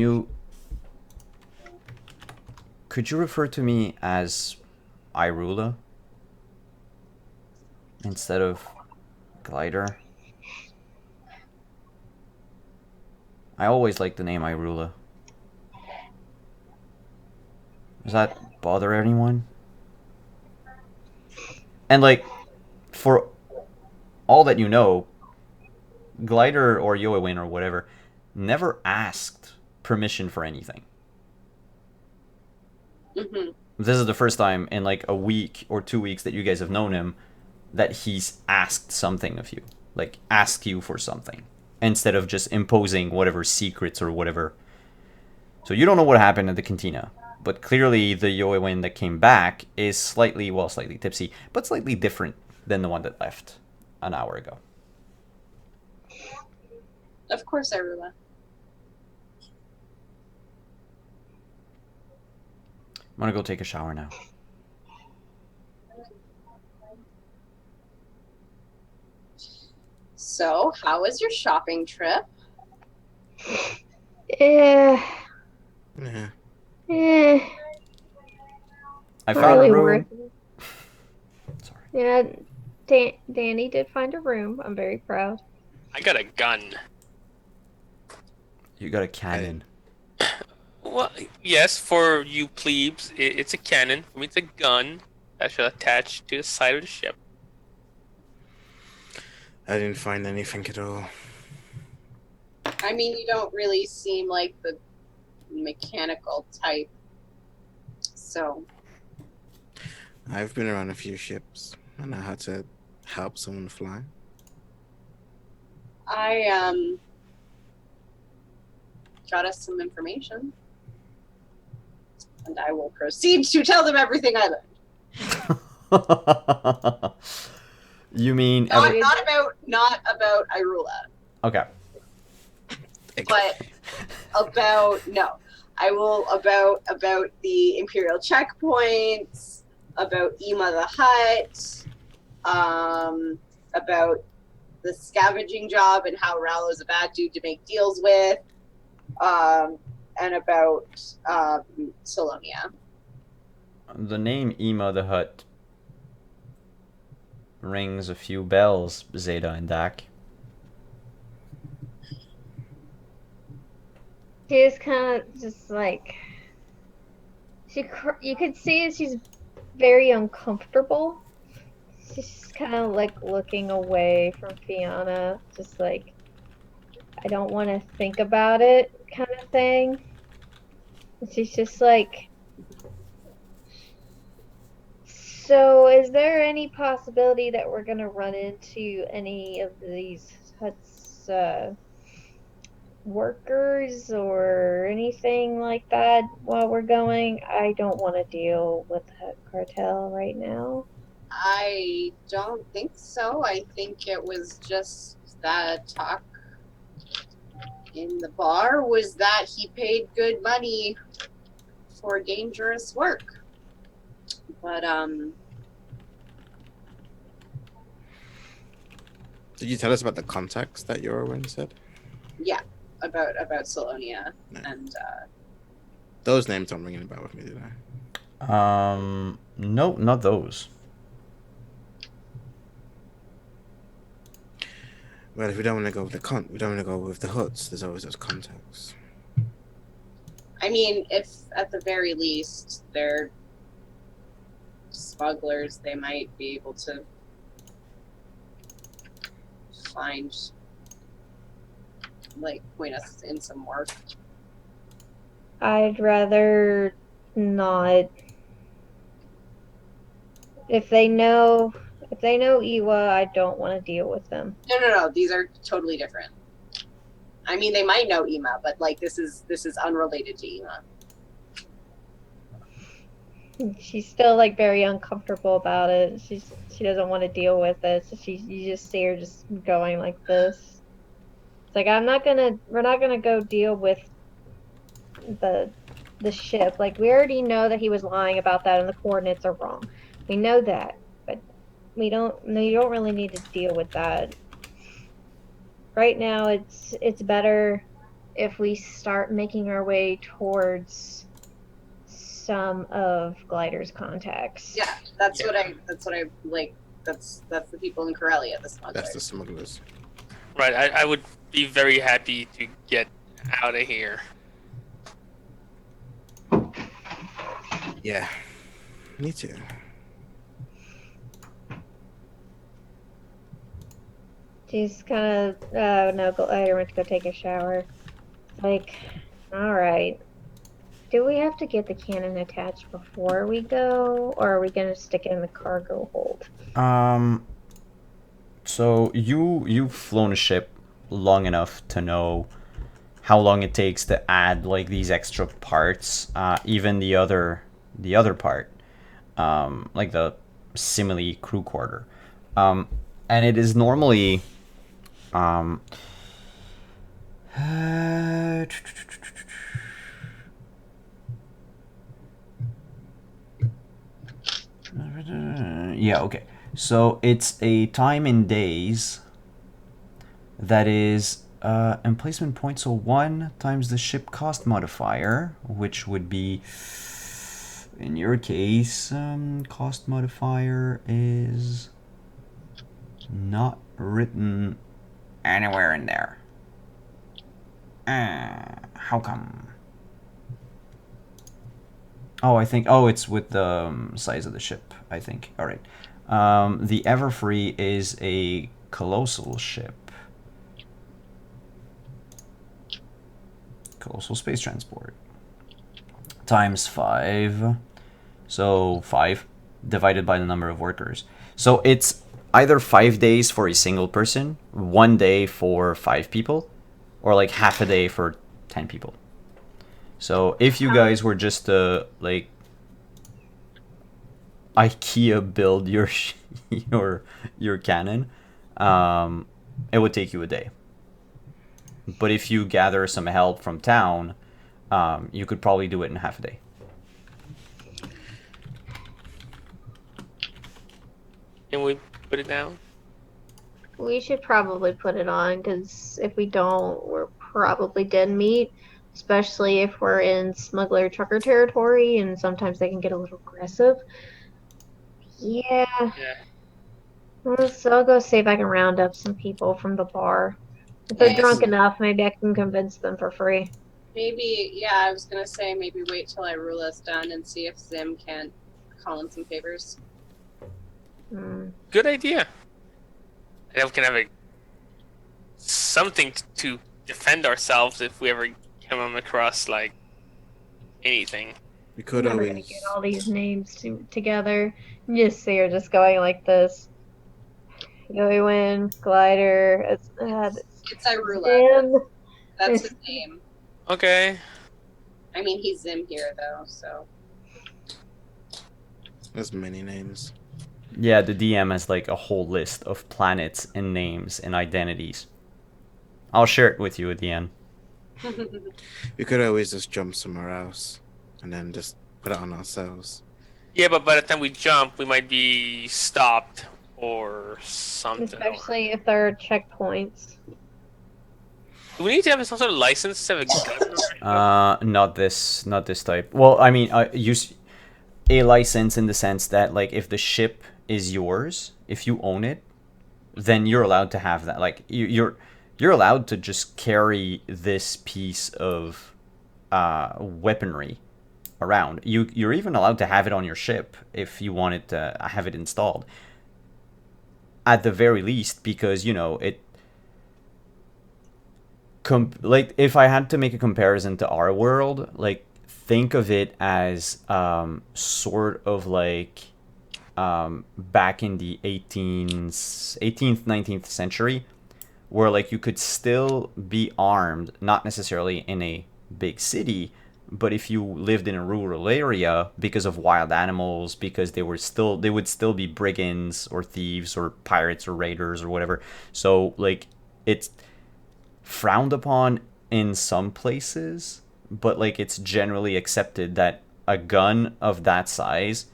you refer to me as Irula instead of Glider? I always liked the name Irula. Does that bother anyone? And like, for all that you know, Glider or Yoewin or whatever never asked permission for anything. Mm-hmm. This is the first time in like a week or 2 weeks that you guys have known him that he's asked something of you. Like, ask you for something. Instead of just imposing whatever secrets or whatever. So you don't know what happened at the cantina. But clearly the Yoewin that came back is slightly tipsy, but slightly different than the one that left an hour ago. Of course, Irula. I'm gonna go take a shower now. So, how was your shopping trip? Eh, Yeah. eh. I Not found really a room. worth it. Sorry. Yeah, Danny did find a room. I'm very proud. I got a gun. You got a cannon. Well, yes, for you plebes, it's a cannon. For me, it's a gun that should attach to the side of the ship. I didn't find anything at all. I mean, you don't really seem like the mechanical type. So, I've been around a few ships. I know how to help someone fly. I got us some information. And I will proceed to tell them everything I learned. You mean Not about Irula, okay. but about no. I will about the Imperial checkpoints, about Ema the Hut, about the scavenging job and how Rallo's a bad dude to make deals with, and about Solonia. The name Ema the Hut rings a few bells, Zeta and Dak. She is kind of just like you could see she's very uncomfortable. She's just kind of like looking away from Fiona, just like I don't want to think about it kind of thing. And she's just like, so is there any possibility that we're gonna run into any of these huts workers or anything like that while we're going? I don't want to deal with the cartel right now. I don't think so. I think it was just that talk in the bar was that he paid good money for dangerous work. But Did you tell us about the contacts that Yorwin said? yeah, about Solonia No. and Those names don't ring any bell with me, do they? No, not those. Well, if we don't want to go with we don't want to go with the huts. There's always those contacts. I mean, if at the very least they're smugglers, they might be able to find, like, point us in some work. I'd rather not. If they know Iwa, I don't want to deal with them. No. These are totally different. I mean, they might know Ema, but like this is unrelated to Ema. She's still like very uncomfortable about it. She doesn't want to deal with it. So you just see her just going like this. It's like we're not gonna go deal with the ship. Like we already know that he was lying about that and the coordinates are wrong. We know that, but you don't really need to deal with that. Right now it's better if we start making our way towards some of Glider's contacts. Yeah, that's what I like. That's the people in Corellia, the smugglers. That's the smugglers. Right, I would be very happy to get out of here. Yeah, me too. She's kind of no, Glider went to go take a shower. Like, all right. Do we have to get the cannon attached before we go, or are we gonna stick it in the cargo hold? So you've flown a ship long enough to know how long it takes to add like these extra parts, even the other part, like the simile crew quarter, and it is normally yeah, okay. So it's a time in days that is emplacement points. So 1 times the ship cost modifier, which would be, in your case, cost modifier is not written anywhere in there. How come? Oh, I think. Oh, it's with the size of the ship, I think. All right. The Everfree is a colossal ship. Colossal space transport. Times 5. So 5 divided by the number of workers. So it's either 5 days for a single person, 1 day for 5 people, or like half a day for 10 people. So if you guys were just like IKEA build your cannon, it would take you a day. But if you gather some help from town, you could probably do it in half a day. Can we put it down? We should probably put it on because if we don't, we're probably dead meat. Especially if we're in smuggler trucker territory, and sometimes they can get a little aggressive. Yeah. Yeah. So I'll go see if I can round up some people from the bar. If they're Yes. drunk enough, maybe I can convince them for free. Maybe, yeah, I was gonna say maybe wait till Irula's done and see if Zim can call in some favors. Hmm. Good idea. And we can have something to defend ourselves if we ever come across like anything. We could I'm never gonna always. get all these names together. You just see her just going like this. Yoiwin, Glider, It's Irula. Zim. That's his name. Okay. I mean, he's Zim here though, so. There's many names. Yeah, the DM has like a whole list of planets and names and identities. I'll share it with you at the end. We could always just jump somewhere else and then just put it on ourselves. Yeah, but by the time we jump, we might be stopped or something. Especially if there are checkpoints. Do we need to have some sort of license to have a gun? Not this type. Well, I mean, use a license in the sense that like if the ship is yours, if you own it, then you're allowed to have that. Like you're allowed to just carry this piece of weaponry around. You're even allowed to have it on your ship if you wanted to have it installed. At the very least, because you know it. Like if I had to make a comparison to our world, like think of it as sort of like back in the 18th 19th century, where like you could still be armed, not necessarily in a big city, but if you lived in a rural area, because of wild animals, because they would still be brigands or thieves or pirates or raiders or whatever. So like it's frowned upon in some places, but like it's generally accepted that a gun of that size,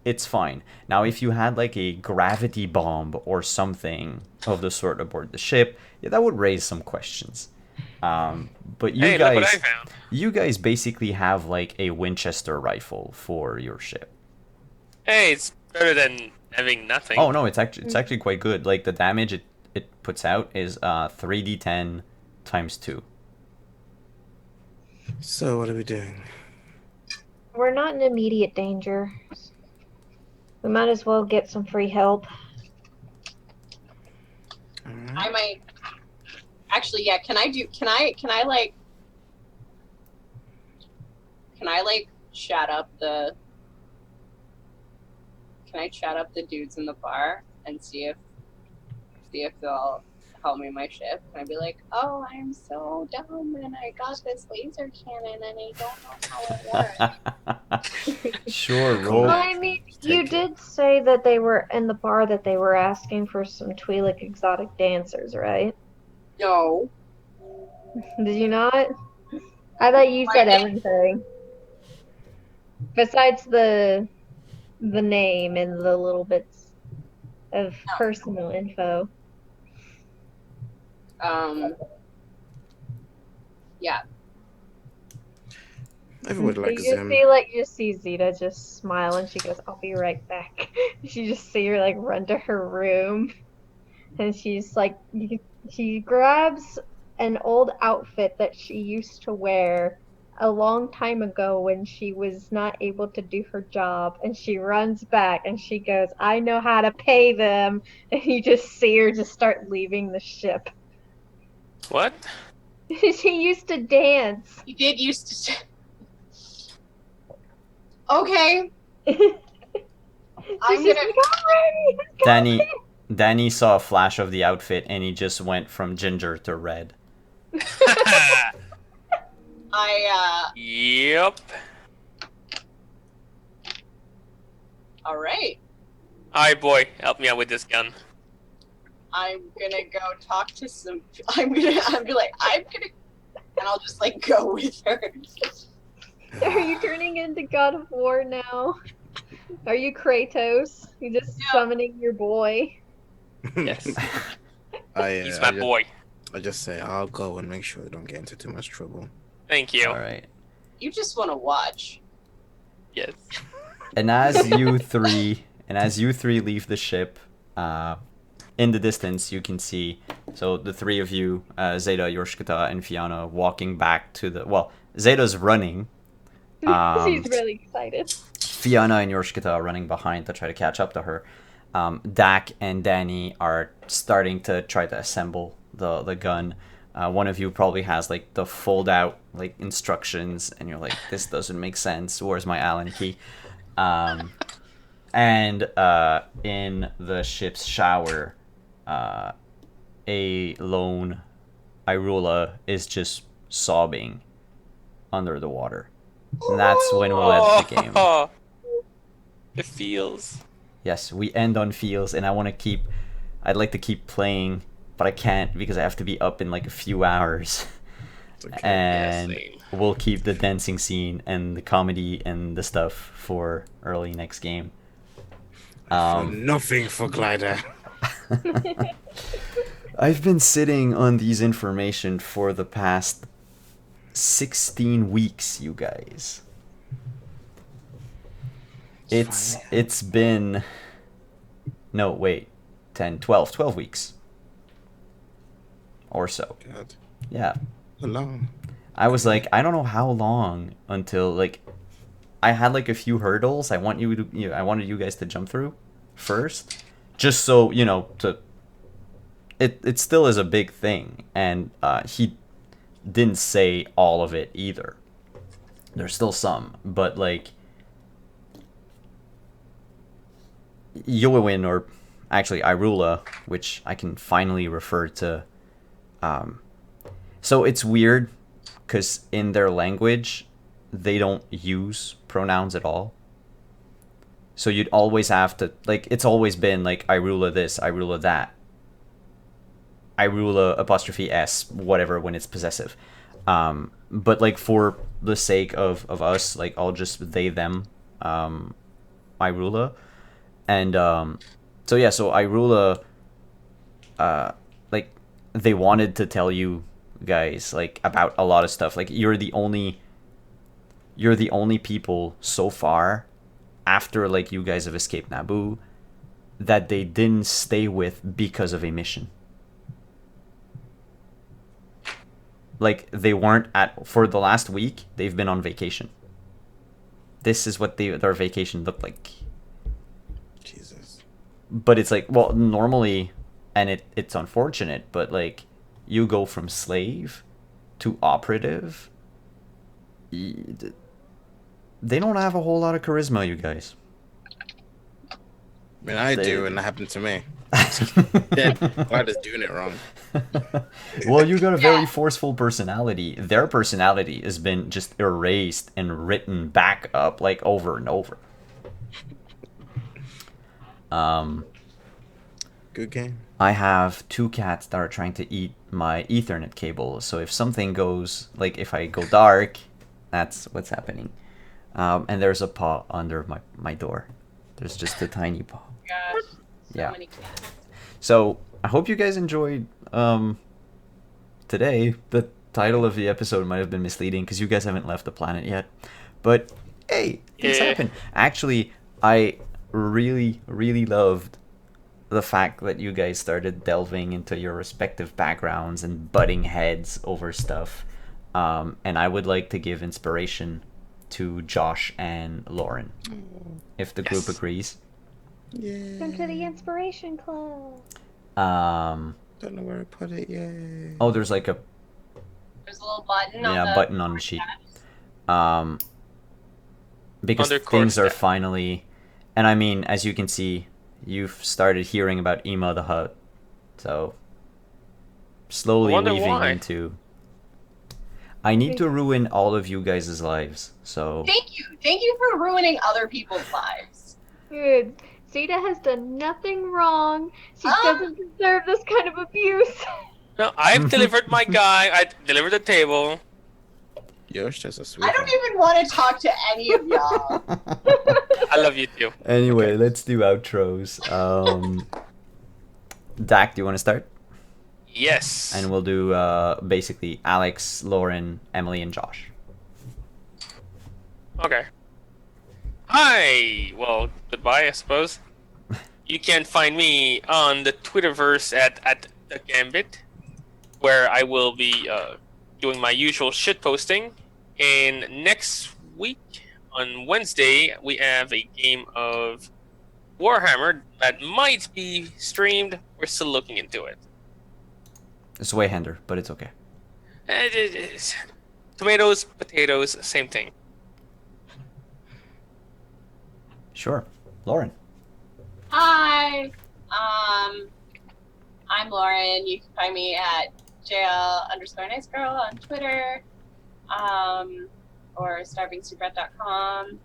it's fine. Now if you had like a gravity bomb or something of the sort aboard the ship, yeah, that would raise some questions. But Hey, look what I found. you guys basically have like a Winchester rifle for your ship. Hey, it's better than having nothing. Oh no, it's actually quite good. Like the damage it puts out is 3d10 times 2. So what are we doing? We're not in immediate danger. We might as well get some free help. All I right. might. Actually, yeah. Can I chat up the? Can I chat up the dudes in the bar and see if they'll help me my ship? Can I be like, oh, I'm so dumb and I got this laser cannon and I don't know how it works. Sure, Cool. roll. Well, I mean, you Take it. did say that they were in the bar that they were asking for some Twi'lek exotic dancers, right? No. Did you not? I thought you said everything. Besides the name and the little bits of personal info. Yeah. Everybody So likes you him. just see Zeta just smile and she goes, I'll be right back. You just see her like run to her room and she's like she grabs an old outfit that she used to wear a long time ago when she was not able to do her job, and she runs back and she goes, I know how to pay them, and you just see her just start leaving the ship. What? She used to dance. He did used to. Okay. I'm She's just like, "I'm ready." Danny saw a flash of the outfit and he just went from ginger to red. I Yep. All right. Alright, boy, help me out with this gun. I'm gonna go talk to some. I'll be like, and I'll just like go with her. Are you turning into God of War now? Are you Kratos? You just summoning your boy? Yes, he's I my just, boy. I just say I'll go and make sure I don't get into too much trouble. Thank you. All right. You just want to watch. Yes. And as you three leave the ship, in the distance you can see so the three of you, Zeta, Yorshkata, and Fiona, walking back to the Zeta's running. She's really excited. Fiona and Yorshkata are running behind to try to catch up to her. Dak and Danny are starting to try to assemble the gun. One of you probably has like the fold out like instructions, and you're like, this doesn't make sense. Where's my Allen key? And in the ship's shower, a lone Irula is just sobbing under the water. And that's when we'll end the game. Oh, it feels. Yes, we end on feels, and I'd like to keep playing, but I can't because I have to be up in like a few hours. It's okay. And Yeah, same. we'll keep the dancing scene and the comedy and the stuff for early next game. Nothing for Glider. I've been sitting on these information for the past 16 weeks, you guys. It's been 12 weeks or so. God. Yeah. Alone. I was like, I don't know how long until like I had like a few hurdles I wanted you guys to jump through first, just so it still is a big thing, and he didn't say all of it either. There's still some, but like Yoewin, or actually Irula, which I can finally refer to. So it's weird because in their language they don't use pronouns at all. So you'd always have to, like, it's always been like Irula this, Irula that, Irula apostrophe S, whatever, when it's possessive. But like for the sake of us, like I'll just they them Irula. And so Irula, like they wanted to tell you guys like about a lot of stuff. Like you're the only people so far, after like you guys have escaped Naboo, that they didn't stay with because of a mission. Like they weren't for the last week, they've been on vacation. This is what their vacation looked like. Jesus. But it's like, well, normally, and it's unfortunate, but like you go from slave to operative. They don't have a whole lot of charisma, you guys. I mean, I do, and that happened to me. Why is doing it wrong? Well, you got a very forceful personality. Their personality has been just erased and written back up like over and over. Good game. I have 2 cats that are trying to eat my Ethernet cable. So if something goes, like if I go dark, that's what's happening. And there's a paw under my door. There's just a tiny paw. Gosh, Yeah. many cats. So I hope you guys enjoyed today. The title of the episode might have been misleading because you guys haven't left the planet yet. But hey, things happen. Actually, I really, really loved the fact that you guys started delving into your respective backgrounds and butting heads over stuff. And I would like to give inspiration to Josh and Lauren, if the group agrees. Yeah. Welcome to the Inspiration Club. Don't know where I put it yet. Oh, there's like a There's a little button on the button on the sheet. Because Under core things are stat. finally, and I mean, as you can see, you've started hearing about Ema the Hutt, so slowly I wonder weaving why. into. I need to ruin all of you guys' lives, so Thank you for ruining other people's lives. Good. Zeta has done nothing wrong. She Ah! doesn't deserve this kind of abuse. No, I've delivered my guy. I delivered the table. Yours just a sweet I don't even want to talk to any of y'all. I love you too. Anyway, Okay. let's do outros. Dak, do you want to start? Yes. And we'll do basically Alex, Lauren, Emily, and Josh. Okay. Hi. Well, goodbye, I suppose. You can find me on the Twitterverse at the Gambit, where I will be doing my usual shit posting. And next week on Wednesday, we have a game of Warhammer that might be streamed. We're still looking into it. It's Wayhander, but it's okay. It's tomatoes, potatoes, same thing. Sure. Lauren. Hi. I'm Lauren. You can find me at JL_NiceGirl on Twitter. Or starvingsecret.com.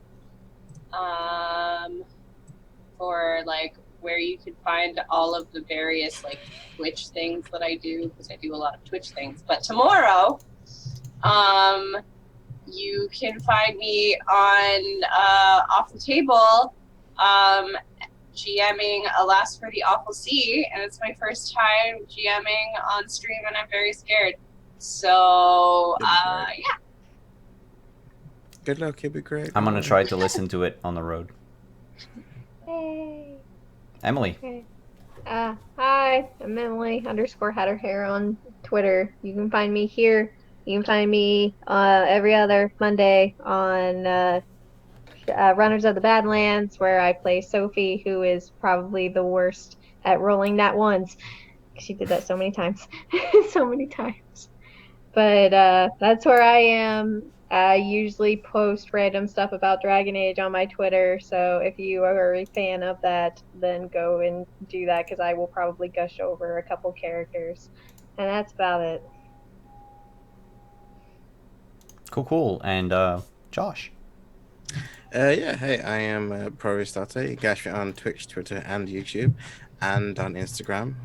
For like where you can find all of the various like Twitch things that I do, because I do a lot of Twitch things. But tomorrow, you can find me on Off the Table, GMing Alas for the Awful Sea, and it's my first time GMing on stream, and I'm very scared. So, yeah. Good luck, it'll be great. I'm gonna try to listen to it on the road. Hey. Emily. Hi, I'm Emily _Hatterhair on Twitter. You can find me here. You can find me every other Monday on Runners of the Badlands, where I play Sophie, who is probably the worst at rolling nat ones. She did that so many times. So many times. But that's where I am. I usually post random stuff about Dragon Age on my Twitter, so if you are a fan of that, then go and do that, because I will probably gush over a couple characters. And that's about it. Cool. And Josh. Yeah, hey, I am ProRestarter. You can catch me on Twitch, Twitter, and YouTube, and on Instagram.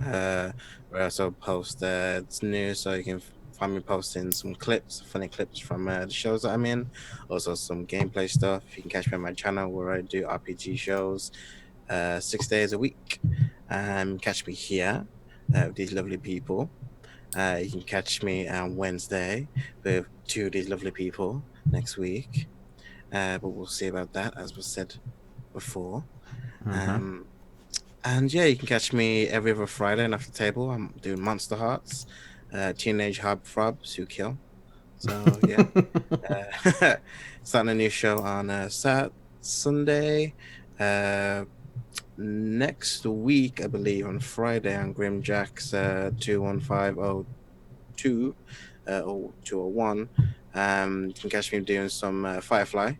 Where I also post it's news, so you can find me posting some clips, funny clips from the shows that I'm in. Also, some gameplay stuff. You can catch me on my channel where I do RPG shows 6 days a week. Catch me here with these lovely people. You can catch me on Wednesday with 2 of these lovely people next week. But we'll see about that, as was said before. Mhm. And yeah, you can catch me every other Friday on Off the Table. I'm doing Monster Hearts, Teenage Hobfrobs Who Kill. So yeah, starting a new show on Sunday. Next week, I believe, on Friday on Grimjack's 21502 or 201. You can catch me doing some Firefly.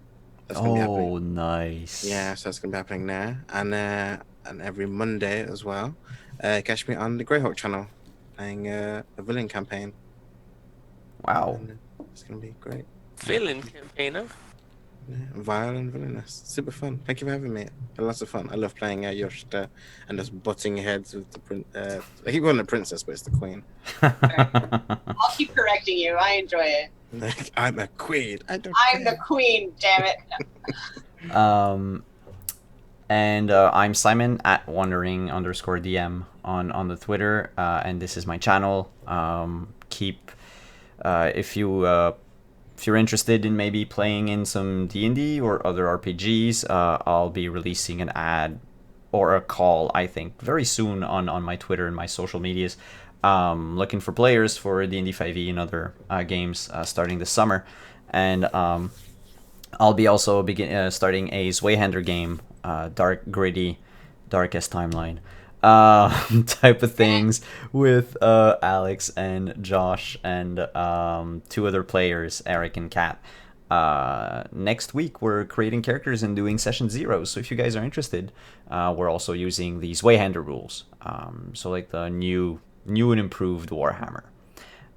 That's gonna be happening. Oh, nice. Yeah, so that's gonna be happening there, and every Monday as well. Catch me on the Greyhawk channel, playing a villain campaign. Wow. And it's gonna be great. Villain campaigner. Yeah, vile and villainous. Super fun. Thank you for having me. Lots of fun. I love playing Yoshida and just butting heads with the I keep calling the princess, but it's the queen. I'll keep correcting you. I enjoy it. Like, I'm a queen. I'm the queen, damn it. And I'm Simon at wandering_DM on the Twitter, and this is my channel. If you're interested in maybe playing in some D&D or other RPGs, I'll be releasing an ad or a call, I think, very soon on my Twitter and my social medias. Looking for players for D&D 5e and other games starting this summer. And I'll be also starting a Zweihander game, dark, gritty, darkest timeline type of things with Alex and Josh and 2 other players, Eric and Kat. Next week we're creating characters and doing session 0, so if you guys are interested, we're also using the Zweihander rules, so like the new and improved Warhammer.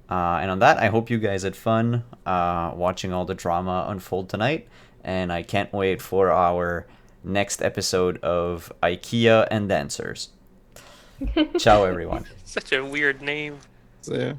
And on that, I hope you guys had fun watching all the drama unfold tonight, and I can't wait for our next episode of IKEA and Dancers. Ciao, everyone. Such a weird name. So, yeah.